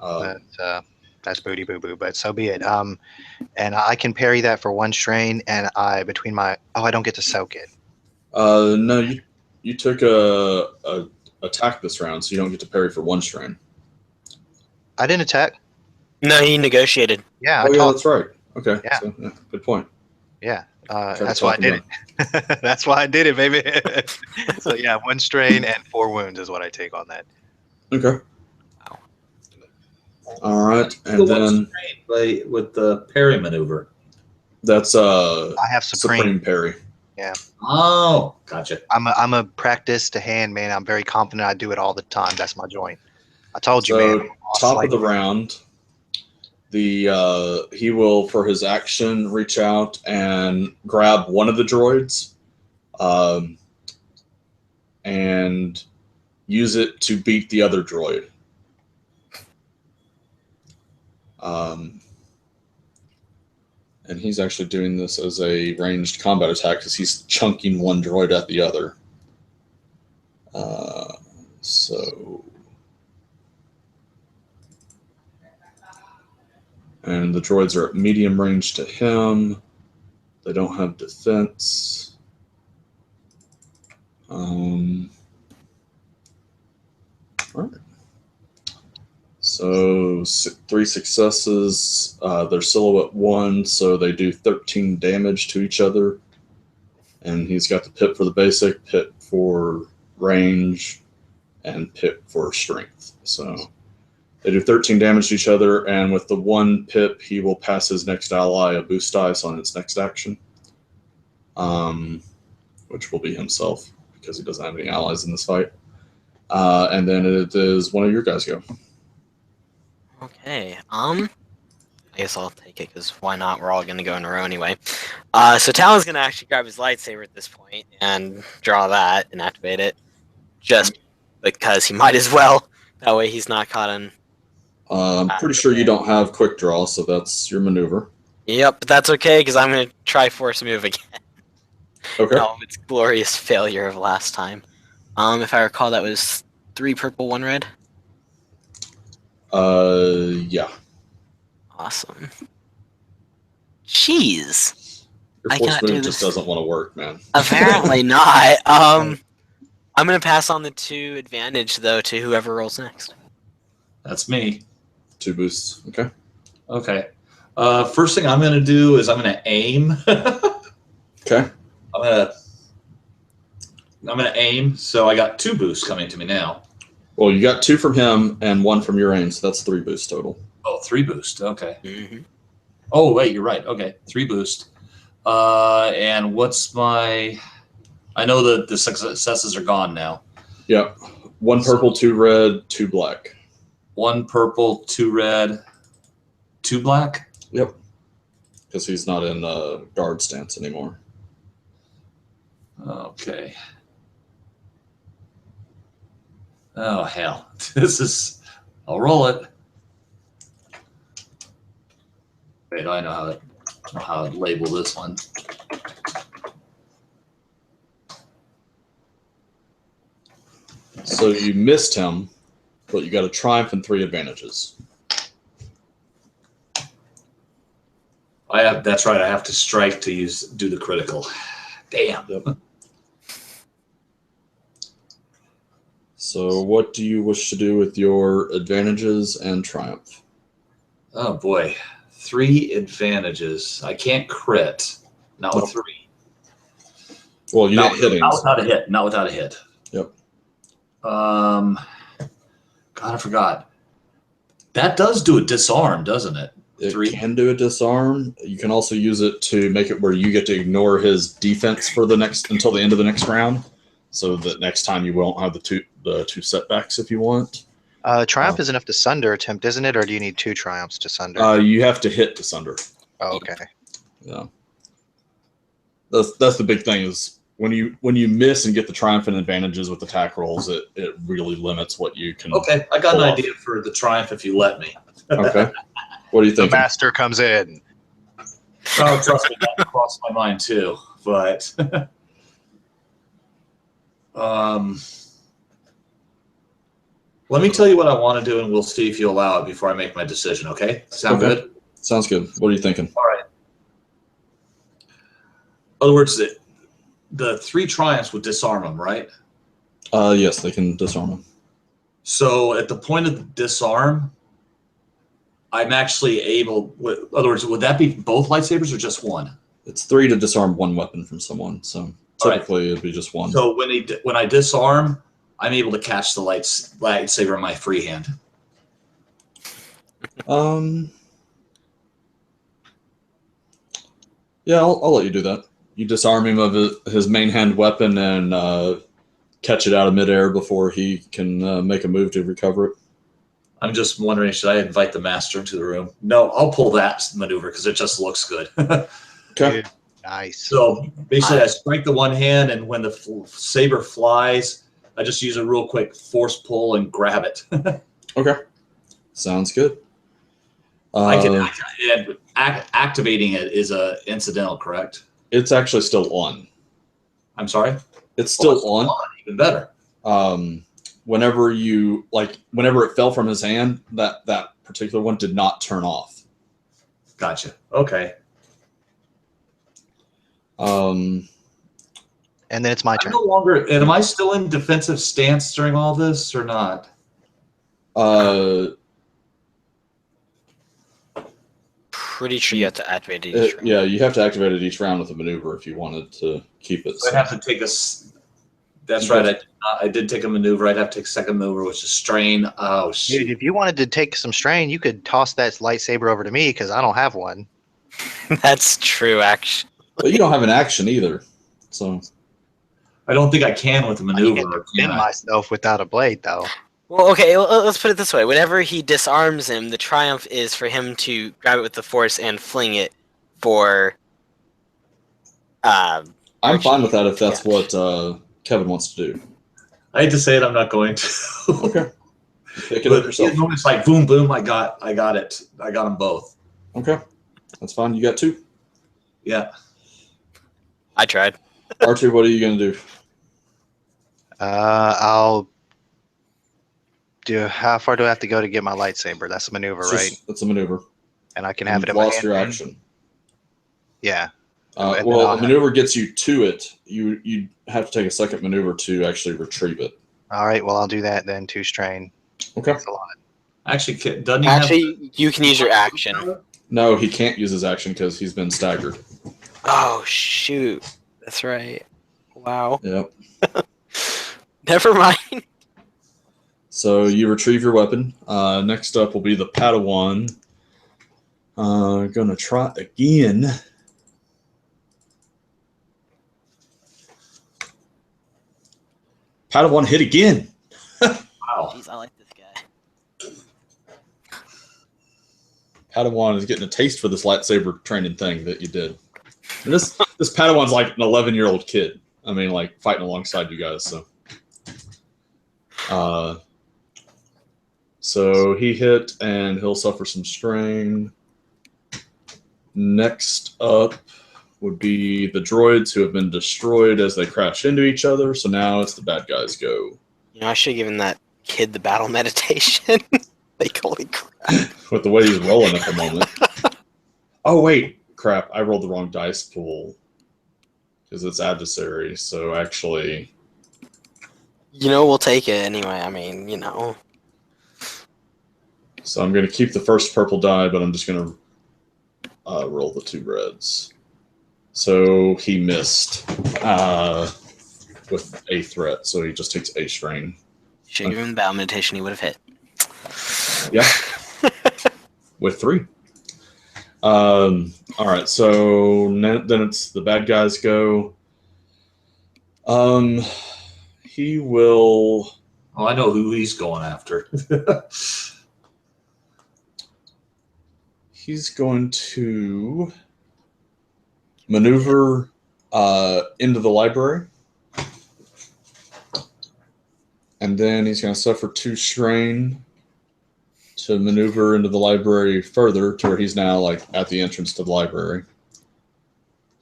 that's booty boo boo, but so be it. And I can parry that for 1 strain, and I don't get to soak it. No, you took a attack this round, so you don't get to parry for 1 strain. I didn't attack. No, he negotiated. Yeah, yeah, that's right. Okay, Yeah. So, yeah, good point. Yeah, that's why I did it. That's why I did it, baby. So yeah, 1 strain and 4 wounds is what I take on that. Okay. All right, and then with the parry maneuver. that's I have supreme parry. Yeah. Oh, gotcha. I'm a practice to hand man. I'm very confident. I do it all the time. That's my joint. I told you, So man. top of the round, he will for his action reach out and grab one of the droids, and use it to beat the other droid. And he's actually doing this as a ranged combat attack because he's chunking one droid at the other. And the droids are at medium range to him. They don't have defense. All right. So 3 successes. They're silhouette 1, so they do 13 damage to each other. And he's got the pip for the basic, pip for range, and pip for strength. So they do 13 damage to each other, and with the 1 pip, he will pass his next ally a boost dice on its next action, which will be himself because he doesn't have any allies in this fight. And then it is one of your guys go. Okay. I guess I'll take it because why not? We're all gonna go in a row anyway. So Talon's gonna actually grab his lightsaber at this point and draw that and activate it, just because he might as well. That way he's not caught in. I'm pretty sure you don't have quick draw, so that's your maneuver. Yep, but that's okay because I'm gonna try force move again. Okay. No, it's glorious failure of last time. If I recall, that was 3 purple, 1 red. Yeah. Awesome. Jeez. Your I force cannot do move just this. doesn't want to work, man. Apparently not. I'm gonna pass on the 2 advantage though to whoever rolls next. That's me. 2 boosts. Okay. Okay. First thing I'm going to do is I'm going to aim. Okay. I'm going to aim. So I got 2 boosts coming to me now. Well, you got 2 from him and 1 from your aim, so that's 3 boosts total. Oh, 3 boosts. Okay. Mm-hmm. Oh, wait, you're right. Okay, 3 boosts. And what's my? I know that the successes are gone now. Yep. 1 purple, 2 red, 2 black. 1 purple, 2 red, 2 black. Yep. Because he's not in guard stance anymore. Okay. Oh hell! This is. I'll roll it. Wait, I know how to label this one. So you missed him, but you got a triumph and 3 advantages. That's right. I have to strike to do the critical. Damn. Yep. So what do you wish to do with your advantages and triumph? Oh boy, 3 advantages. I can't crit. Not with 3. Well, you didn't hit him. Not without a hit. Not without a hit. Yep. God, I forgot. That does do a disarm, doesn't it? It 3. can do a disarm. You can also use it to make it where you get to ignore his defense for until the end of the next round, so that next time you won't have the two setbacks if you want. Triumph is enough to sunder attempt, isn't it? Or do you need 2 triumphs to sunder? You have to hit to sunder. Oh, okay. Yeah. That's the big thing is when you miss and get the triumphant advantages with attack rolls, it really limits what you can. Okay, I got an idea for the triumph if you let me. Okay. What do you think? The master comes in. Oh, trust me, that crossed my mind too. But let me tell you what I want to do, and we'll see if you allow it before I make my decision. Okay? Sound Okay. good? Sounds good. What are you thinking? All right. In other words, the 3 triumphs would disarm them, right? Yes, they can disarm him. So at the point of the disarm, I'm actually able. In other words, would that be both lightsabers or just one? It's 3 to disarm 1 weapon from someone, so typically it'd be just 1. So when I disarm, I'm able to catch the lightsaber in my free hand. Yeah, I'll let you do that. You disarm him of his main hand weapon and catch it out of midair before he can make a move to recover it. I'm just wondering, should I invite the master into the room? No, I'll pull that maneuver because it just looks good. Okay. Dude, nice. So basically, I strike the one hand, and when the saber flies, I just use a real quick force pull and grab it. Okay. Sounds good. Activating it is incidental, correct? It's actually still on. I'm sorry? It's still on. Even better. Whenever it fell from his hand, that particular one did not turn off. Gotcha. Okay. And then it's my turn. I'm no longer. And am I still in defensive stance during all this or not? Pretty sure you have to activate it each round. Yeah, you have to activate it each round with a maneuver if you wanted to keep it. So I'd have to take That's right. I did take a maneuver. I'd have to take a second maneuver, which is strain. Oh, shit. Dude, if you wanted to take some strain, you could toss that lightsaber over to me because I don't have one. That's true, actually. But you don't have an action either, so I don't think I can with a I maneuver. can't defend myself without a blade, though. Well, okay, let's put it this way. Whenever he disarms him, the triumph is for him to grab it with the force and fling it for I'm fine with that if that's what Kevin wants to do. I hate to say it, I'm not going to. Okay. Pick it up yourself. It's like boom, boom. I got it. I got them both. Okay. That's fine. You got 2. Yeah. I tried. Archie, what are you going to do? I'll do. How far do I have to go to get my lightsaber? That's a maneuver, right? It's a maneuver. And I can have it in You've my lost hand. your action. Yeah. Well, a maneuver gets you to it. You have to take a second maneuver to actually retrieve it. All right, well, I'll do that then. 2 strain. Okay. Thanks a lot. Actually, doesn't he Actually, you can use your action. No, he can't use his action because he's been staggered. Oh, shoot. That's right. Wow. Yep. Never mind. So you retrieve your weapon. Next up will be the Padawan. Gonna try again. Padawan hit again. Wow. Jeez, I like this guy. Padawan is getting a taste for this lightsaber training thing that you did. And this Padawan's like an 11-year-old kid. I mean, like fighting alongside you guys. So he hit and he'll suffer some strain. Next up would be the droids who have been destroyed as they crash into each other. So now it's the bad guys go. You know, I should have given that kid the battle meditation. Like, holy crap. With the way he's rolling at the moment. Oh, wait. Crap. I rolled the wrong dice pool. Because it's adversary. So actually... You know, we'll take it anyway. I mean, you know. So I'm going to keep the first purple die, but I'm just going to roll the 2 reds. So he missed with a threat. So he just takes a strain. Should have given him the battle meditation, he would have hit. Yeah. With 3. All right. So then it's the bad guys go. He will. Oh, I know who he's going after. He's going to maneuver into the library. And then he's going to suffer 2 strain to maneuver into the library further to where he's now like at the entrance to the library.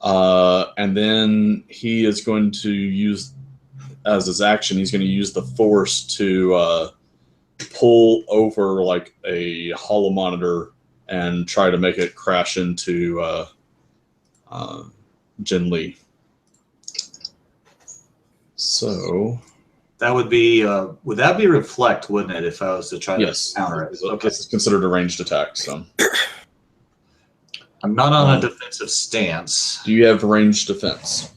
And then he is going to use, as his action, he's going to use the force to pull over like a holo monitor and try to make it crash into Jin Lee. So that would be reflect, wouldn't it, if I was to try to counter it? Okay. This is considered a ranged attack, so. I'm not on a defensive stance. Do you have ranged defense?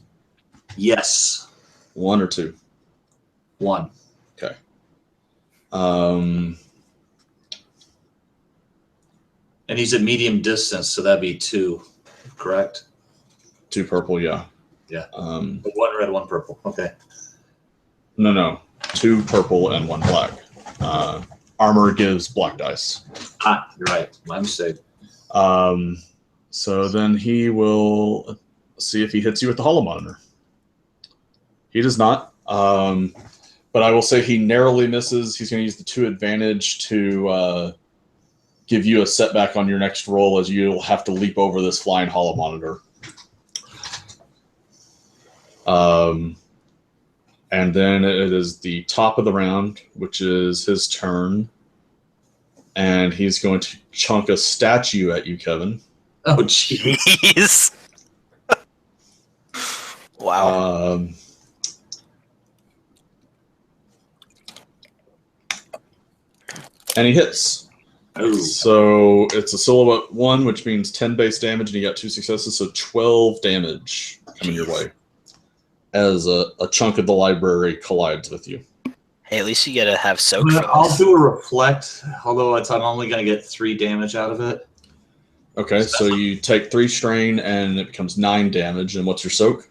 Yes. 1 or 2? 1. Okay. And he's at medium distance, so that'd be 2, correct? 2 purple, yeah. Yeah. 1 red, 1 purple. Okay. No. 2 purple and 1 black. Armor gives black dice. Ah, you're right. My mistake. So then he will see if he hits you with the holo monitor. He does not. But I will say he narrowly misses. He's going to use the 2 advantage to give you a setback on your next roll as you'll have to leap over this flying holo monitor. And then it is the top of the round, which is his turn. And he's going to chunk a statue at you, Kevin. Oh, jeez. Wow. And he hits. Ooh. So it's a silhouette 1, which means 10 base damage, and you got 2 successes, so 12 damage coming your way as a chunk of the library collides with you. Hey, at least you get to have soak for this. I'll do a reflect, although I'm only going to get 3 damage out of it. Okay, so you take 3 strain, and it becomes 9 damage. And what's your soak?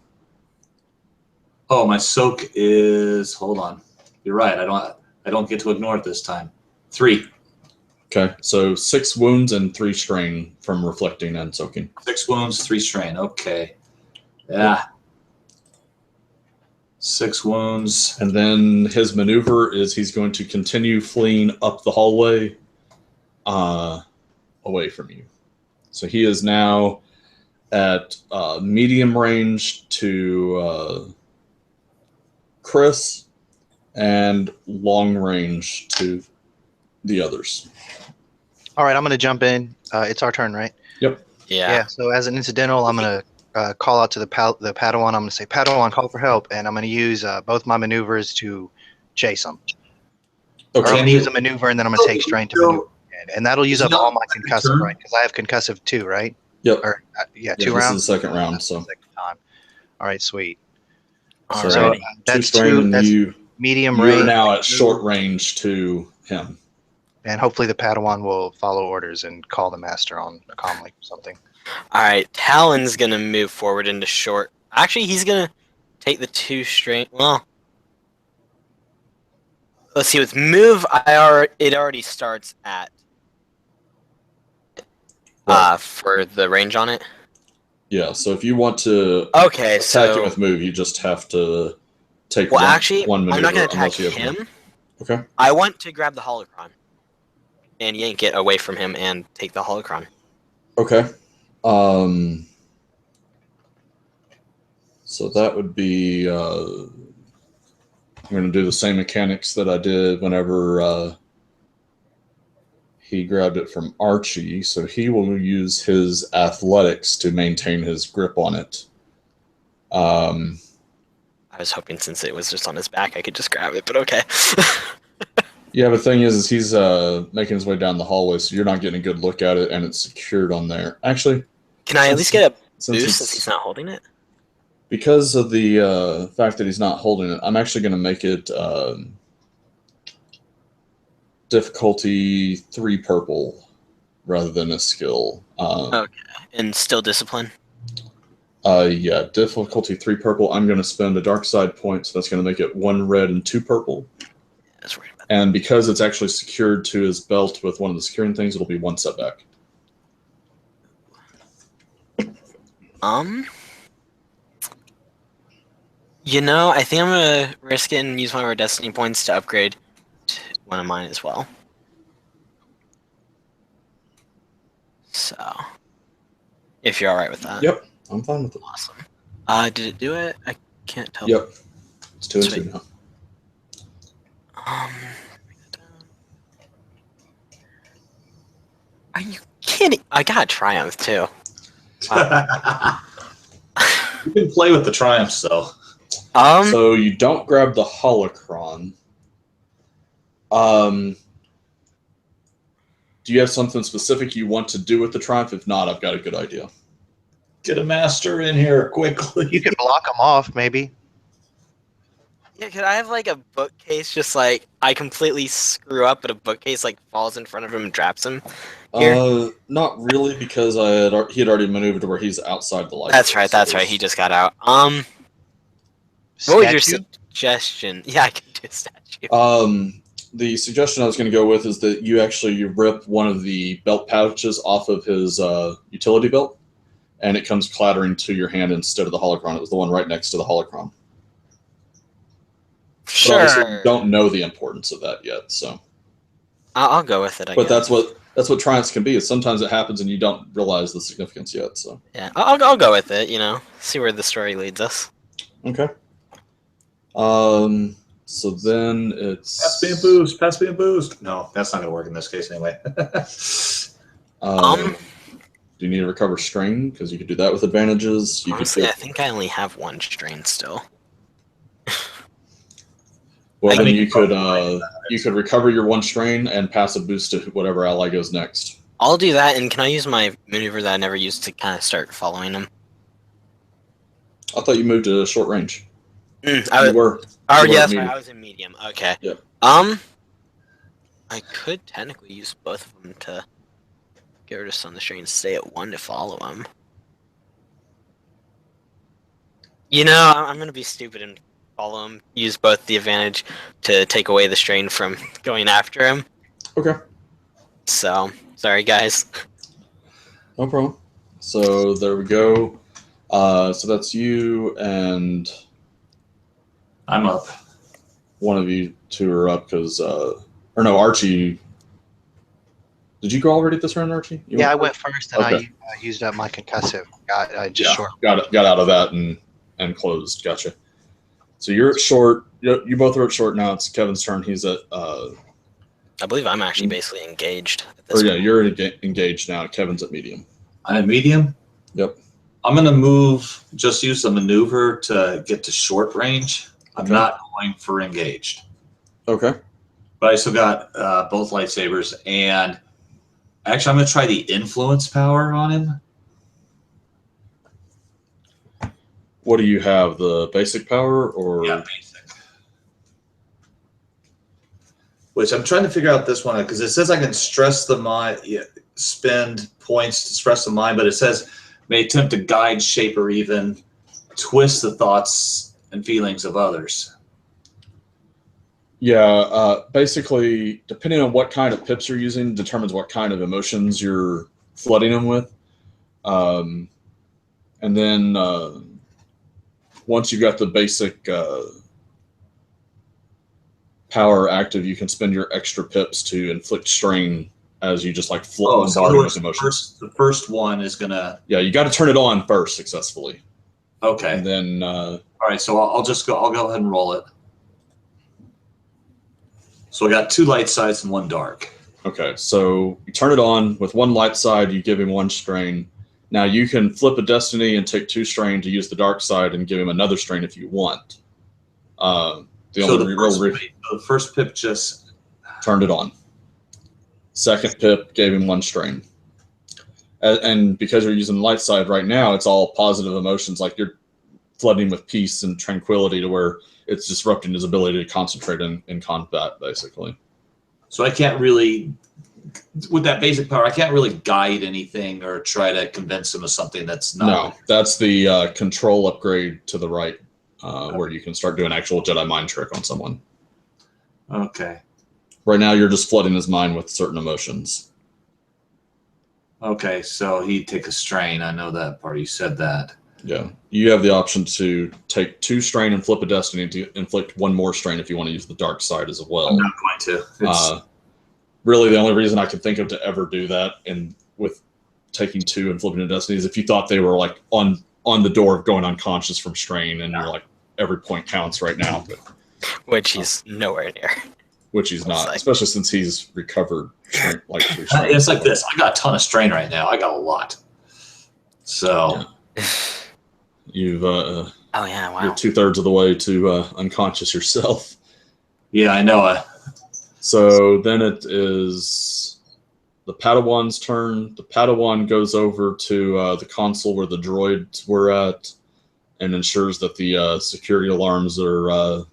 Oh, my soak is. Hold on. You're right. I don't get to ignore it this time. 3. Okay, so 6 wounds and 3 strain from reflecting and soaking. 6 wounds, 3 strain. Okay. Yeah. 6 wounds. And then his maneuver is he's going to continue fleeing up the hallway away from you. So he is now at medium range to Chris and long range to the others. All right, I'm going to jump in. It's our turn, right? Yep. Yeah. So as an incidental, I'm going to call out to the Padawan. I'm going to say, Padawan, call for help, and I'm going to use both my maneuvers to chase him. Or I'm going to use a maneuver, and then I'm going to take strain to maneuver. And that'll use up all my concussive, right? Because I have concussive 2, right? Yep. Or, yeah, 2 this rounds? is the second round, so. Second time. All right, sweet. So So that's strain, and that's you, medium you're range. now at short range to him. And hopefully the Padawan will follow orders and call the master on a comm link or something. All right, Talon's gonna move forward into short. Actually, he's gonna take the 2 strain. Well, let's see. With move, it already starts at for the range on it. Yeah. So if you want to attack it with move, you just have to take well, one, actually, one maneuver. I'm not gonna attack you have him. Okay. I want to grab the holocron and yank it away from him and take the holocron. Okay. So that would be. I'm going to do the same mechanics that I did whenever he grabbed it from Archie. So he will use his athletics to maintain his grip on it. I was hoping since it was just on his back, I could just grab it, but okay. Yeah, but the thing is he's making his way down the hallway, so you're not getting a good look at it, and it's secured on there. Actually, can I at least get a boost since he's not holding it? Because of the fact that he's not holding it, I'm actually going to make it difficulty 3 purple rather than a skill. Okay, and still discipline? Yeah, difficulty 3 purple. I'm going to spend a dark side point, so that's going to make it 1 red and 2 purple. That's right. And because it's actually secured to his belt with one of the securing things, it'll be 1 setback. You know, I think I'm gonna risk it and use one of our destiny points to upgrade one of mine as well. So, if you're all right with that. Yep, I'm fine with it. Awesome. Did it do it? I can't tell. Yep, it's 2 and 2 now. Are you kidding? I got a triumph too. You can play with the triumphs though. So you don't grab the holocron. Do you have something specific you want to do with the triumph? If not, I've got a good idea. Get a master in here quickly. You can block them off, maybe. Yeah, could I have like a bookcase just like I completely screw up, but a bookcase like falls in front of him and traps him? Here? Not really, because he had already maneuvered to where he's outside the light. That's right. That's right. He just got out. What was your suggestion? Yeah, I can do a statue. The suggestion I was going to go with is that you rip one of the belt pouches off of his utility belt, and it comes clattering to your hand instead of the holocron. It was the one right next to the holocron. Sure. But obviously you don't know the importance of that yet, so. I'll go with it. I but guess. that's what triumphs can be. Is sometimes it happens and you don't realize the significance yet. So. Yeah, I'll go with it. You know, see where the story leads us. Okay. So then it's Pass me a boost. Pass me a boost. No, that's not going to work in this case anyway. Do you need to recover strain? Because you could do that with advantages. Honestly, I think I only have 1 strain still. Well, then you could recover your 1 strain and pass a boost to whatever ally goes next. I'll do that, and can I use my maneuver that I never used to kind of start following him? I thought you moved to short range. I was in medium. Okay. Yep. I could technically use both of them to get rid of some of the strain and stay at 1 to follow him. You know, I'm going to be stupid and follow him, use both the advantage to take away the strain from going after him. Okay. So, sorry guys. No problem. So there we go. So that's you and I'm up. One of you 2 are up because, or no, Archie. Did you go already this round, Archie? I went first and okay. I used up my concussive. Got out of that and closed. Gotcha. So you're at short. You both are at short now. It's Kevin's turn. He's at. I believe I'm actually basically engaged. At this point. You're engaged now. Kevin's at medium. I'm at medium. Yep. I'm going to move, just use the maneuver to get to short range. I'm Okay. not going for engaged. Okay. But I still got both lightsabers. And actually, I'm going to try the influence power on him. What do you have? The basic power or? Yeah, basic. Which I'm trying to figure out this one because it says I can stress the mind, spend points to stress the mind, but it says may attempt to guide, shape, or even twist the thoughts and feelings of others. Yeah, basically, depending on what kind of pips you're using, determines what kind of emotions you're flooding them with. And then once you've got the basic power active, you can spend your extra pips to inflict strain as you just like flood bombarding with emotions. The first one is gonna. Yeah, you got to turn it on first successfully. Okay. And then. All right, so I'll go ahead and roll it. So I got 2 light sides and 1 dark. Okay, so you turn it on with 1 light side, you give him 1 strain. Now you can flip a destiny and take 2 strain to use the dark side and give him another strain if you want. The first pip just turned it on. Second pip gave him 1 strain. And because you're using the light side right now, it's all positive emotions. Like you're flooding with peace and tranquility to where it's disrupting his ability to concentrate in combat, basically. So I can't really, with that basic power, I can't really guide anything or try to convince him of something that's not. No, that's the control upgrade to the right, where you can start doing actual Jedi mind trick on someone. Okay. Right now, you're just flooding his mind with certain emotions. Okay, so he'd take a strain. I know that part. You said that. Yeah. You have the option to take 2 strain and flip a destiny to inflict 1 more strain if you want to use the dark side as well. I'm not going to. Really, the only reason I can think of to ever do that and with taking 2 and flipping a destiny is if you thought they were like on the door of going unconscious from strain and you're like, every point counts right now. But, which he's nowhere near. Which he's not, especially since he's recovered. Like it's like this. I got a ton of strain right now. I got a lot. So yeah. You've oh yeah, wow. You're 2/3 of the way to unconscious yourself. Yeah, I know. So then it is the Padawan's turn. The Padawan goes over to the console where the droids were at and ensures that the security alarms are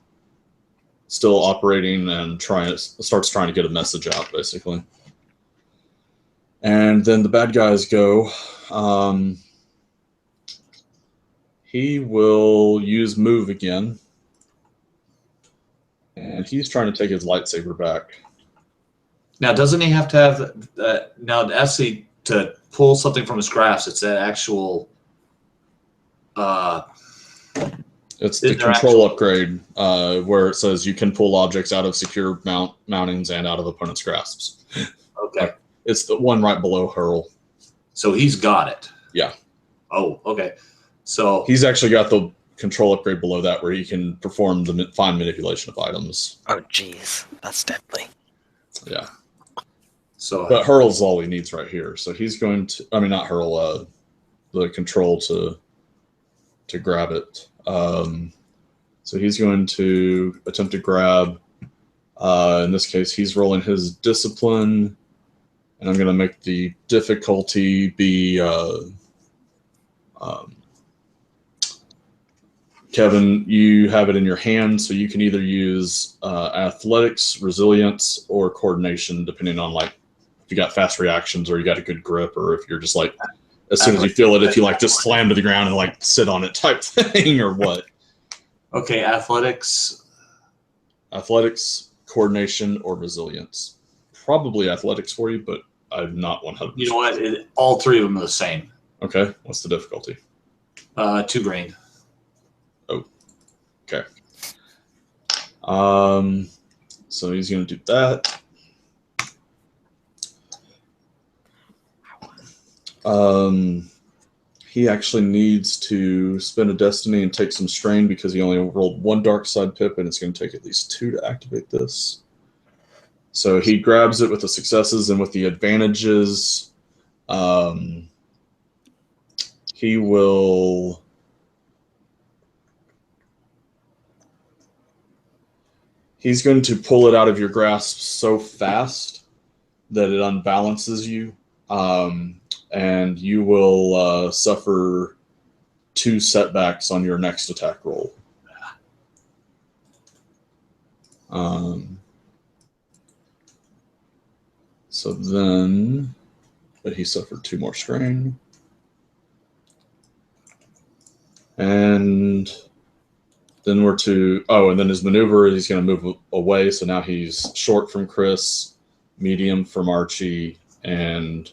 still operating and starts trying to get a message out, basically. And then the bad guys go. He will use move again. And he's trying to take his lightsaber back. Now, doesn't he have to have now actually to pull something from his grasp? It's an actual. It's the control upgrade where it says you can pull objects out of secure mountings and out of opponent's grasps. Okay. It's the one right below hurl. So he's got it. Yeah. Oh, okay. So he's actually got the control upgrade below that where he can perform the fine manipulation of items. Oh, geez. That's deadly. Yeah. So, but hurl's all he needs right here. So he's going to, I mean, not hurl, the control to grab it. So he's going to attempt to grab. In this case, he's rolling his discipline, and I'm going to make the difficulty be. Kevin, you have it in your hand, so you can either use athletics, resilience, or coordination, depending on like if you got fast reactions or you got a good grip, or if you're just like as soon as you feel it, if you like just slam to the ground and like sit on it type thing, or what. Okay, athletics, coordination, or resilience. Probably athletics for you, but I'm not 100%. You know what? All 3 of them are the same. Okay, what's the difficulty? 2 grain. Oh, okay. So he's going to do that. He actually needs to spend a destiny and take some strain because he only rolled 1 dark side pip, and it's going to take at least 2 to activate this. So he grabs it with the successes, and with the advantages, he will. He's going to pull it out of your grasp so fast that it unbalances you, and you will suffer 2 setbacks on your next attack roll. So then, but he suffered 2 more strain. And then we're to, and then his maneuver, he's going to move away. So now he's short from Chris, medium from Archie, and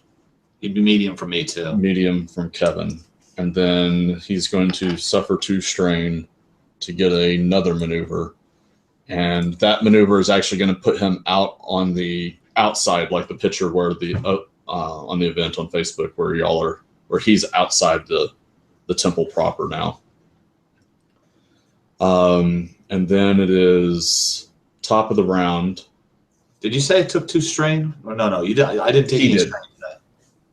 He'd be medium for me too. Medium from Kevin. And then he's going to suffer 2 strain to get another maneuver. And that maneuver is actually going to put him out on the outside, like the picture where the on the event on Facebook where y'all are, where he's outside the temple proper now. And then it is top of the round. Did you say it took 2 strain? Or no, you did. I didn't take any strain.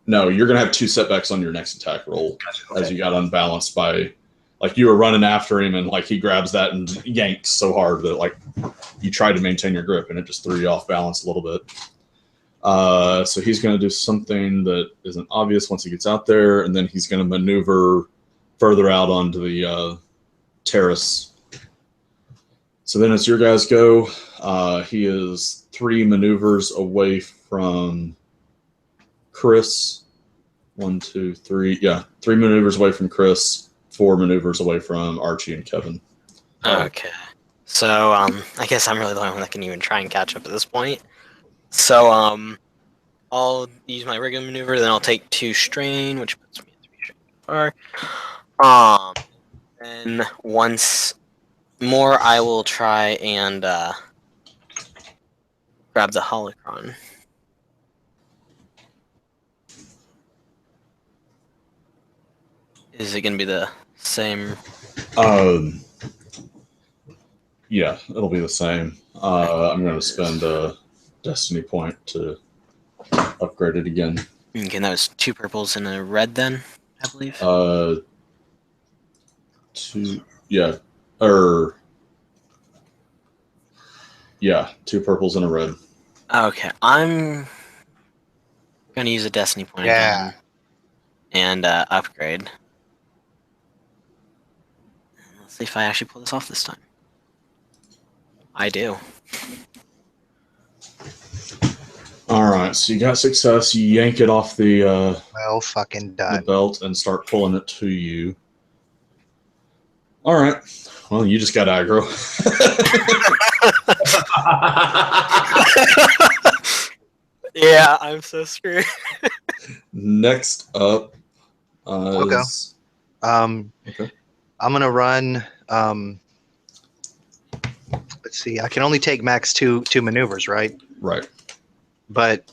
No, you're going to have 2 setbacks on your next attack roll. Gotcha. Okay. As you got unbalanced by, like, you were running after him and, like, he grabs that and yanks so hard that, like, you tried to maintain your grip and it just threw you off balance a little bit. So he's going to do something that isn't obvious once he gets out there, and then he's going to maneuver further out onto the terrace. So then as your guys go, he is 3 maneuvers away from Chris. 1, 2, 3. Yeah, 3 maneuvers away from Chris, 4 maneuvers away from Archie and Kevin. Okay. So I guess I'm really the only one that can even try and catch up at this point. So I'll use my regular maneuver, then I'll take 2 strain, which puts me at 3 strain so far. And once more, I will try and grab the holocron. Is it going to be the same? Yeah, it'll be the same. I'm going to spend a destiny point to upgrade it again. Okay, that was 2 purples and a red then, I believe. 2, yeah, 2 purples and a red. Okay, I'm going to use a destiny point again and upgrade. Let's see if I actually pull this off this time. I do. All right, so you got success. You yank it off the done. The belt and start pulling it to you. All right. Well, you just got aggro. Yeah, I'm so screwed. Next up Okay. I'm gonna run. Let's see. I can only take max two maneuvers, right? Right. But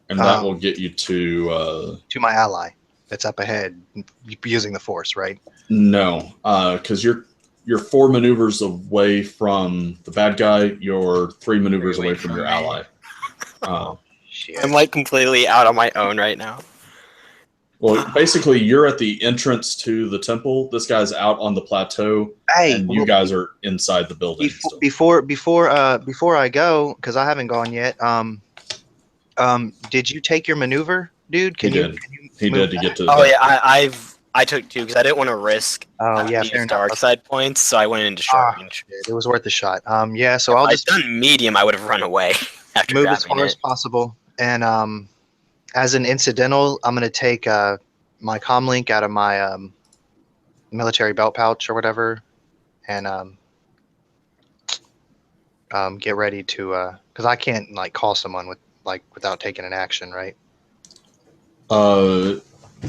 and that will get you to my ally that's up ahead using the force, right? No, because you're 4 maneuvers away from the bad guy. You're 3 maneuvers away from your ally. Shit. I'm like completely out on my own right now. Well, basically, you're at the entrance to the temple. This guy's out on the plateau, and you guys are inside the building. Before I go, because I haven't gone yet. Did you take your maneuver, dude? He did to get to the I took 2 because I didn't want to risk dark side points, so I went into short range. It was worth a shot. So if I'll just done medium, I would have run away after move as far as possible. And as an incidental, I'm gonna take my comlink out of my military belt pouch or whatever, and get ready to because I can't like call someone without taking an action, right?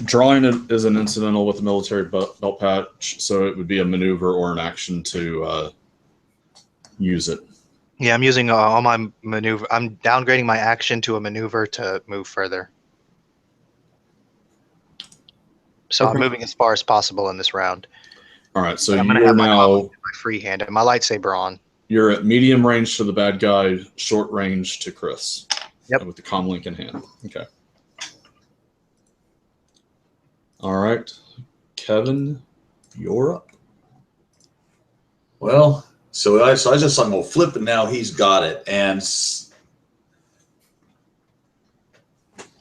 Drawing is an incidental with the military belt pouch, so it would be a maneuver or an action to use it. Yeah, I'm using all my maneuver. I'm downgrading my action to a maneuver to move further. So I'm moving as far as possible in this round. All right, so I'm going to have my free hand and my lightsaber on. You're at medium range to the bad guy, short range to Chris. Yep. With the comm link in hand. Okay. All right. Kevin, you're up. Well, so I just saw him go flip, and now he's got it, and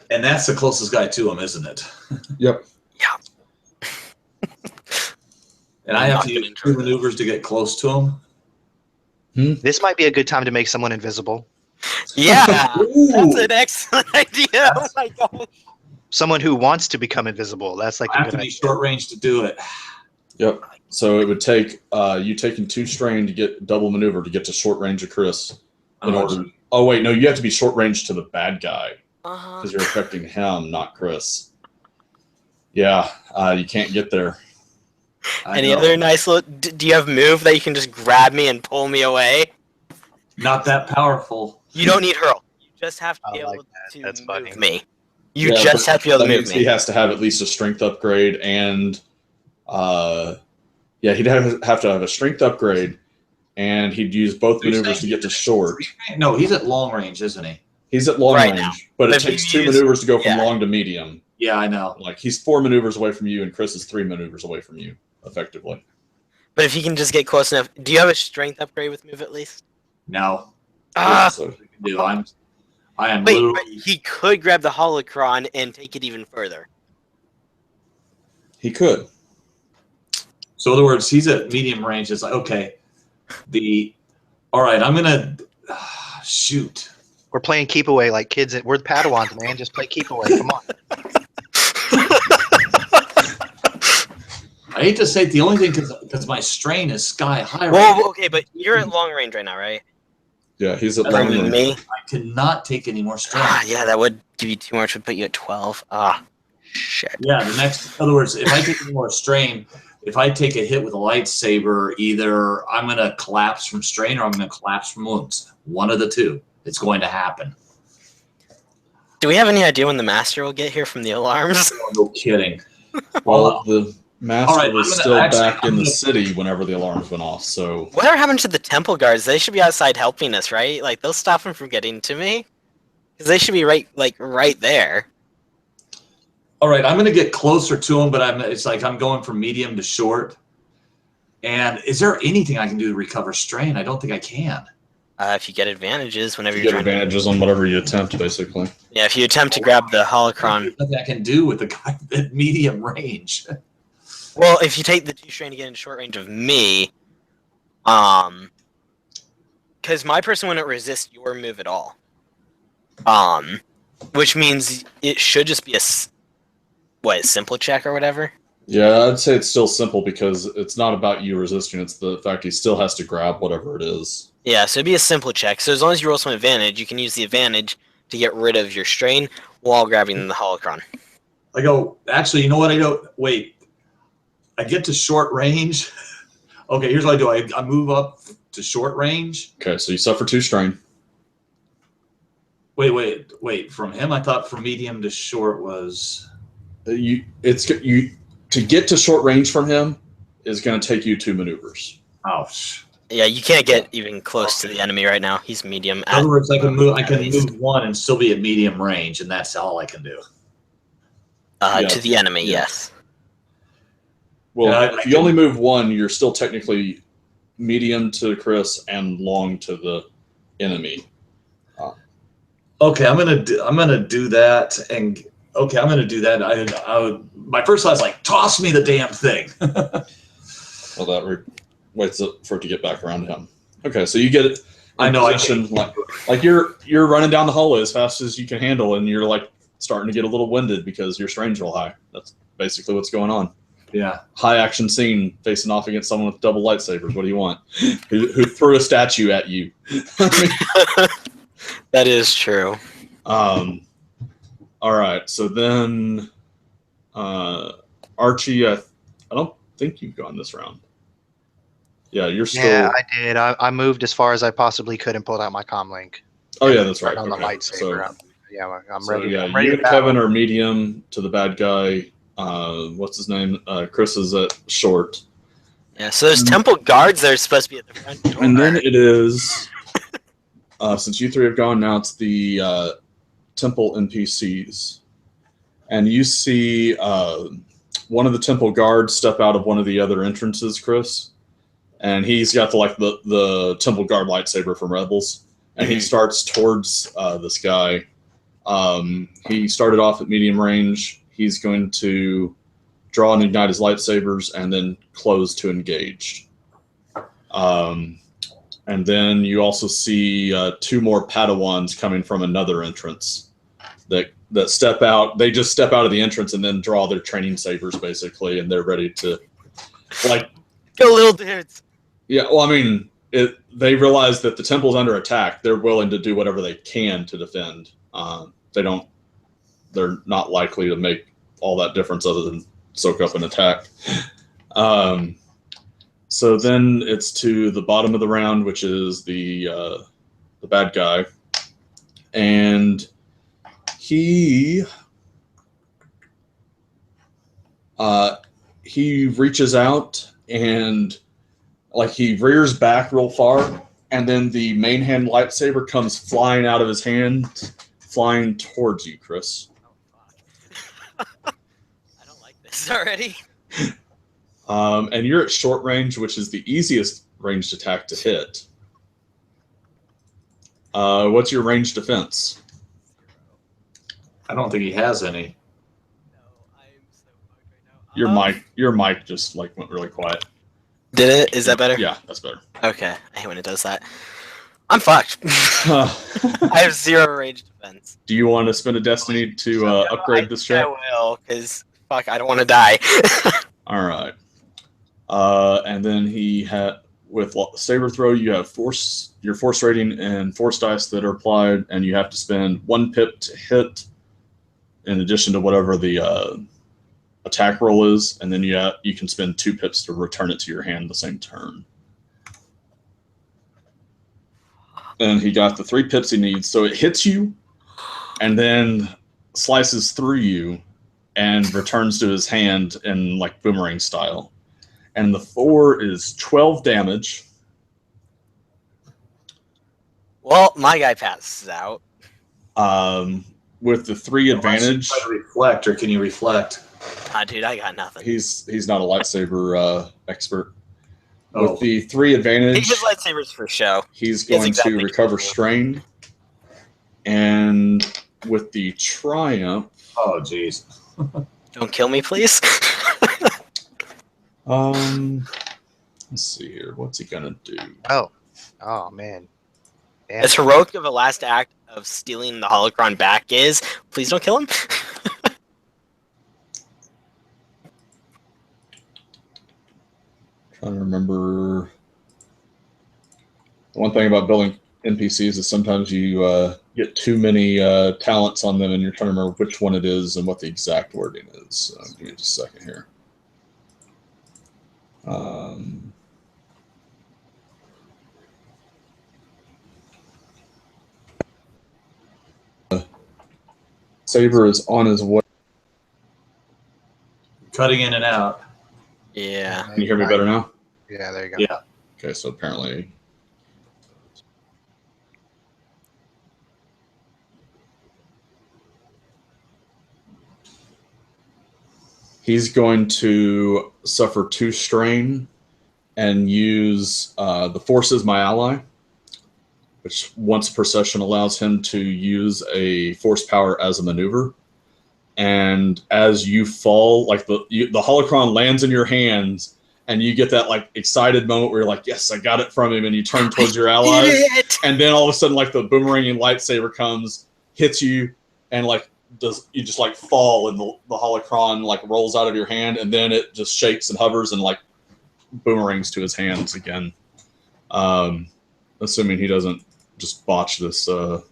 that's the closest guy to him, isn't it? Yep. Yeah. And I have to use 2 maneuvers to get close to him. This might be a good time to make someone invisible. Yeah, that's an excellent idea. Oh my god. Someone who wants to become invisible. That's like I a have good to be idea. short range to do it. Yep. So it would take you taking 2 strain to get double maneuver to get to short range of Chris. Oh wait, no, you have to be short range to the bad guy because you're affecting him, not Chris. Yeah, you can't get there. Any other nice little? Do you have move that you can just grab me and pull me away? Not that powerful. You don't need hurl. You just have to be able to move me. You just have to be able to move me. He has to have at least a strength upgrade, and he'd have to have a strength upgrade, and he'd use both maneuvers to get to short. No, he's at long range, isn't he? He's at long range, now. but it takes 2 maneuvers to go from long to medium. Yeah, I know. Like he's 4 maneuvers away from you, and Chris is 3 maneuvers away from you, effectively. But if he can just get close enough, do you have a strength upgrade with move at least? No. So, I am Wait, literally... but he could grab the holocron and take it even further. he could. So in other words, he's at medium range. It's like, okay, all right, I'm going to shoot. We're playing keep away like kids. We're the Padawans, man. Just play keep away. Come on. I hate to say it, the only thing, because my strain is sky high. Well, okay, but you're at long range right now, right? Yeah, he's at From long range. Me? I cannot take any more strain. Yeah, that would give you 2 more, which would put you at 12. Shit. Yeah, in other words, if I take any more strain, if I take a hit with a lightsaber, either I'm going to collapse from strain or I'm going to collapse from wounds. One of the two. It's going to happen. Do we have any idea when the master will get here from the alarms? Oh, no kidding. Well, the master was still back in the gonna- city whenever the alarms went off, so... Whatever happened to the temple guards? They should be outside helping us, right? Like, they'll stop them from getting to me. Because they should be right there. All right, I'm going to get closer to him, but it's like I'm going from medium to short. And is there anything I can do to recover strain? I don't think I can. If you get advantages whenever You you're get trying advantages on whatever you attempt, basically. Yeah, if you attempt to grab the holocron. There's nothing I can do with the guy at medium range. Well, if you take the 2 strain to get into short range of me, because my person wouldn't resist your move at all. Which means it should just be a simple check or whatever? Yeah, I'd say it's still simple because it's not about you resisting, it's the fact he still has to grab whatever it is. Yeah, so it'd be a simple check. So as long as you roll some advantage, you can use the advantage to get rid of your strain while grabbing the holocron. I go, actually, you know what I do? Wait, I get to short range. Okay, here's what I do. I move up to short range. Okay, so you suffer 2 strain. Wait. From him, I thought from medium to short was... To get to short range from him is going to take you 2 maneuvers. Ouch. Yeah, you can't get even close to the enemy right now. He's medium. In other words, I can move 1 and still be at medium range, and that's all I can do. To the enemy, yes. Well, if you only move 1, you're still technically medium to Chris and long to the enemy. Okay, I'm gonna do that, and okay, I'm gonna do that. I would, my first thought is like, toss me the damn thing. Well, that waits for it to get back around him. Okay, so you get it. I know. Like you're running down the hallway as fast as you can handle, and you're like starting to get a little winded because your strain's real high. That's basically what's going on. Yeah. High action scene facing off against someone with double lightsabers. What do you want? who threw a statue at you? That is true. All right. So then, Archie, I don't think you've gone this round. Yeah, you're still. Yeah, I did. I moved as far as I possibly could and pulled out my comm link. Oh yeah, that's right. On the Okay. lightsaber. I'm ready. Yeah, I'm ready you to and battle. Kevin are medium to the bad guy. What's his name? Chris is at short. Yeah, so there's temple guards that are supposed to be at the front door. And then it is, since you 3 have gone, now it's the temple NPCs. And you see one of the temple guards step out of one of the other entrances, Chris, and he's got the temple guard lightsaber from Rebels, and he starts towards this guy. He started off at medium range. He's going to draw and ignite his lightsabers, and then close to engaged. And then you also see 2 more Padawans coming from another entrance that step out. They just step out of the entrance and then draw their training sabers, basically, and they're ready to, like... Go, little dudes! Yeah, well, I mean, they realize that the temple's under attack. They're willing to do whatever they can to defend. They're not likely to make all that difference other than soak up an attack. So then it's to the bottom of the round, which is the bad guy, and he reaches out and like he rears back real far, and then the main hand lightsaber comes flying out of his hand, flying towards you, Chris. Oh, fuck. I don't like this already. And you're at short range, which is the easiest ranged attack to hit. What's your ranged defense? I don't think he has any. No, I'm so fucked right now. Your mic just like went really quiet. Did it? Is that better? Yeah, that's better. Okay, I hate when it does that. I'm fucked. I have 0 range defense. Do you want to spend a destiny to upgrade this strat? I will, because fuck, I don't want to die. All right. And then he had, with saber throw, you have your force rating and force dice that are applied, and you have to spend 1 pip to hit, in addition to whatever the attack roll is, and then you can spend 2 pips to return it to your hand the same turn. And he got the 3 pips he needs, so it hits you, and then slices through you, and returns to his hand in like boomerang style. And the 4 is 12 damage. Well, my guy passes out. With the 3 advantage. Try to reflect, or can you reflect? Dude, I got nothing. He's not a lightsaber expert. Oh. With the 3 advantage, He uses lightsabers for show. he's going exactly to recover capable. strain. And with the triumph, Oh, jeez. Don't kill me, please. let's see here. What's he gonna do? Oh man. Damn. As heroic of a last act of stealing the holocron back is, please don't kill him. Trying to remember. One thing about building NPCs is sometimes you get too many talents on them, and you're trying to remember which one it is and what the exact wording is. So give me just a second here. Saber is on his way. Cutting in and out. Yeah. Can you hear me better now? Yeah, there you go. Yeah. Okay, so apparently. He's going to suffer 2 strain and use the Force is my ally, which once per session allows him to use a force power as a maneuver. And as you fall, like the holocron lands in your hands, and you get that like excited moment where you're like, yes, I got it from him, and you turn towards your allies. And then all of a sudden, like the boomeranging lightsaber comes, hits you, and like you just like fall, and the holocron like rolls out of your hand, and then it just shakes and hovers and like boomerangs to his hands again. Assuming he doesn't just botch this. You're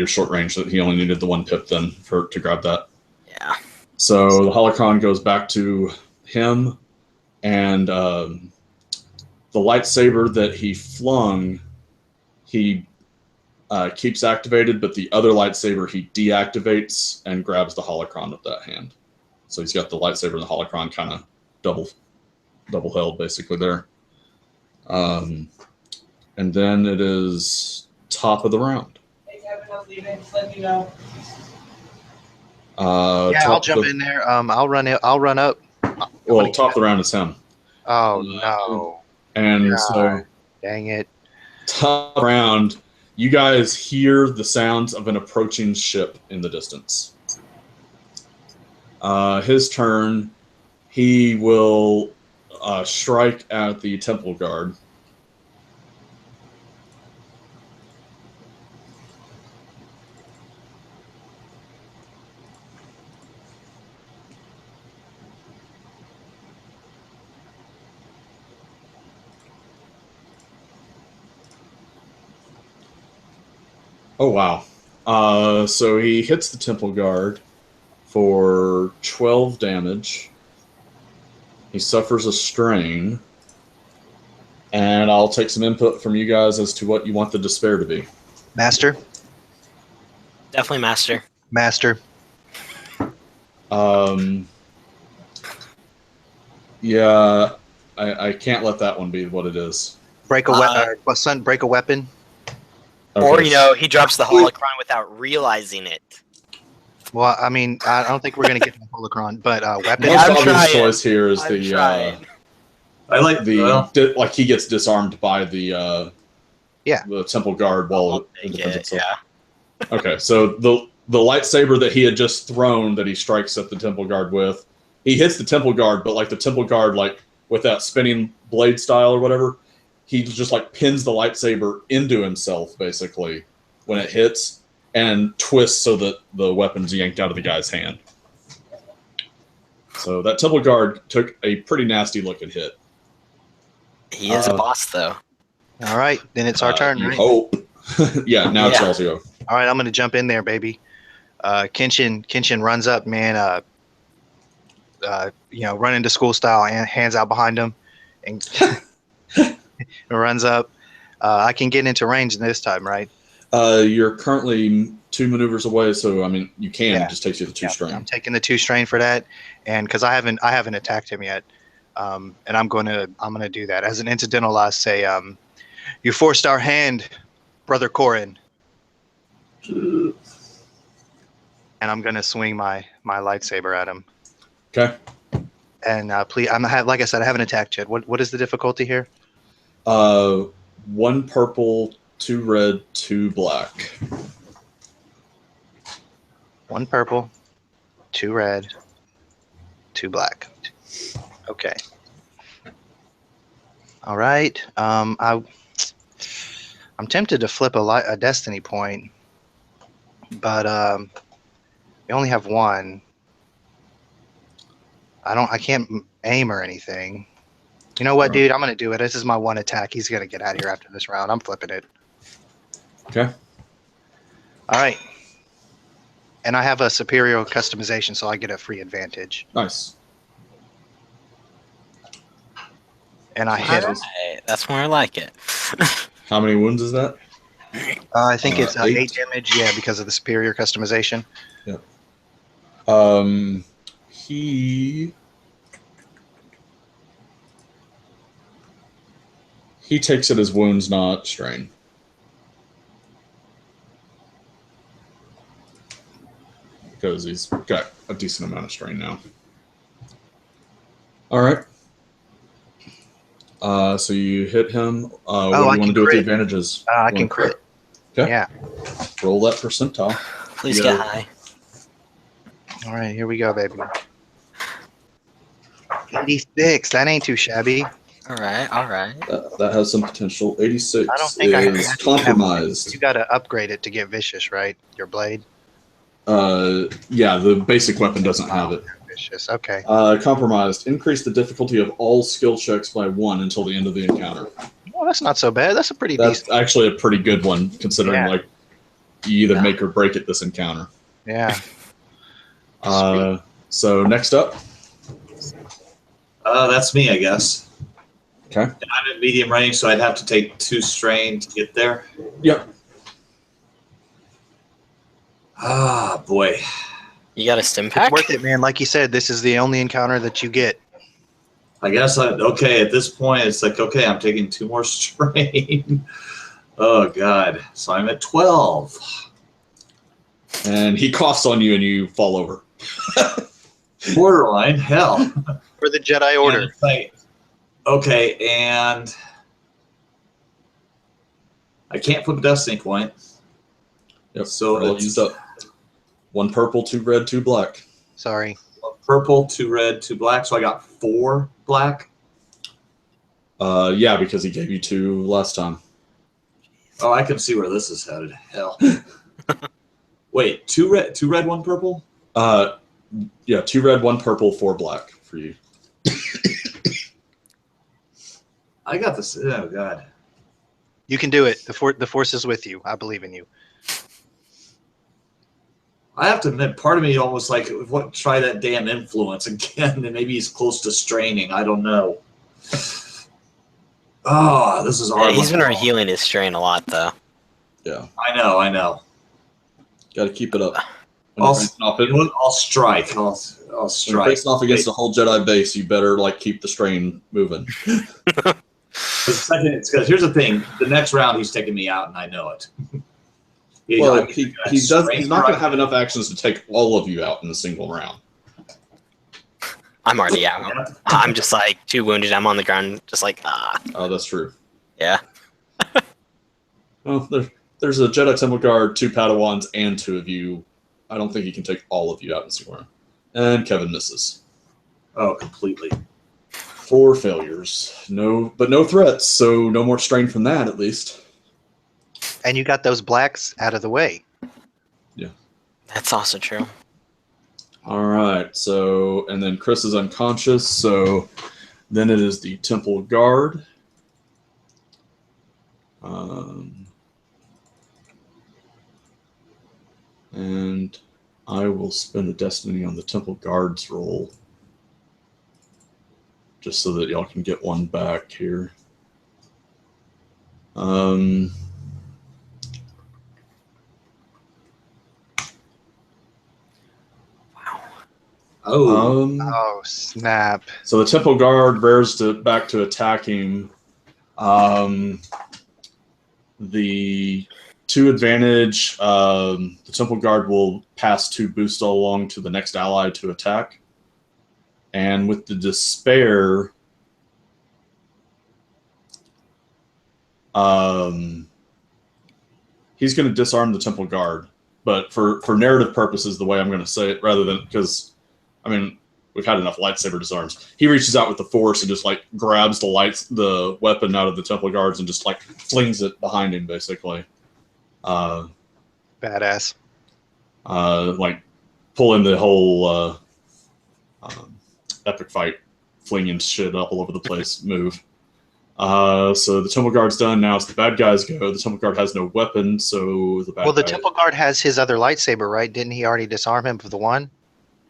short range. That he only needed the 1 pip then to grab that. Yeah. So the holocron goes back to him, and the lightsaber that he flung, he keeps activated, but the other lightsaber he deactivates and grabs the holocron with that hand. So he's got the lightsaber and the holocron kind of double held basically there. And then it is top of the round. Hey Kevin, I'm leaving. Just let me know. Yeah, I'll jump in there. I'll run it. I'll run up. Well, top of the round is him. Oh no! And God, so, dang it! top round, you guys hear the sounds of an approaching ship in the distance. His turn. He will strike at the temple guard. Oh, wow. So he hits the temple guard for 12 damage. He suffers a strain. And I'll take some input from you guys as to what you want the despair to be. Master. Definitely master. Master. Yeah, I can't let that one be what it is. Break a weapon. Son, break a weapon. Okay. Or, he drops the holocron without realizing it. Well, I mean, I don't think we're going to get the holocron, but weapon. Most obvious choice here is I like like he gets disarmed by the temple guard while it defends itself. Yeah. Okay, so the lightsaber that he had just thrown that he strikes at the temple guard with, he hits the temple guard, but like the temple guard, like with that spinning blade style or whatever, he just like pins the lightsaber into himself basically when it hits and twists so that the weapon's yanked out of the guy's hand. So that temple guard took a pretty nasty looking hit. He is a boss, though. All right, then it's our turn, right? Hope. Yeah, now it's y'all's go. All right, I'm going to jump in there, baby. Kenshin runs up, man. Run into school style and hands out behind him, and runs up. I can get into range this time, right? You're currently 2 maneuvers away, so I mean you can. It just takes you the 2 strain. I'm taking the 2 strain for that, and because I haven't attacked him yet, and I'm gonna do that as an incidental. I say, you forced our hand, Brother Corin, and I'm gonna swing my lightsaber at him. Okay. And please, like I said, I haven't attacked yet. What is the difficulty here? 1 purple, 2 red, 2 black. 1 purple, 2 red, 2 black. Okay. All right. I'm tempted to flip a destiny point, but we only have 1. I can't aim or anything. You know what, dude? I'm gonna do it. This is my 1 attack. He's gonna get out of here after this round. I'm flipping it. Okay. All right. And I have a superior customization, so I get a free advantage. Nice. And I hit him. That's more like it. How many wounds is that? I think it's 8 damage. Yeah, because of the superior customization. Yeah. He takes it as wounds, not strain. Because he's got a decent amount of strain now. All right. So you hit him. What do you want to do with the advantages? I can crit. Okay. Yeah. Roll that percentile. Please get high. All right, here we go, baby. 86. That ain't too shabby. All right. That has some potential. 86 I don't think is compromised. You got to upgrade it to get vicious, right? Your blade? Yeah, the basic weapon doesn't have it. Vicious, okay. Compromised. Increase the difficulty of all skill checks by 1 until the end of the encounter. Well, that's not so bad. That's a pretty decent. That's actually a pretty good one, considering like you either make or break it this encounter. Yeah. So next up. That's me, I guess. Okay. And I'm in medium range, so I'd have to take 2 strain to get there. Yep. Ah, boy. You got a stim pack? It's worth it, man. Like you said, this is the only encounter that you get. I guess okay, at this point, it's like, okay, I'm taking 2 more strain. Oh, God. So I'm at 12. And he coughs on you and you fall over. Borderline hell. For the Jedi Order. Okay, and I can't flip a destiny point. Yep. So all used up. 1 purple, 2 red, 2 black. Sorry. 1 purple, 2 red, 2 black. So I got 4 black. Yeah, because he gave you 2 last time. Oh, I can see where this is headed. Hell. Wait, 2 red, 1 purple? Yeah, 2 red, 1 purple, 4 black for you. I got this. Oh God. You can do it. The Force is with you. I believe in you. I have to admit, part of me almost like, what? Try that damn influence again, and maybe he's close to straining. I don't know. Oh, this is hard. Yeah, he's been healing his strain a lot, though. Yeah. I know. Got to keep it up. I'll strike. I'll strike. When facing off against the whole Jedi base, you better keep the strain moving. Because here's the thing: the next round he's taking me out, and I know it. Well, he's not going to have enough actions to take all of you out in a single round. I'm already out. I'm just 2 wounded. I'm on the ground, just Oh, that's true. Yeah. Well, there's a Jedi Temple Guard, 2 Padawans, and 2 of you. I don't think he can take all of you out in a single round. And Kevin misses. Oh, completely. 4 failures. But no threats, so no more strain from that, at least. And you got those blacks out of the way. Yeah. That's also true. All right, so, and then Chris is unconscious, so then it is the Temple Guard. And I will spend a destiny on the Temple Guard's roll, just so that y'all can get 1 back here. Oh, snap. So the Temple Guard bears back to attacking. The 2 advantage, the Temple Guard will pass 2 boosts along to the next ally to attack. And with the despair, he's going to disarm the Temple Guard. But for narrative purposes, the way I'm going to say it, rather than, because we've had enough lightsaber disarms. He reaches out with the Force and just grabs the weapon out of the Temple Guards and just flings it behind him, basically. Badass. Pulling the whole epic fight, flinging shit all over the place move. So the Temple Guard's done. Now it's the bad guys go. The Temple Guard has no weapon, so the bad Well, the Temple Guard has his other lightsaber, right? Didn't he already disarm him for the one?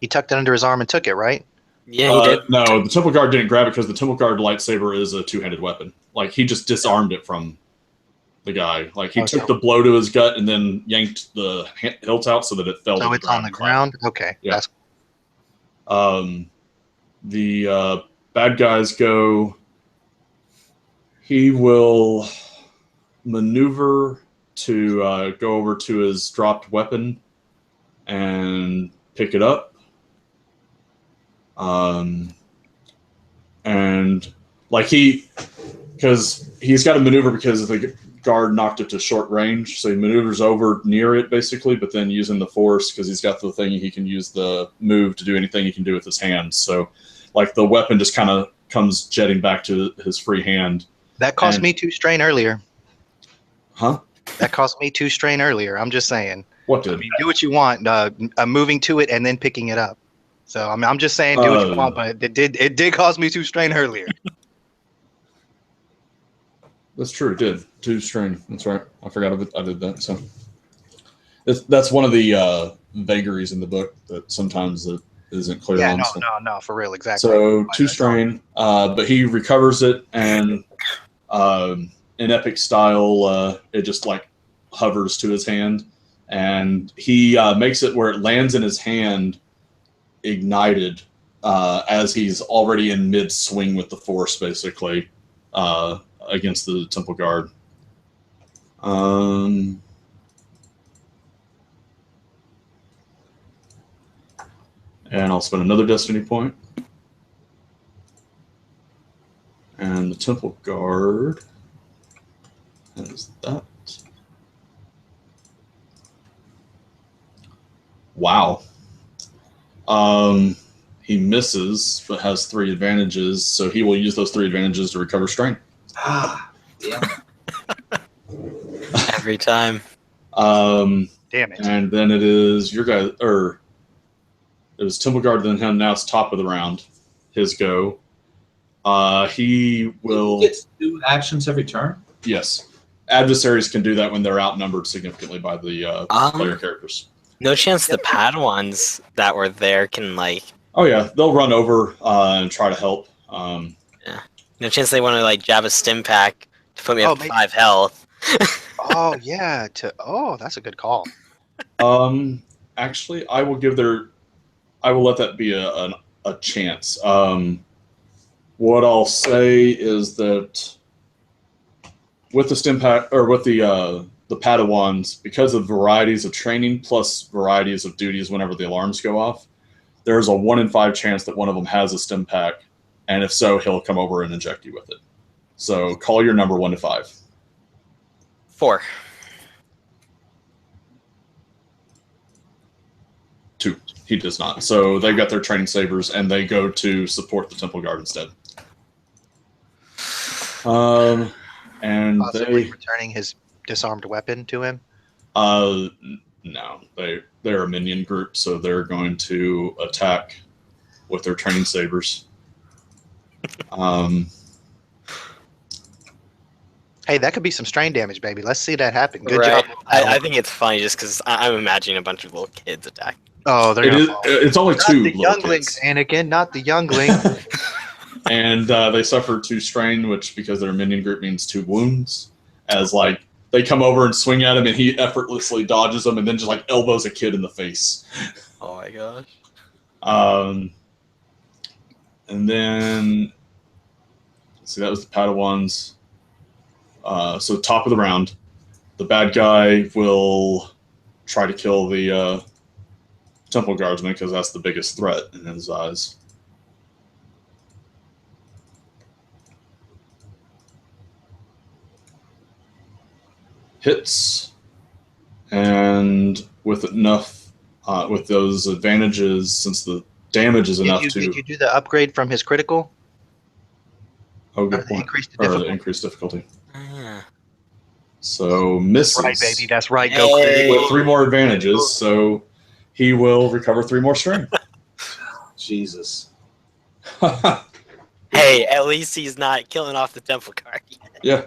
He tucked it under his arm and took it, right? Yeah, he did. No, the Temple Guard didn't grab it because the Temple Guard lightsaber is a 2-handed weapon. He just disarmed it from the guy. He took the blow to his gut and then yanked the hilt out so that it fell. So it's on the ground? Okay. Yeah. The bad guys go. He will maneuver to go over to his dropped weapon and pick it up. Because he's got to maneuver because the guard knocked it to short range, so he maneuvers over near it basically, but then using the Force, because he's got the thing, he can use the move to do anything he can do with his hands. So the weapon just kind of comes jetting back to his free hand. That cost me 2 strain earlier. Huh? That cost me 2 strain earlier. I'm just saying. What did? Do what you want. Moving to it and then picking it up. So I'm just saying, do what you want, but it did cost me 2 strain earlier. That's true. It did 2 strain. That's right. I forgot I did that. So that's one of the vagaries in the book that sometimes it isn't clear on. No, for real, exactly. So 2 strain, but he recovers it, and in epic style, it just hovers to his hand, and he makes it where it lands in his hand, ignited, as he's already in mid swing with the Force, basically, against the Temple Guard. And I'll spend another destiny point. And the Temple Guard has that. Wow. He misses, but has 3 advantages, so he will use those 3 advantages to recover strain. Damn. Every time. Damn it. And then it is your guy, or it was Temple Guard, then him. Now it's top of the round. His go. He will. He gets 2 actions every turn? Yes. Adversaries can do that when they're outnumbered significantly by the player characters. No chance the Padawans that were there can, like... Oh, yeah. They'll run over and try to help. Yeah. No chance they want to, like, jab a stim pack to put me up to 5 health. Oh, yeah. That's a good call. Actually, I will let that be a chance. What I'll say is that with the stim pack, or with the Padawans, because of varieties of training plus varieties of duties whenever the alarms go off, there's a 1 in 5 chance that one of them has a stim pack, and if so, he'll come over and inject you with it. So call your number 1 to 5. 4. 2. He does not. So they've got their training sabers, and they go to support the Temple Guard instead. And Possibly returning his disarmed weapon to him? No. They're a minion group, so they're going to attack with their training sabers. Hey, that could be some strain damage, baby. Let's see that happen. Good Right. job. I think it's funny just because I'm imagining a bunch of little kids attack. Oh, they're gonna fall. It's only Not 2 the little younglings, kids. Anakin, not the youngling. And they suffer 2 strain, which, because they're a minion group, means 2 wounds. As, like, they come over and swing at him, and he effortlessly dodges them, and then just, like, elbows a kid in the face. Oh my gosh. And then, let's see, that was the Padawans. So top of the round, the bad guy will try to kill the Temple Guardsman, because that's the biggest threat in his eyes. Hits, and with enough, with those advantages, since the damage is enough to... Did you do the upgrade from his critical? Oh, good Or the point. increased Or the difficulty? increased difficulty. Yeah. So misses. Right, baby. That's right. Go Hey. With 3 more advantages, so he will recover 3 more strain. Jesus. Hey, at least he's not killing off the Temple Guard yet. Yeah,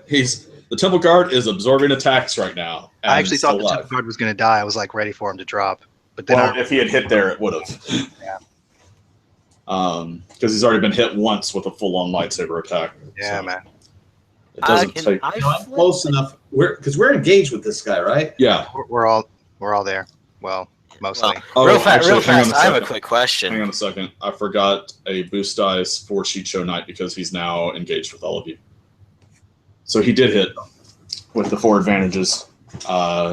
the Temple Guard is absorbing attacks right now. I actually thought the alive. Temple Guard was going to die. I was like ready for him to drop. But then Well, if he had hit there, it would have. Yeah. Because he's already been hit once with a full-on lightsaber attack. yeah, so man. It doesn't take. I'm close enough. Because we're engaged with this guy, right? Yeah. We're all there. Well, mostly. Well, Oh, real actually, hang on fast, a I have a second. quick Hang question. on a second. I forgot a boost dice for Shicho Knight because he's now engaged with all of you. So he did hit with the 4 advantages.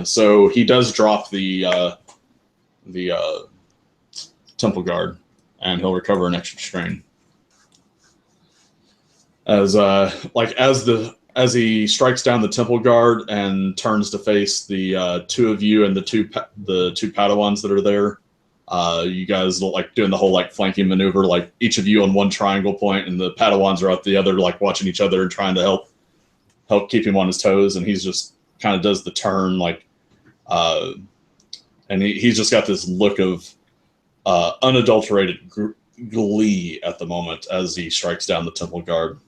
So he does drop the Temple Guard, and he'll recover an extra strain. As he strikes down the Temple Guard and turns to face the 2 of you and the two Padawans that are there, you guys like doing the whole like flanking maneuver, like each of you on one triangle point, and the Padawans are at the other, like watching each other and trying to help keep him on his toes. And he's just kind of does the turn, like, and he's just got this look of unadulterated glee at the moment as he strikes down the Temple Guard.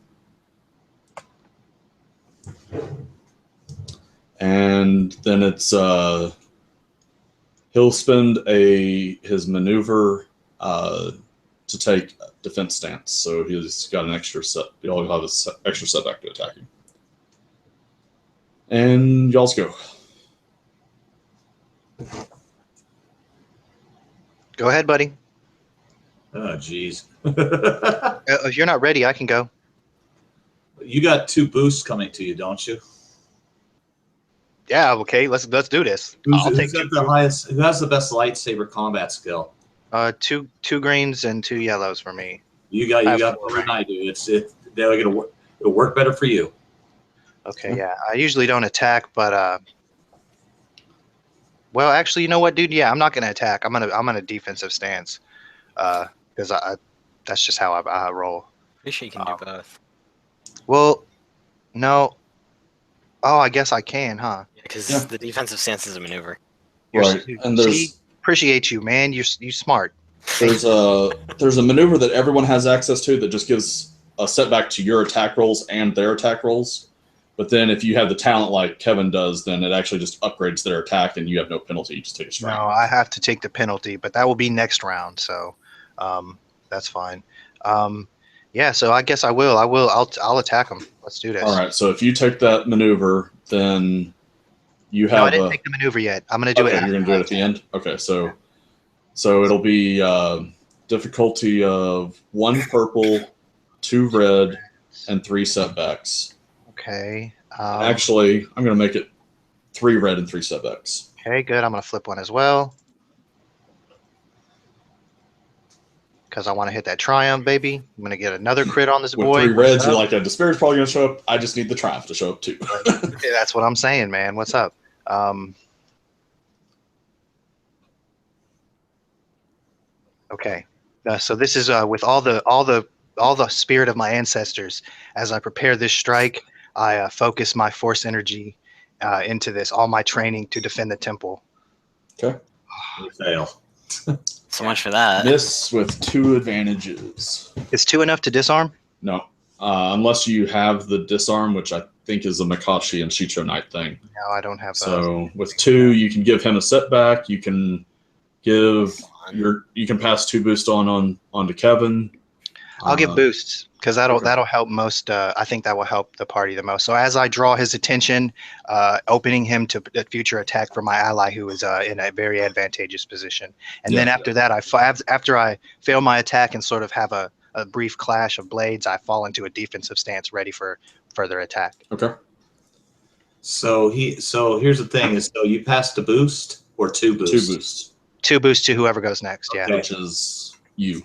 And then it's he'll spend his maneuver to take defense stance, so he's got an extra set. He'll have an extra setback to attack you. And y'all's go. Go ahead, buddy. Oh, jeez. If you're not ready, I can go. You got 2 boosts coming to you, don't you? Yeah. Okay. Let's do this. I'll take Who has the best lightsaber combat skill? Two greens and 2 yellows for me. You got I have better 4 than I do. It'll work better for you. Okay, yeah. I usually don't attack, but well, actually, you know what, dude? Yeah, I'm not gonna attack. I'm on a defensive stance, because that's just how I roll. Pretty sure you can do both. Well, no. Oh, I guess I can, huh? Because the defensive stance is a maneuver. Right, and Appreciate you, man. You smart. there's a maneuver that everyone has access to that just gives a setback to your attack rolls and their attack rolls. But then if you have the talent like Kevin does, then it actually just upgrades their attack and you have no penalty. You just take a strike. No, I have to take the penalty, but that will be next round, so that's fine. Yeah, so I guess I will. I'll attack him. Let's do this. All right, so if you take that maneuver, then you have. No, I didn't take the maneuver yet. I'm going to do it. You're going to do it at the end? Okay, so it'll be difficulty of 1 purple, 2 red, and 3 setbacks. Okay. Actually, I'm going to make it 3 red and 3 setbacks. Okay, good. I'm going to flip 1 as well. Because I want to hit that triumph, baby. I'm going to get another crit on this With boy. 3 reds, you're like, a despair's probably going to show up. I just need the triumph to show up, too. Okay, that's what I'm saying, man. What's up? Okay. So this is with all the spirit of my ancestors. As I prepare this strike, I focus my force energy into this, all my training to defend the temple. Okay. You fail. So much for that. Miss with 2 advantages. Is 2 enough to disarm? No. Unless you have the disarm, which I think is a Makashi and Shicho Knight thing. No, I don't have So with 2, you can give him a setback. You can give you can pass 2 boosts on to Kevin. I'll give boosts because that'll help most. I think that will help the party the most. So as I draw his attention, opening him to a future attack for my ally who is in a very advantageous position, and then after that, after I fail my attack and sort of have a brief clash of blades, I fall into a defensive stance, ready for further attack. Okay. So here's the thing: is so you passed a boost or 2 boosts? 2 boosts. 2 boosts to whoever goes next. Yeah. Which is you.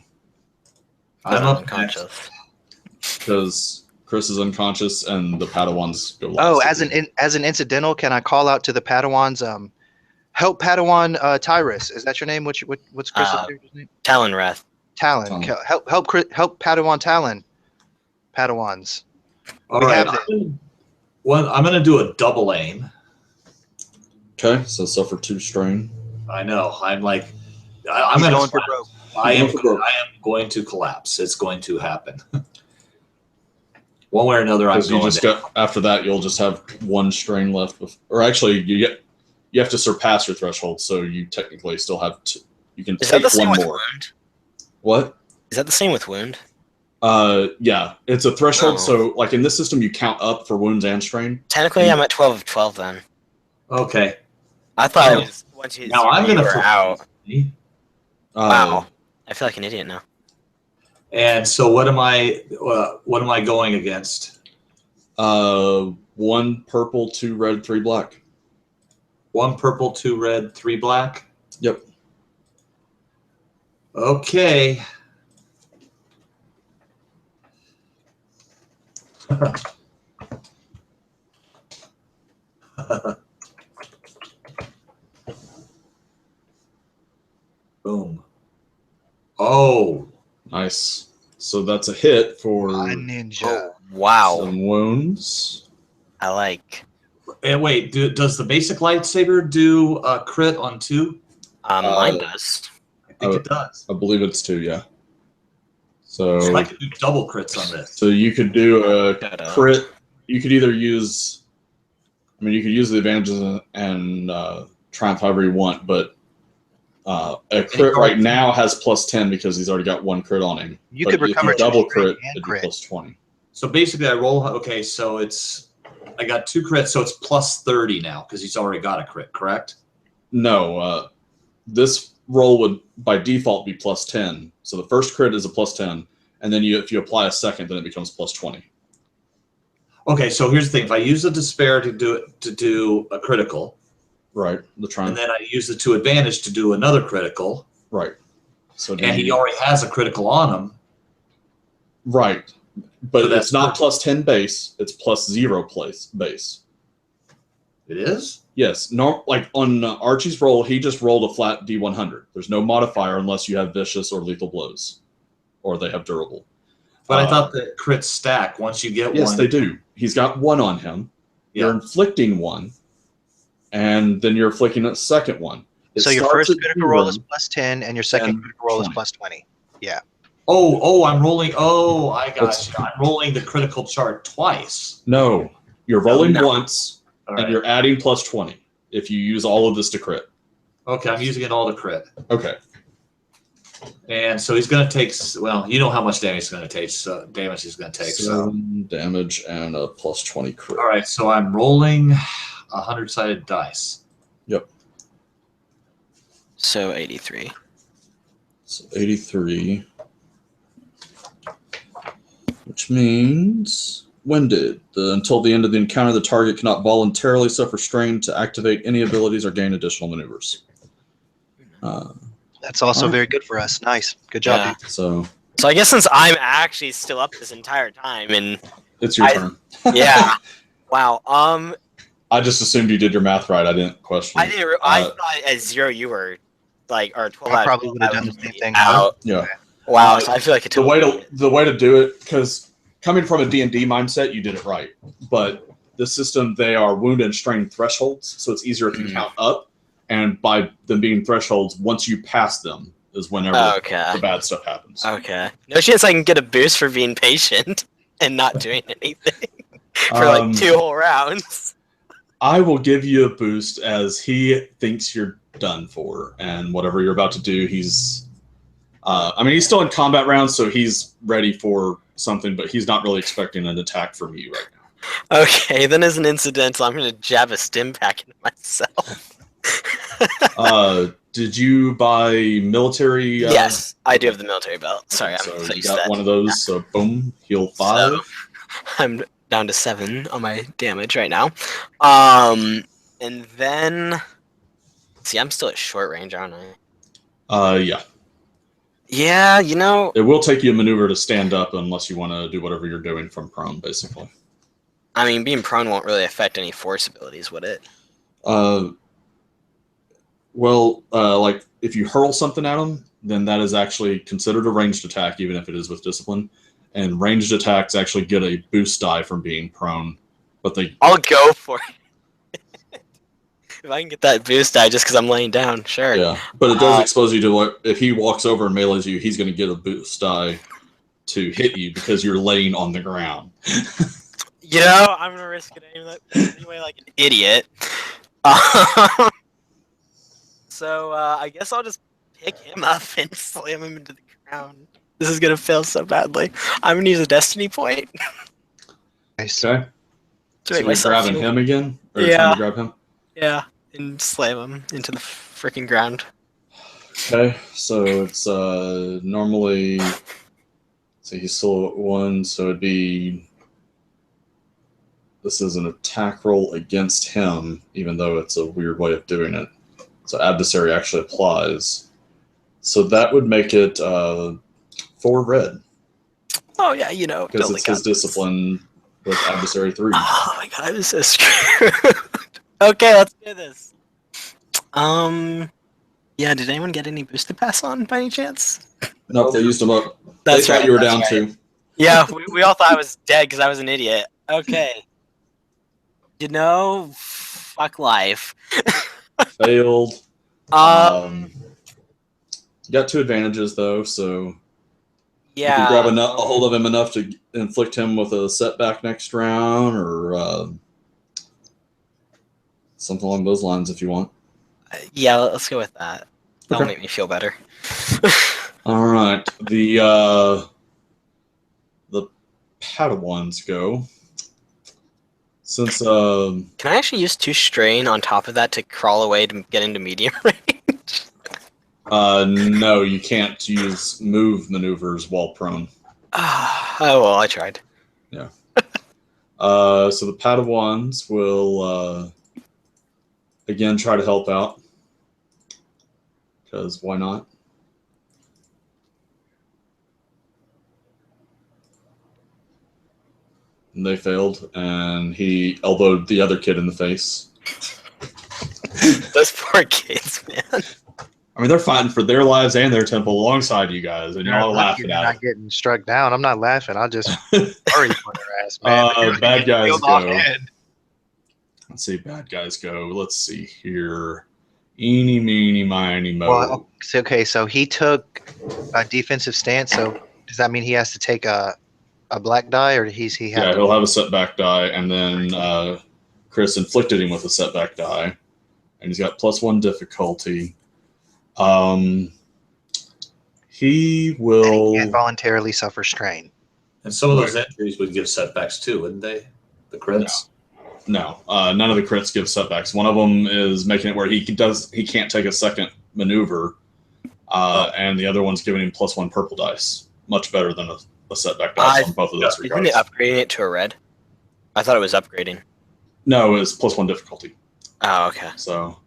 I'm unconscious. Because Chris is unconscious and the Padawans go last. Oh, as an incidental, can I call out to the Padawans? Help Padawan Tyrus. Is that your name? What's Chris's name? Talonwrath. Talon. Help Padawan Talon. Padawans. All right. I'm going to do a double aim. Okay, so suffer 2 strain. I know. I'm like, I'm going to. I am going to collapse. It's going to happen. One way or another, I'm going to. After that, you'll just have 1 strain left. Or actually, you have to surpass your threshold, so you technically still have 2. You can take 1 more. Wound? What? Is that the same with wound? Yeah, it's a threshold. So, like in this system, you count up for wounds and strain. Technically, I'm at 12 of 12 then. Okay. I thought it was once you. Now I'm going to out. Wow. I feel like an idiot now. And so what am I going against? 1 purple, 2 red, 3 black. 1 purple, 2 red, 3 black? Yep. Okay. Boom. Oh. Nice. So that's a hit for ninja. Oh, wow. some wounds. I like. And wait, does the basic lightsaber do a crit on 2? Mine does. I think it does. I believe it's 2, yeah. So I could do double crits on this. So you could do a crit. You could either use, you could use the advantages and triumph however you want, but a crit right now has +10 because he's already got 1 crit on him. You could recover double crit, it'd be +20. So basically, I roll. Okay, so I got 2 crits, so it's +30 now because he's already got a crit. Correct? No, this roll would by default be +10. So the first crit is a +10, and then if you apply a second, then it becomes +20. Okay, so here's the thing: if I use the despair to do a critical, right, the triumph, and then I use the 2 advantage to do another critical, right. So and he already has a critical on him. Right. But So it's not plus 10 base, it's plus 0 base. It is? Yes. Like on Archie's roll, he just rolled a flat D100. There's no modifier unless you have vicious or lethal blows, or they have durable. But I thought that crits stack once you get one. Yes, they do. He's got 1 on him. Yeah. You're inflicting 1, and then you're inflicting a second 1. So your first critical roll is plus 10, and your second critical roll is 20. plus 20. Yeah. Oh, I'm rolling. Oh, I got you. I'm rolling the critical chart twice. No, you're rolling No. once, All and you're adding plus 20 if you use all of this to crit. Okay, I'm using it all to crit. Okay. And so he's going to take, well, you know how much damage he's going to take. So damage he's going to take. So damage and a plus 20 crit. All right, so I'm rolling 100-sided dice. Yep. So 83. So 83. Which means winded. Until the end of the encounter, the target cannot voluntarily suffer strain to activate any abilities or gain additional maneuvers. That's also very good for us. Nice. Good job, Yeah. dude. So I guess since I'm actually still up this entire time, and it's your turn. yeah, wow. I just assumed you did your math right. I didn't question. I thought at 0 you were like, or 12. I probably would have done the same thing. Out. Yeah. Wow. So I feel like it the way to do it, because coming from a D&D mindset, you did it right. But the system, they are wound and strain thresholds, so it's easier if you count up. And by them being thresholds, once you pass them is whenever the bad stuff happens. Okay. No chance I can get a boost for being patient and not doing anything for like 2 whole rounds. I will give you a boost as he thinks you're done for, and whatever you're about to do, he's he's still in combat rounds, so he's ready for something, but he's not really expecting an attack from you right now. Okay, then as an incidental, I'm going to jab a stim pack into myself. Did you buy military? Yes, I do have the military belt. Sorry, so I'm you got one of those, so boom, heal 5. So, I'm down to 7 on my damage right now. And then... See, I'm still at short range, aren't I? Yeah. Yeah, you know... It will take you a maneuver to stand up unless you want to do whatever you're doing from prone, basically. I mean, being prone won't really affect any force abilities, would it? Like, if you hurl something at them, then that is actually considered a ranged attack, even if it is with discipline. And ranged attacks actually get a boost die from being prone. But I'll go for it. If I can get that boost die just because I'm laying down, sure. Yeah, but it does expose you to if he walks over and melees you, he's going to get a boost die to hit you because you're laying on the ground. You know, I'm going to risk it anyway like an idiot. So I guess I'll just pick him up and slam him into the ground. This is going to fail so badly. I'm going to use a destiny point. Nice. Okay. To So make you're myself grabbing feel... him again? Or Yeah. trying to grab him? Yeah, and slam him into the freaking ground. Okay, so it's normally... So he's still at 1, so it'd be... This is an attack roll against him, even though it's a weird way of doing it. So adversary actually applies. So that would make it 4 red. Oh yeah, you know. Because it's his discipline with adversary 3. Oh my god, I'm so screwed. Okay, let's do this. Yeah, did anyone get any boost to pass on by any chance? Nope, they used them up. That's they right. thought you were down right. 2. Yeah, we all thought I was dead because I was an idiot. Okay. You know, fuck life. Failed. Um, You got 2 advantages though, so yeah. you can grab a hold of him enough to inflict him with a setback next round, or something along those lines if you want. Yeah, let's go with that. That'll Okay. make me feel better. All right, the Padawans go. Since Can I actually use 2 strain on top of that to crawl away to get into medium range? no, you can't use move maneuvers while prone. Oh well, I tried. Yeah. So the Padawans will again try to help out, because why not? and they failed, and he elbowed the other kid in the face. Those poor kids, man. I mean, they're fighting for their lives and their temple alongside you guys, and y'all are laughing at not it. getting struck down. I'm not laughing. I just worry for their ass, man. Bad guys Killed go. offhand. Let's see, bad guys go. Let's see here. Eeny, meeny, miny, mo. Well, okay, so he took a defensive stance. So does that mean he has to take a black die, or he Yeah, he'll have a setback die, and then Chris inflicted him with a setback die, and he's got +1 difficulty. He will. And he can't voluntarily suffer strain. And some of those entries would give setbacks too, wouldn't they? The crits. No, none of the crits give setbacks. One of them is making it where he can't take a second maneuver, and the other one's giving him +1 purple dice. Much better than a setback dice on both of those regards. Isn't it upgrading it to a red? I thought it was upgrading. No, it was +1 difficulty. Oh, okay. So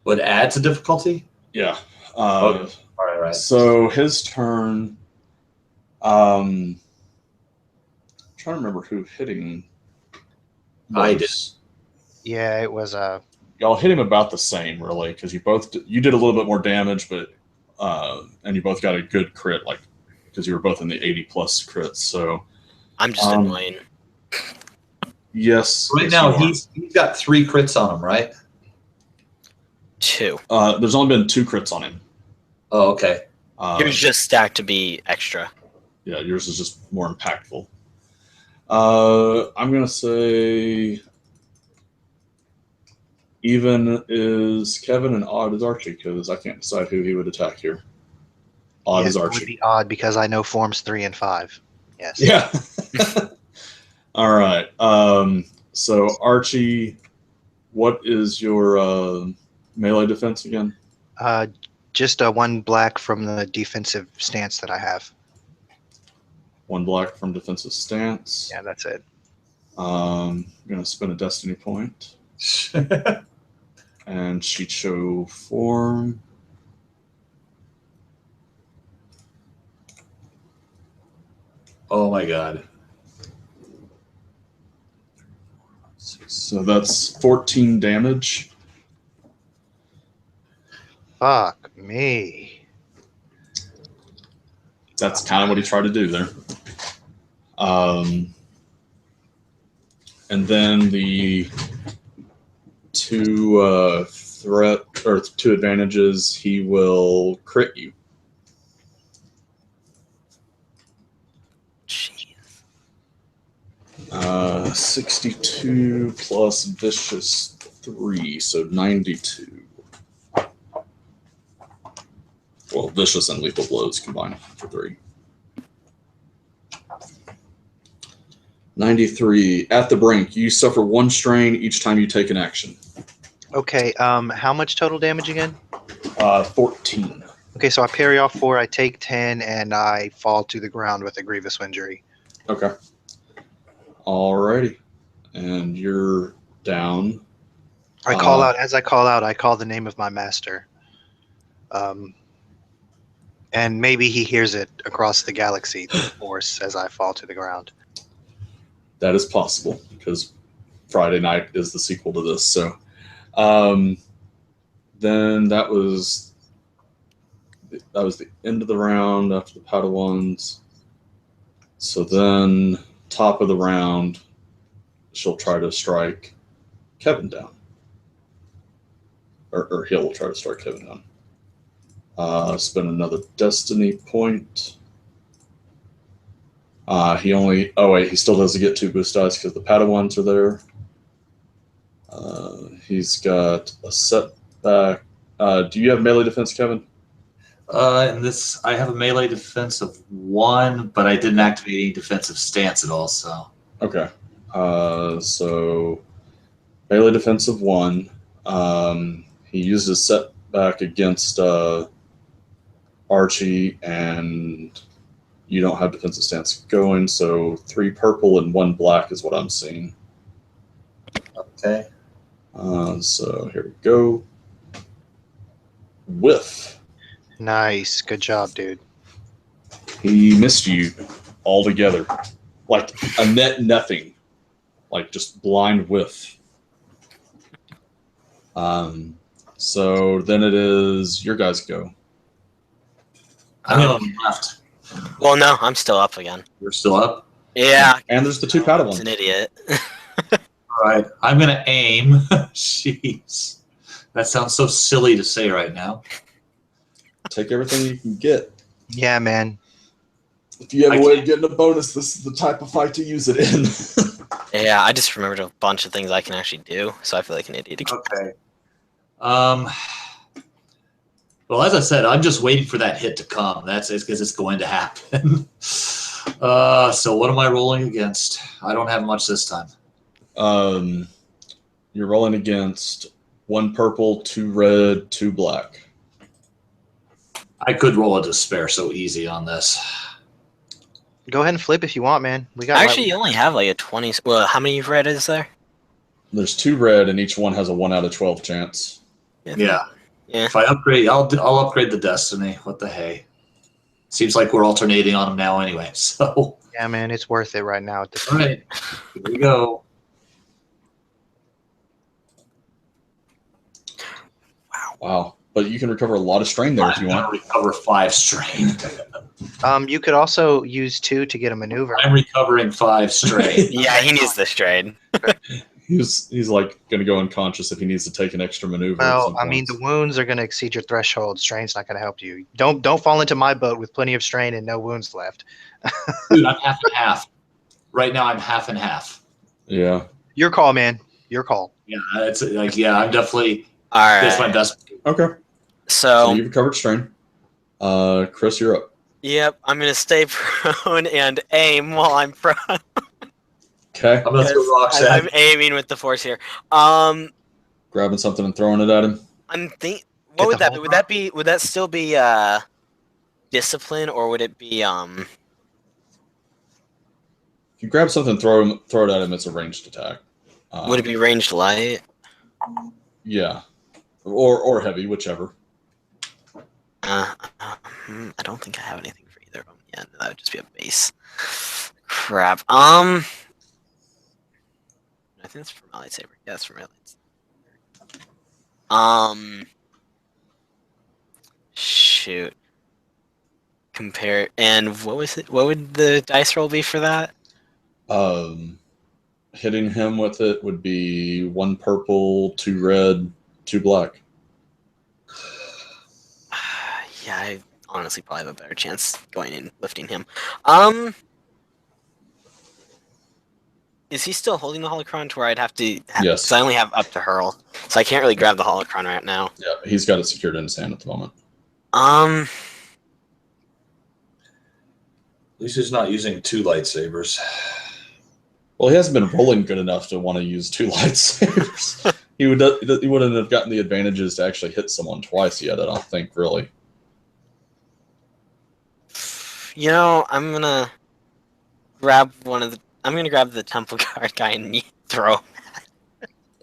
Would add to difficulty? yeah. Okay. All right. So his turn. I'm trying to remember who hit him. I did. Yeah, it was Y'all hit him about the same, really, because you did a little bit more damage, but and you both got a good crit, like because you were both in the 80+ crits. So I'm just annoying. Yes. Right now he's got 3 crits on him, right? 2. There's only been 2 crits on him. Oh, okay. Yours just stacked to be extra. Yeah, yours is just more impactful. I'm gonna say even is Kevin and odd is Archie, because I can't decide who he would attack here. Odd is It would Archie. be odd because I know forms 3 and 5. Yes. Yeah. All right. So Archie, what is your melee defense again? Just 1 black from the defensive stance that I have. 1 black from defensive stance. Yeah, that's it. I'm gonna spend a destiny point. And Shicho form. Oh my god. So that's 14 damage. Fuck me. That's kind of what he tried to do there. And then the 2 threat or 2 advantages, he will crit you. Jeez. 62 plus vicious 3, so 92. Well, vicious and lethal blows combined for 3. 93. At the brink, you suffer 1 strain each time you take an action. Okay, how much total damage again? 14. Okay, so I parry off 4, I take 10, and I fall to the ground with a grievous injury. Okay. Alrighty. And you're down. I call out, as I call out, I call the name of my master. And maybe he hears it across the galaxy, the force, as I fall to the ground. That is possible, because Friday night is the sequel to this. So then that was the end of the round after the Padawans. So then top of the round, she'll try to strike Kevin down. Or he'll try to strike Kevin down. Spend another destiny point. He still doesn't get 2 boost dice because the Padawans are there. He's got a setback. Do you have melee defense, Kevin? In this, I have a melee defense of 1, but I didn't activate any defensive stance at all. So Okay. So melee defense of 1. He used his setback against Archie, and you don't have defensive stance going, so 3 purple and 1 black is what I'm seeing. okay. So here we go. Whiff. Nice. Good job, dude. He missed you altogether. like a net nothing, like just blind whiff. So then it is your guys' go. I'm the only one left. Well, no, I'm still up again. You're still up? Yeah. And there's the 2 I'm Padawans. an idiot. All right. I'm going to aim. Jeez. That sounds so silly to say right now. Take everything you can get. Yeah, man. If you have a way of getting a bonus, this is the type of fight to use it in. Yeah, I just remembered a bunch of things I can actually do, so I feel like an idiot again. Okay. Well, as I said, I'm just waiting for that hit to come. That's because it's going to happen. So what am I rolling against? I don't have much this time. You're rolling against 1 purple, 2 red, 2 black. I could roll a despair so easy on this. Go ahead and flip if you want, man. We got Actually, you only have like a 20. Well, how many red is there? There's 2 red, and each one has a 1 out of 12 chance. Yeah. Yeah. If I upgrade, I'll upgrade the destiny. What the hey? Seems like we're alternating on them now anyway. So. Yeah, man, it's worth it right now. At this All right. Here we go. Wow. But you can recover a lot of strain there if you want. I'm recover 5 strain. You could also use 2 to get a maneuver. I'm recovering 5 strain. Yeah, he needs this trade. He's like going to go unconscious if he needs to take an extra maneuver. Well, I mean, the wounds are going to exceed your threshold. Strain's not going to help you. Don't fall into my boat with plenty of strain and no wounds left. Dude, I'm half and half. Right now, I'm half and half. Yeah. Your call, man. Your call. Yeah, it's like I'm definitely. All right. That's my best. Okay. So you've recovered strain. Chris, you're up. Yep, I'm gonna stay prone and aim while I'm prone. Okay. I'm gonna throw rocks at. I'm aiming with the force here. Grabbing something and throwing it at him. I'm think. What would that be? Would that be? Would that still be discipline, or would it be If you grab something, and throw it at him. It's a ranged attack. Would it be ranged light? Yeah, or heavy, whichever. I don't think I have anything for either of them. Yeah, that would just be a base. Crap. I think it's for my lightsaber. Yeah, it's for my lightsaber. Shoot. Compare and what was it? What would the dice roll be for that? Hitting him with it would be 1 purple, 2 red, 2 black. Yeah, I honestly probably have a better chance going and lifting him. Is he still holding the holocron to where I'd have to? Yes. Because I only have up to hurl, so I can't really grab the holocron right now. Yeah, he's got it secured in his hand at the moment. At least he's not using 2 lightsabers. Well, he hasn't been rolling good enough to want to use 2 lightsabers. He wouldn't have gotten the advantages to actually hit someone twice yet. I don't think really. You know, I'm gonna grab I'm gonna grab the temple guard guy and throw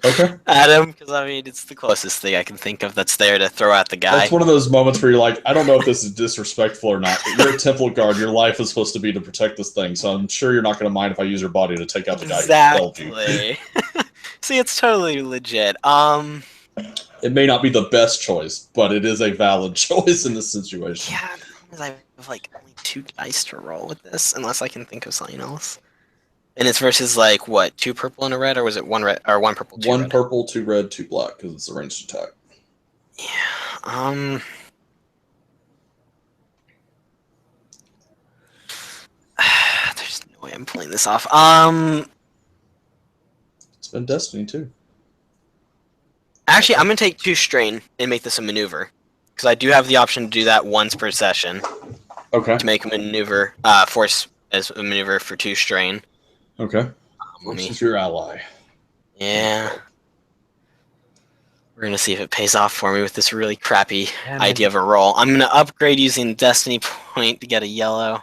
Okay. at him because I mean it's the closest thing I can think of that's there to throw at the guy. That's one of those moments where you're like, I don't know if this is disrespectful or not. But you're a temple guard. Your life is supposed to be to protect this thing, so I'm sure you're not going to mind if I use your body to take out the guy who killed you. Exactly. See, it's totally legit. It may not be the best choice, but it is a valid choice in this situation. Yeah, the thing is I have like only 2 dice to roll with this, unless I can think of something else. And it's versus like what, 2 purple and a red, or was it 1 red or 1 purple? 2 1 red? purple, 2 red, 2 black, because it's a ranged attack. Yeah. There's no way I'm pulling this off. It's been Destiny too. Actually, I'm gonna take 2 strain and make this a maneuver, because I do have the option to do that once per session. Okay. To make a maneuver, force as a maneuver for 2 strain. Okay. This is your ally. Yeah. We're gonna see if it pays off for me with this really crappy idea of a roll. I'm gonna upgrade using Destiny Point to get a yellow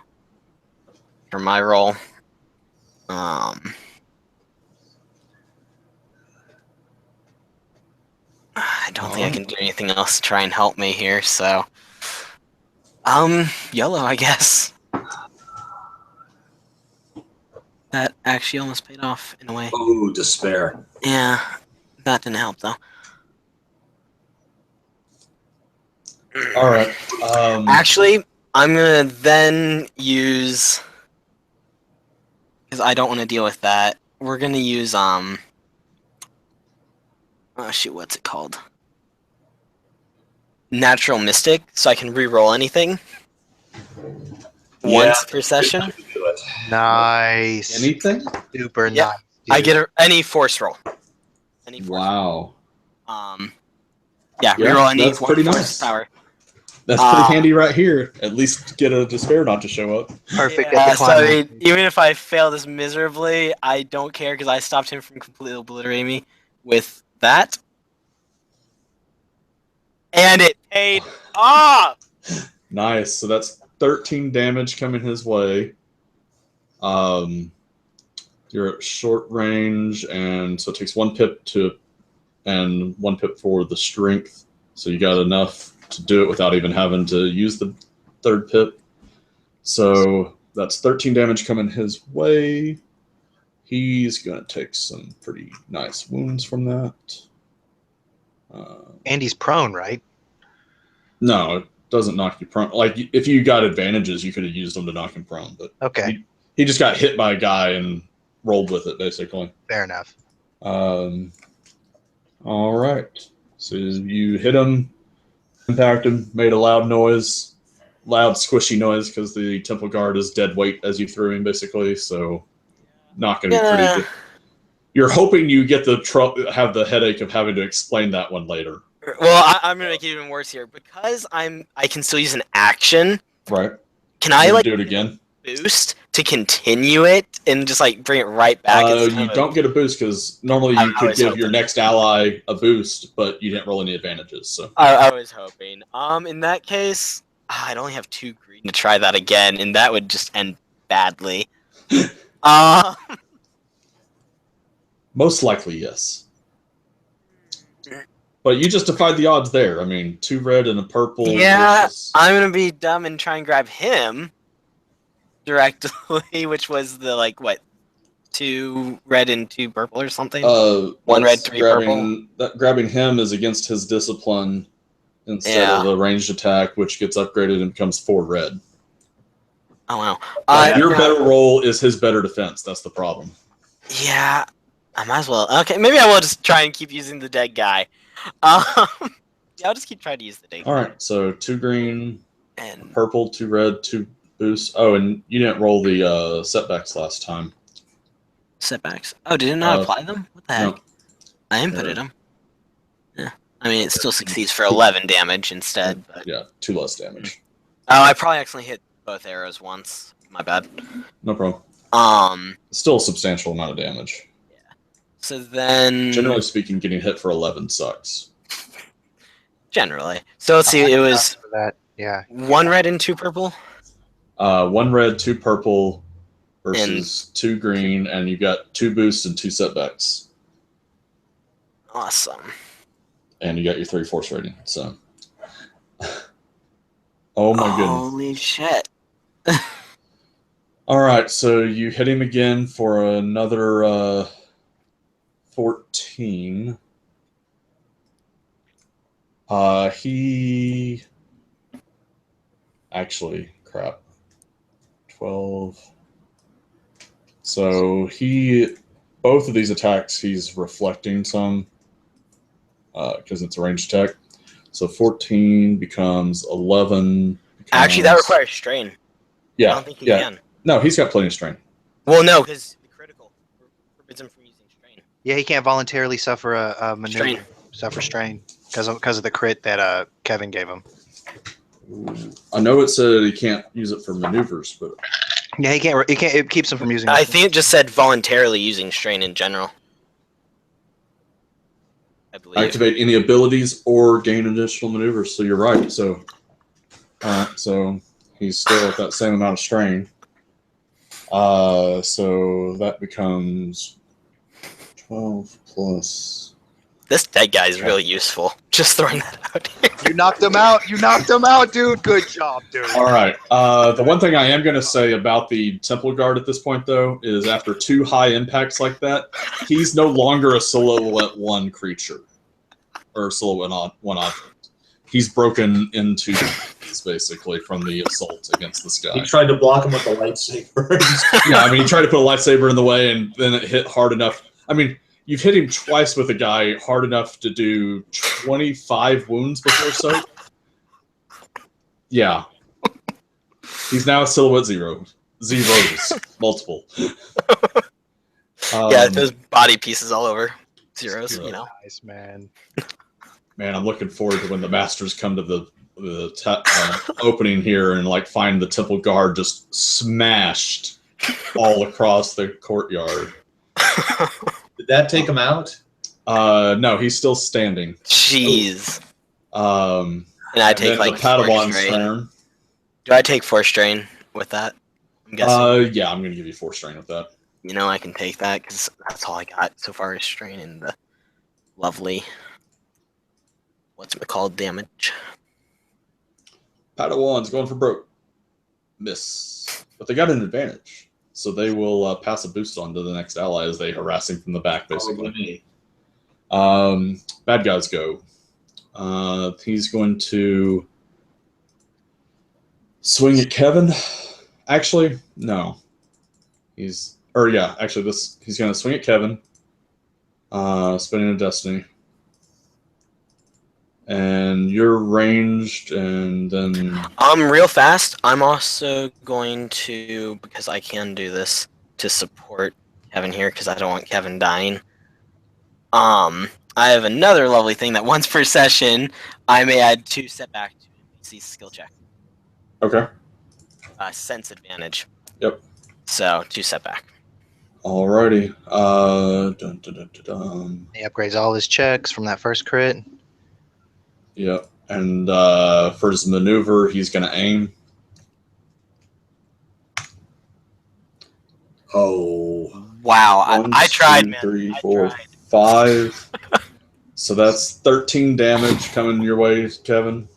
for my roll. I don't think I can do anything else to try and help me here, so yellow, I guess. actually almost paid off in a way. Oh, despair. Yeah, that didn't help though. All right. Actually, I'm gonna then use, because I don't want to deal with that. We're gonna use oh shoot, what's it called? Natural Mystic, so I can re-roll anything once per session. Nice. Anything? Super Yeah. nice. I dude. get any force roll. Any force Wow. roll. Yeah, reroll any that's one pretty force nice. power. That's pretty handy right here. At least get a despair not to show up. Perfect. Yeah, at the so I climax. mean, even if I fail this miserably, I don't care because I stopped him from completely obliterating me with that. And it paid off! Nice. So that's 13 damage coming his way. You're at short range, and so it takes 1 pip and 1 pip for the strength. So you got enough to do it without even having to use the 3rd pip. So that's 13 damage coming his way. He's going to take some pretty nice wounds from that. And he's prone, right? No, it doesn't knock you prone. Like, if you got advantages, you could have used them to knock him prone. But Okay. he just got hit by a guy and rolled with it, basically. Fair enough. All right. So you hit him, impact him, made a loud noise, loud squishy noise because the temple guard is dead weight as you threw him, basically. So not going to be pretty good. You're hoping you get have the headache of having to explain that one later. Well, I'm gonna make it even worse here because I can still use an action. Right. Can I like do it again? Boost to continue it and just like bring it right back? You don't get a boost because normally you could give your next ally a boost, but you didn't roll any advantages. So I was hoping. In that case, I'd only have 2 green to try that again, and that would just end badly. Most likely, yes. But you just defied the odds there. I mean, 2 red and a purple. Yeah, versus... I'm gonna be dumb and try and grab him directly, which was the like what, 2 red and 2 purple or something. 1 red, 3 purple. Grabbing him is against his discipline instead of a ranged attack, which gets upgraded and becomes 4 red. Oh wow! Your better roll is his better defense. That's the problem. Yeah, I might as well. Okay, maybe I will just try and keep using the dead guy. Yeah, I'll just keep trying to use the dead guy. All right, so 2 green, and purple, 2 red, 2 boosts. Oh, and you didn't roll the setbacks last time. Setbacks. Oh, did it not apply them? What the heck? No. I inputted them. Yeah, I mean it still succeeds for 11 damage instead. But... Yeah, 2 less damage. Oh, I probably accidentally hit both arrows once. My bad. No problem. Still a substantial amount of damage. So then... Generally speaking, getting hit for 11 sucks. Generally. So let's see, it was... That. Yeah. 1 red and 2 purple? 1 red, 2 purple versus 2 green, and you got 2 boosts and 2 setbacks. Awesome. And you got your 3 force rating, so... Oh my goodness. Holy shit. Alright, so you hit him again for another 14. He... Actually, crap. 12. So he... Both of these attacks, he's reflecting some. Because it's a ranged attack. So 14 becomes 11. Actually, that requires strain. Yeah. I don't think he can. No, he's got plenty of strain. Well, no, because the critical forbids him from using strain. Yeah, he can't voluntarily suffer a maneuver. Suffer strain because of the crit that Kevin gave him. I know it said he can't use it for maneuvers, but Yeah, he can't. It keeps him from using. I think it just said voluntarily using strain in general. I believe. activate any abilities or gain additional maneuvers. So you're right. So, so he's still at that same amount of strain. So that becomes 12 plus This dead guy is really useful. Just throwing that out here. You knocked him out. You knocked him out, dude. Good job, dude. All right. The one thing I am going to say about the Temple Guard at this point, though, is after 2 high impacts like that, he's no longer a silhouette 1 creature or silhouette 1 object. He's broken into pieces, basically, from the assault against this guy. He tried to block him with a lightsaber. Yeah, I mean, he tried to put a lightsaber in the way, and then it hit hard enough. I mean, you've hit him twice with a guy hard enough to do 25 wounds before so. Yeah. He's now a silhouette 0. Zeros. Multiple. Yeah, there's body pieces all over. Zeros, you know. Nice, man. Man, I'm looking forward to when the masters come to the opening here and like find the Temple Guard just smashed all across the courtyard. Did that take him out? No, he's still standing. Jeez. And I take like the Padawan's 4 strain. turn. Do I take 4 strain with that? I'm guessing. Yeah, I'm gonna give you 4 strain with that. You know, I can take that because that's all I got so far is strain and the lovely, what's it called, damage. Padawan's going for broke. Miss. But they got an advantage. So they will pass a boost on to the next ally as they harass him from the back, basically. Bad guys go. He's going to swing at Kevin. Actually, no. He's going to swing at Kevin. Spinning a Destiny. And you're ranged, and then... Real fast, I'm also going to, because I can do this, to support Kevin here, because I don't want Kevin dying. I have another lovely thing that once per session, I may add 2 setback to NPC's skill check. Okay. Sense advantage. Yep. So, 2 setback. Alrighty. He upgrades all his checks from that first crit. Yep. And for his maneuver, he's going to aim. Oh. Wow, 1, I tried, 2, man. 3, I 4, tried. 5. So that's 13 damage coming your way, Kevin.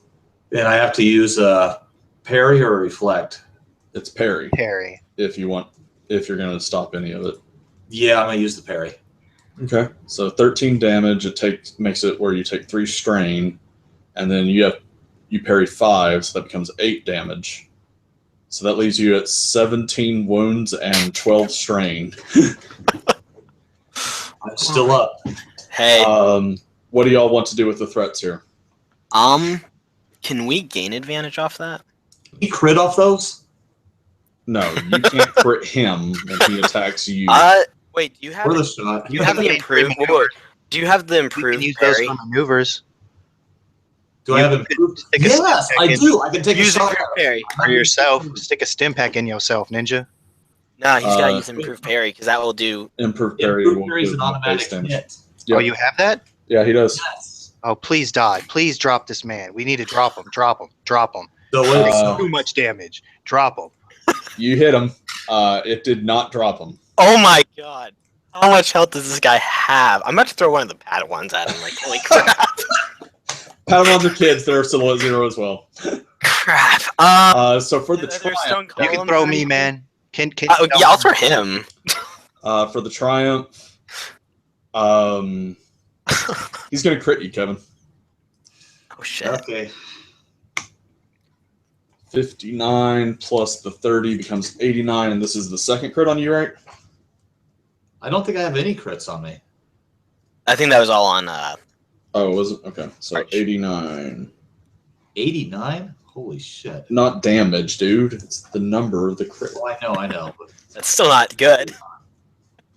Then I have to use a parry or a reflect. It's parry. Parry. If you're going to stop any of it. Yeah, I'm going to use the parry. Okay. So 13 damage. It makes it where you take 3 strain, and then you parry 5, so that becomes 8 damage. So that leaves you at 17 wounds and 12 strain. I'm still up. Hey. What do y'all want to do with the threats here? Can we gain advantage off that? Can you crit off those? No, you can't crit him when he attacks you. Wait, do you have Or the shot? do you have the improved do you have the You improved can use those parry? for maneuvers. Do I have improved? Stick a Yes, stim I pack do. I can take a Use shot. improved parry. for yourself. Stick a stim pack in yourself, ninja. No, he's got to use improved parry because that will do. Improved parry Improved will parry is give an him automatic base damage. hit. Yep. Oh, you have that? Yeah, he does. Yes. Oh, please die. Please drop this man. We need to drop him. Drop him. Drop him. So wait, Too much damage. Drop him. You hit him. It did not drop him. Oh my god! How much health does this guy have? I'm about to throw one of the Padawans at him. Like, holy crap! Padawans are kids. They're silhouette 0 as well. Crap. So for the Are there stone triumph, You can columns throw or me, anything? man. Can Yeah, I'll throw him. for the triumph, he's gonna crit you, Kevin. Oh shit! okay. 59 plus the 30 becomes 89, and this is the second crit on you, right? I don't think I have any crits on me. I think that was all on. Oh, was it? Okay, so Archie. 89. 89? Holy shit. Not damage, dude. It's the number of the crit. Oh, I know. But That's still not good.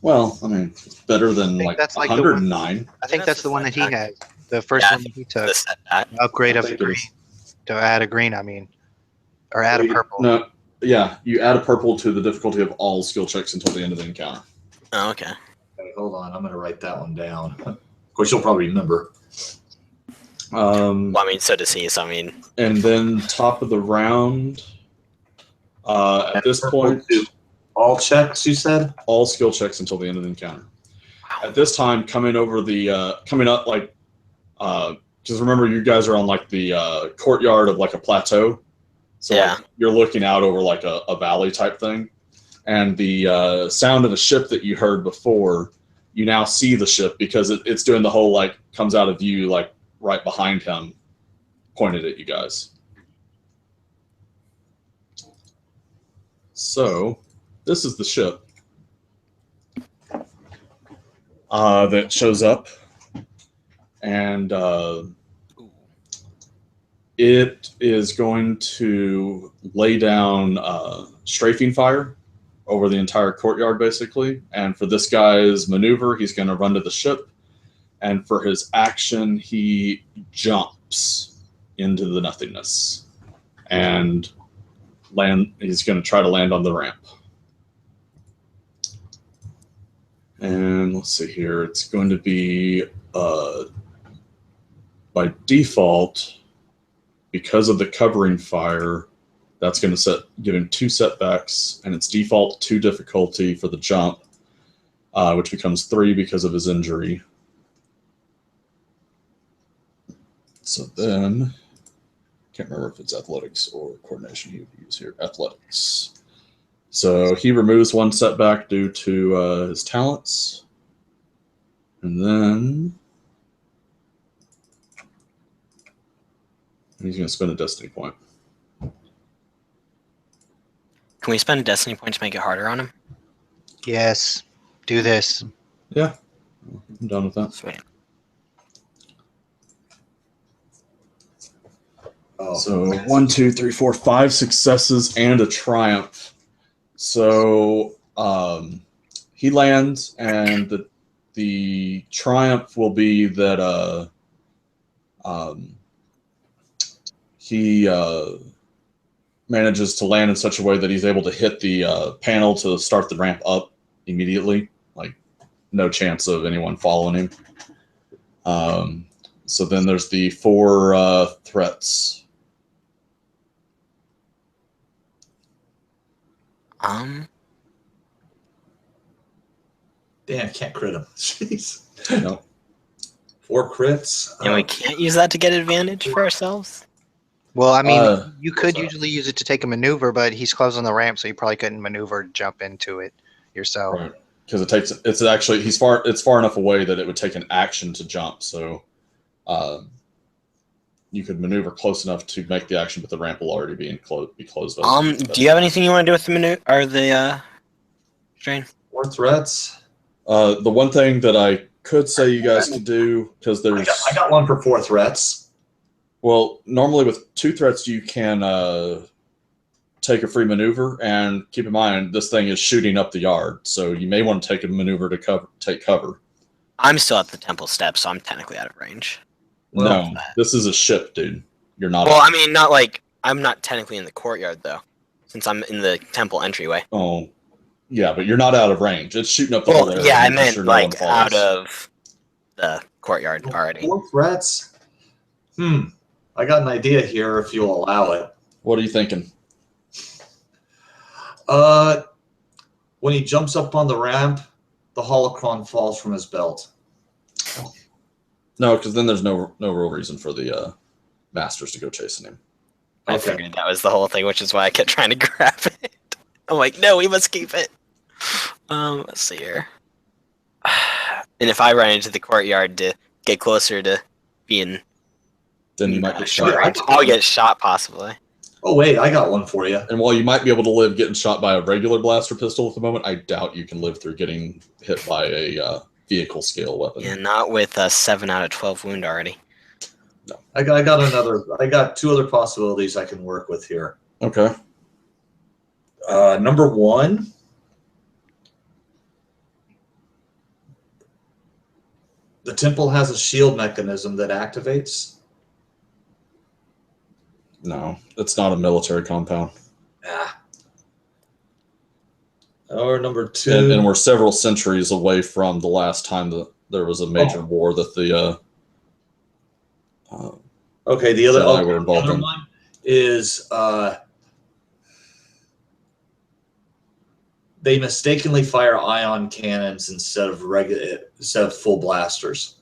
Well, I mean, it's better than think like that's like the one- 109. I think that's the one that he had. The first Yeah, one that he took. The setback. Upgrade I of the think it green. is. To add a green, I mean. Or add a purple. No, yeah, you add a purple to the difficulty of all skill checks until the end of the encounter. Oh, okay. okay, hold on. I'm going to write that one down. Of course, you'll probably remember. Well, I mean, so does he. So I mean, And then top of the round, at this point, All checks, you said? all skill checks until the end of the encounter. at this time, coming over the coming up like because remember you guys are on like the courtyard of like a plateau, so Yeah. like, you're looking out over like a valley type thing, and the sound of the ship that you heard before, you now see the ship because it's doing the whole like comes out of view like right behind him, pointed at you guys. So this is the ship that shows up, and it is going to lay down strafing fire over the entire courtyard, basically. And for this guy's maneuver, he's going to run to the ship, and for his action, he jumps into the nothingness and he's going to try to land on the ramp. And let's see here. It's going to be by default, because of the covering fire, that's going to give him 2 setbacks, and it's default 2 difficulty for the jump, which becomes 3 because of his injury. So then, can't remember if it's athletics or coordination he would use here. Athletics. So he removes 1 setback due to his talents. And then he's going to spend a destiny point. Can we spend a destiny point to make it harder on him? Yes. Do this. Yeah, I'm done with that. Sweet. Oh, So 1, 2, 3, 4, 5 successes and a triumph. So he lands, and the triumph will be that he manages to land in such a way that he's able to hit the panel to start the ramp up immediately. Like, no chance of anyone following him. So then there's the 4 threats. Damn, can't crit him. Jeez. No. 4 crits. And we can't use that to get advantage for ourselves? Well, I mean, you could so- usually use it to take a maneuver, but he's close on the ramp, so you probably couldn't maneuver jump into it yourself. Right. Because it's far enough away that it would take an action to jump. So you could maneuver close enough to make the action, but the ramp will already be closed up. Do you have anything you want to do with the maneuver or the strain? 4 threats. The one thing that I could say you guys could do, because there's I got 1 for 4 threats. well, normally with 2 threats you can take a free maneuver, and keep in mind this thing is shooting up the yard, so you may want to take a maneuver to take cover. I'm still at the temple steps, so I'm technically out of range. No, this is a ship, dude. You're not. Well, I mean, not like I'm not technically in the courtyard though, since I'm in the temple entryway. Oh, yeah, but you're not out of range. It's shooting up the whole area. Yeah, I making meant sure no one like falls. out of the courtyard already. 4 threats. I got an idea here if you'll allow it. What are you thinking? When he jumps up on the ramp, the holocron falls from his belt. No, because then there's no real reason for the masters to go chasing him. I Okay. figured that was the whole thing, which is why I kept trying to grab it. I'm like, no, we must keep it. Let's see here. And if I run into the courtyard to get closer to being Then you might get short shot. range, I'll get shot possibly. Oh, wait, I got 1 for you. And while you might be able to live getting shot by a regular blaster pistol at the moment, I doubt you can live through getting hit by a vehicle scale weapon. Yeah, not with a 7 out of 12 wound already. I got 2 other possibilities I can work with here. Okay. Number 1, the temple has a shield mechanism that activates. No, it's not a military compound. Or number 2. And we're several centuries away from the last time that there was a major war that the Okay, the other, Jedi were involved in. one they mistakenly fire ion cannons instead of full blasters.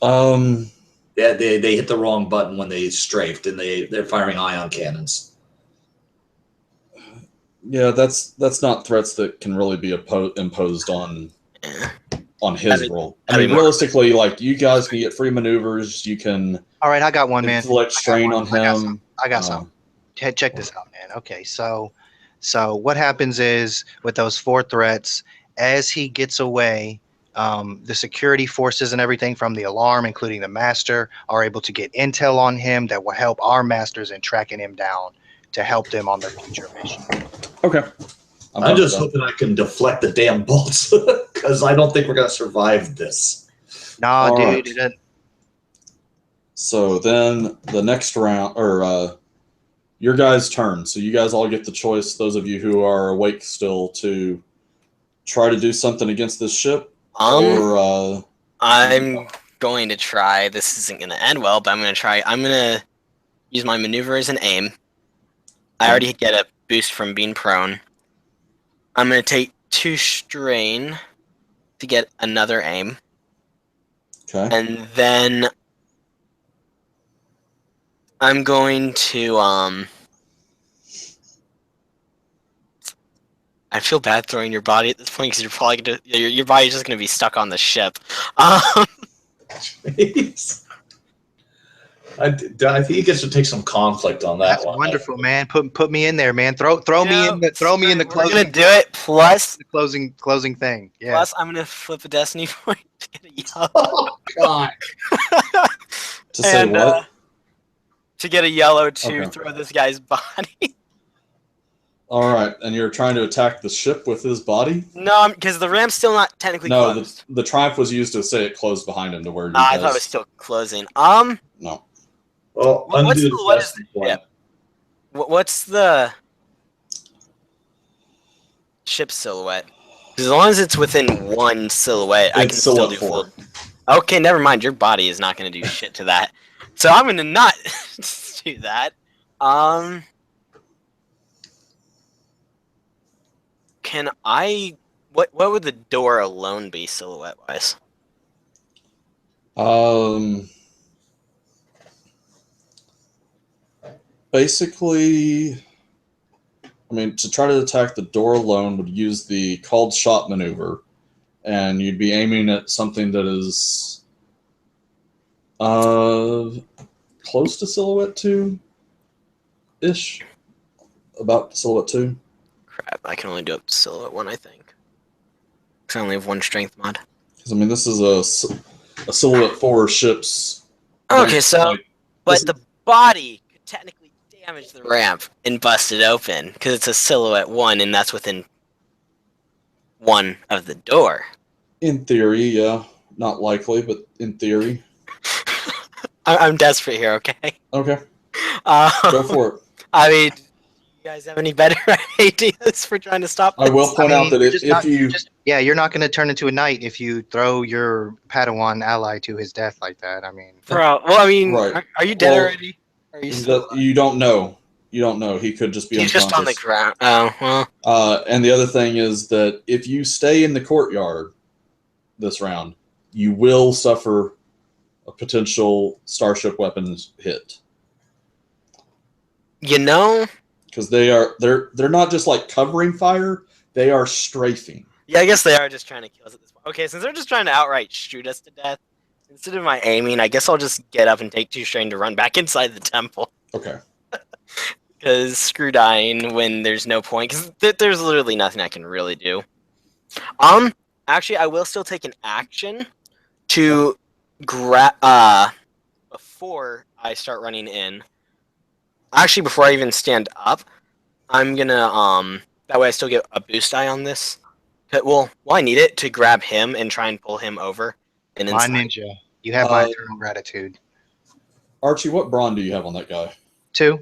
Yeah, they hit the wrong button when they strafed, and they're firing ion cannons. Yeah, that's not threats that can really be imposed on his role. I mean, realistically, like, you guys can get free maneuvers. You can. All right, I got one, man. Inflict strain on him. I got some. Check this out, man. Okay, so what happens is with those 4 threats, as he gets away, the security forces and everything from the alarm, including the master, are able to get intel on him that will help our masters in tracking him down to help them on their future mission. Okay. I'm just hoping I can deflect the damn bolts, because I don't think we're going to survive this. Nah, dude. Right. So then the next round, or your guys' turn. So you guys all get the choice, those of you who are awake still, to try to do something against this ship. I'm going to try. This isn't going to end well, but I'm going to try. I'm going to use my maneuver as an aim. I already get a boost from being prone. I'm going to take 2 strain to get another aim. Okay. And then I'm going to I feel bad throwing your body at this point because you're probably gonna, your body's just gonna be stuck on the ship. Jeez. I think you guys should take some conflict on that. That's one. Wonderful, man. Put me in there, man. Throw me in the closing. We're gonna do it. Plus the closing thing. Yeah. Plus, I'm gonna flip a destiny point to get a yellow. Oh God. To say what? To get a yellow to throw this guy's body. All right, and you're trying to attack the ship with his body? No, because the ram's still not technically closed. No, the triumph was used to say it closed behind him to where. I thought it was still closing. No. Well, what's the ship silhouette? Because as long as it's within 1 silhouette, I can still do full. Okay, never mind. Your body is not going to do shit to that. So I'm going to not do that. Can I... What would the door alone be silhouette-wise? Basically, I mean, to try to attack the door alone would use the called shot maneuver, and you'd be aiming at something that is close to silhouette 2-ish, about silhouette 2. Crap, I can only do up to silhouette 1, I think. Because I only have 1 strength mod. Because I mean, this is a silhouette 4 ship's. Okay, so but the body could technically damage the ramp and bust it open because it's a silhouette 1, and that's within 1 of the door. In theory, yeah, not likely, but in theory. I'm desperate here. Okay. Okay. Go for it. I mean, you guys have any better ideas for trying to stop this? I will point out that if you... you're not going to turn into a knight if you throw your Padawan ally to his death like that. I mean... Bro, well, I mean, right. Are you dead already? Are you you don't know. You don't know. He could just be unconscious. He's just on the ground. Oh, well. And the other thing is that if you stay in the courtyard this round, you will suffer a potential starship weapons hit. You know... Because they're not just like covering fire, they are strafing. Yeah, I guess they are just trying to kill us at this point. Okay, since they're just trying to outright shoot us to death, instead of my aiming, I guess I'll just get up and take 2 strain to run back inside the temple. Okay. Because screw dying when there's no point. Because there's literally nothing I can really do. Actually, I will still take an action to grab before I start running in. Actually, before I even stand up, I'm gonna that way I still get a boost die on this. Well, I need it to grab him and try and pull him over. And my ninja, you have my eternal gratitude. Archie, what brawn do you have on that guy? 2.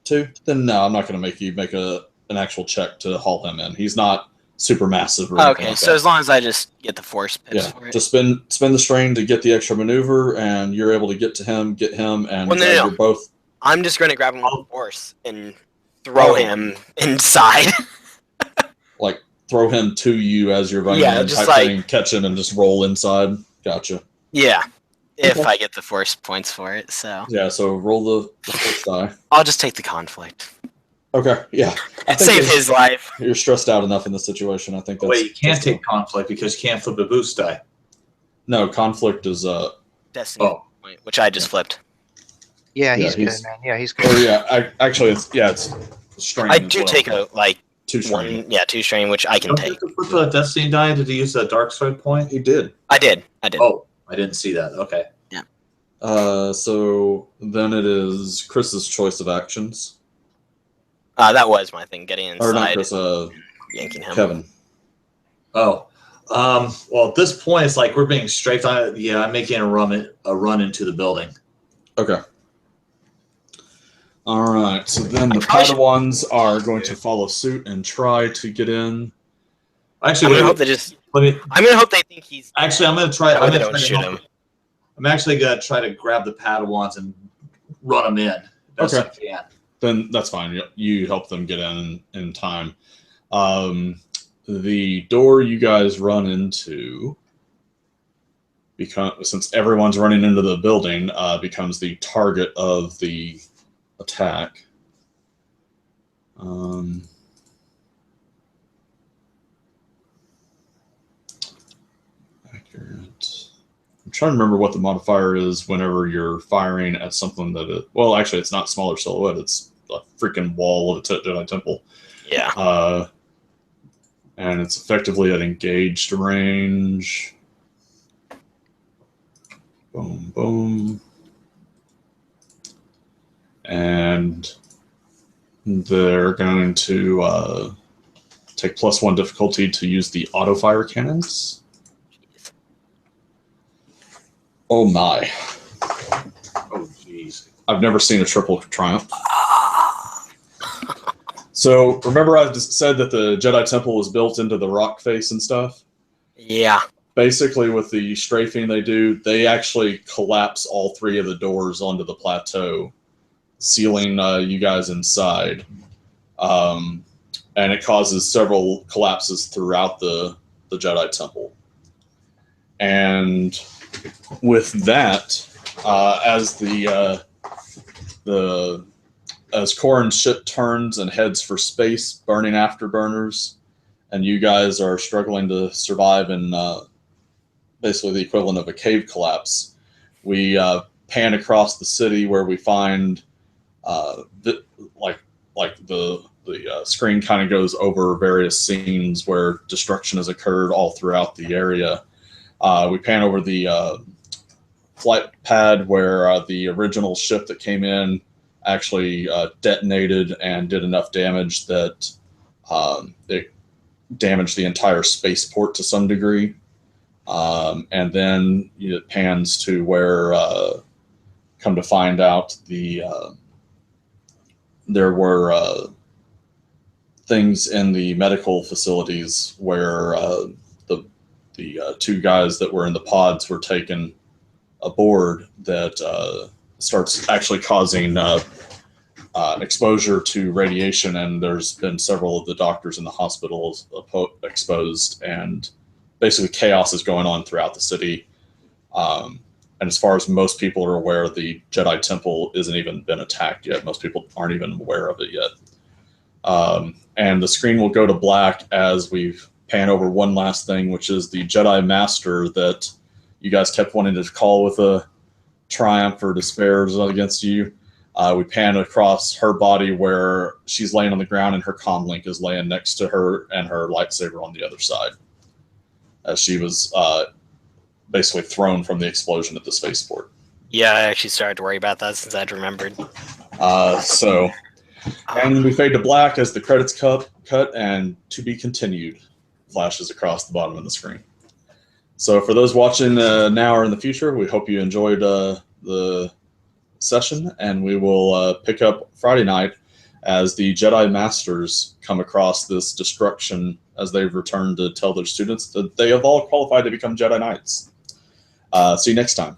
2? Then no, I'm not gonna make you make an actual check to haul him in. He's not super massive. Or okay, so as long as I just get the force pips for it. Just spend the strain to get the extra maneuver, and you're able to get to him, get him, and you're both. I'm just going to grab him with the force and throw him inside. Like throw him to you as you're running Yeah, in, just type thing, catch him and just roll inside. Gotcha. Yeah, if Okay. I get the force points for it. So Yeah, so roll the force die. I'll just take the conflict. Okay, yeah. I think Save his life. You're stressed out enough in this situation. I think that's... Wait, you can't take conflict because you can't flip a boost die. No, conflict is... Destiny point, which I just flipped. Yeah, he's good, man. Yeah, he's good. Or yeah, actually, it's strain. I do take a, like, 2 strain. 2 strain, which I can Don't you take. have to flip a Destiny die? Did he use a dark side point? He did. I did. Oh, I didn't see that. Okay. Yeah. So then it is Chris's choice of actions. That was my thing, getting inside. Or not Chris, yanking him. Kevin. Oh. Well, at this point, it's like we're being strafed on it. Yeah, I'm making a run into the building. Okay. All right. So then the Padawans are going to follow suit and try to get in. Actually, I'm gonna hope they just. I'm gonna hope they think he's. Actually, I'm gonna try. I'm gonna shoot him. I'm actually gonna try to grab the Padawans and run them in. Best I can. Then that's fine. You help them get in time. The door you guys run into, since everyone's running into the building, becomes the target of the attack. Accurate. I'm trying to remember what the modifier is whenever you're firing at something that well, actually, it's not smaller silhouette. It's a freaking wall of a Jedi temple. Yeah. And it's effectively at engaged range. Boom, boom. And they're going to take +1 difficulty to use the auto fire cannons. Oh my. Oh jeez. I've never seen a triple triumph. So remember I just said that the Jedi Temple was built into the rock face and stuff? Yeah. Basically with the strafing they do, they actually collapse all 3 of the doors onto the plateau, sealing you guys inside. And it causes several collapses throughout the Jedi Temple. And with that, as Corrin's ship turns and heads for space, burning afterburners, and you guys are struggling to survive in basically the equivalent of a cave collapse, we pan across the city where we find the screen kind of goes over various scenes where destruction has occurred all throughout the area. We pan over the flight pad where the original ship that came in actually detonated and did enough damage that it damaged the entire spaceport to some degree. And then it pans to where, come to find out, there were things in the medical facilities where the 2 guys that were in the pods were taken aboard that starts actually causing exposure to radiation, and there's been several of the doctors in the hospitals exposed, and basically chaos is going on throughout the city. And as far as most people are aware, the Jedi Temple isn't even been attacked yet. Most people aren't even aware of it yet. And the screen will go to black as we pan over one last thing, which is the Jedi Master that you guys kept wanting to call with a triumph or despair against you. We pan across her body where she's laying on the ground and her comm link is laying next to her and her lightsaber on the other side, as she was basically thrown from the explosion at the spaceport. Yeah, I actually started to worry about that since I'd remembered. And we fade to black as the credits cut and to be continued flashes across the bottom of the screen. So for those watching now or in the future, we hope you enjoyed the session, and we will pick up Friday night as the Jedi Masters come across this destruction as they've returned to tell their students that they have all qualified to become Jedi Knights. See you next time.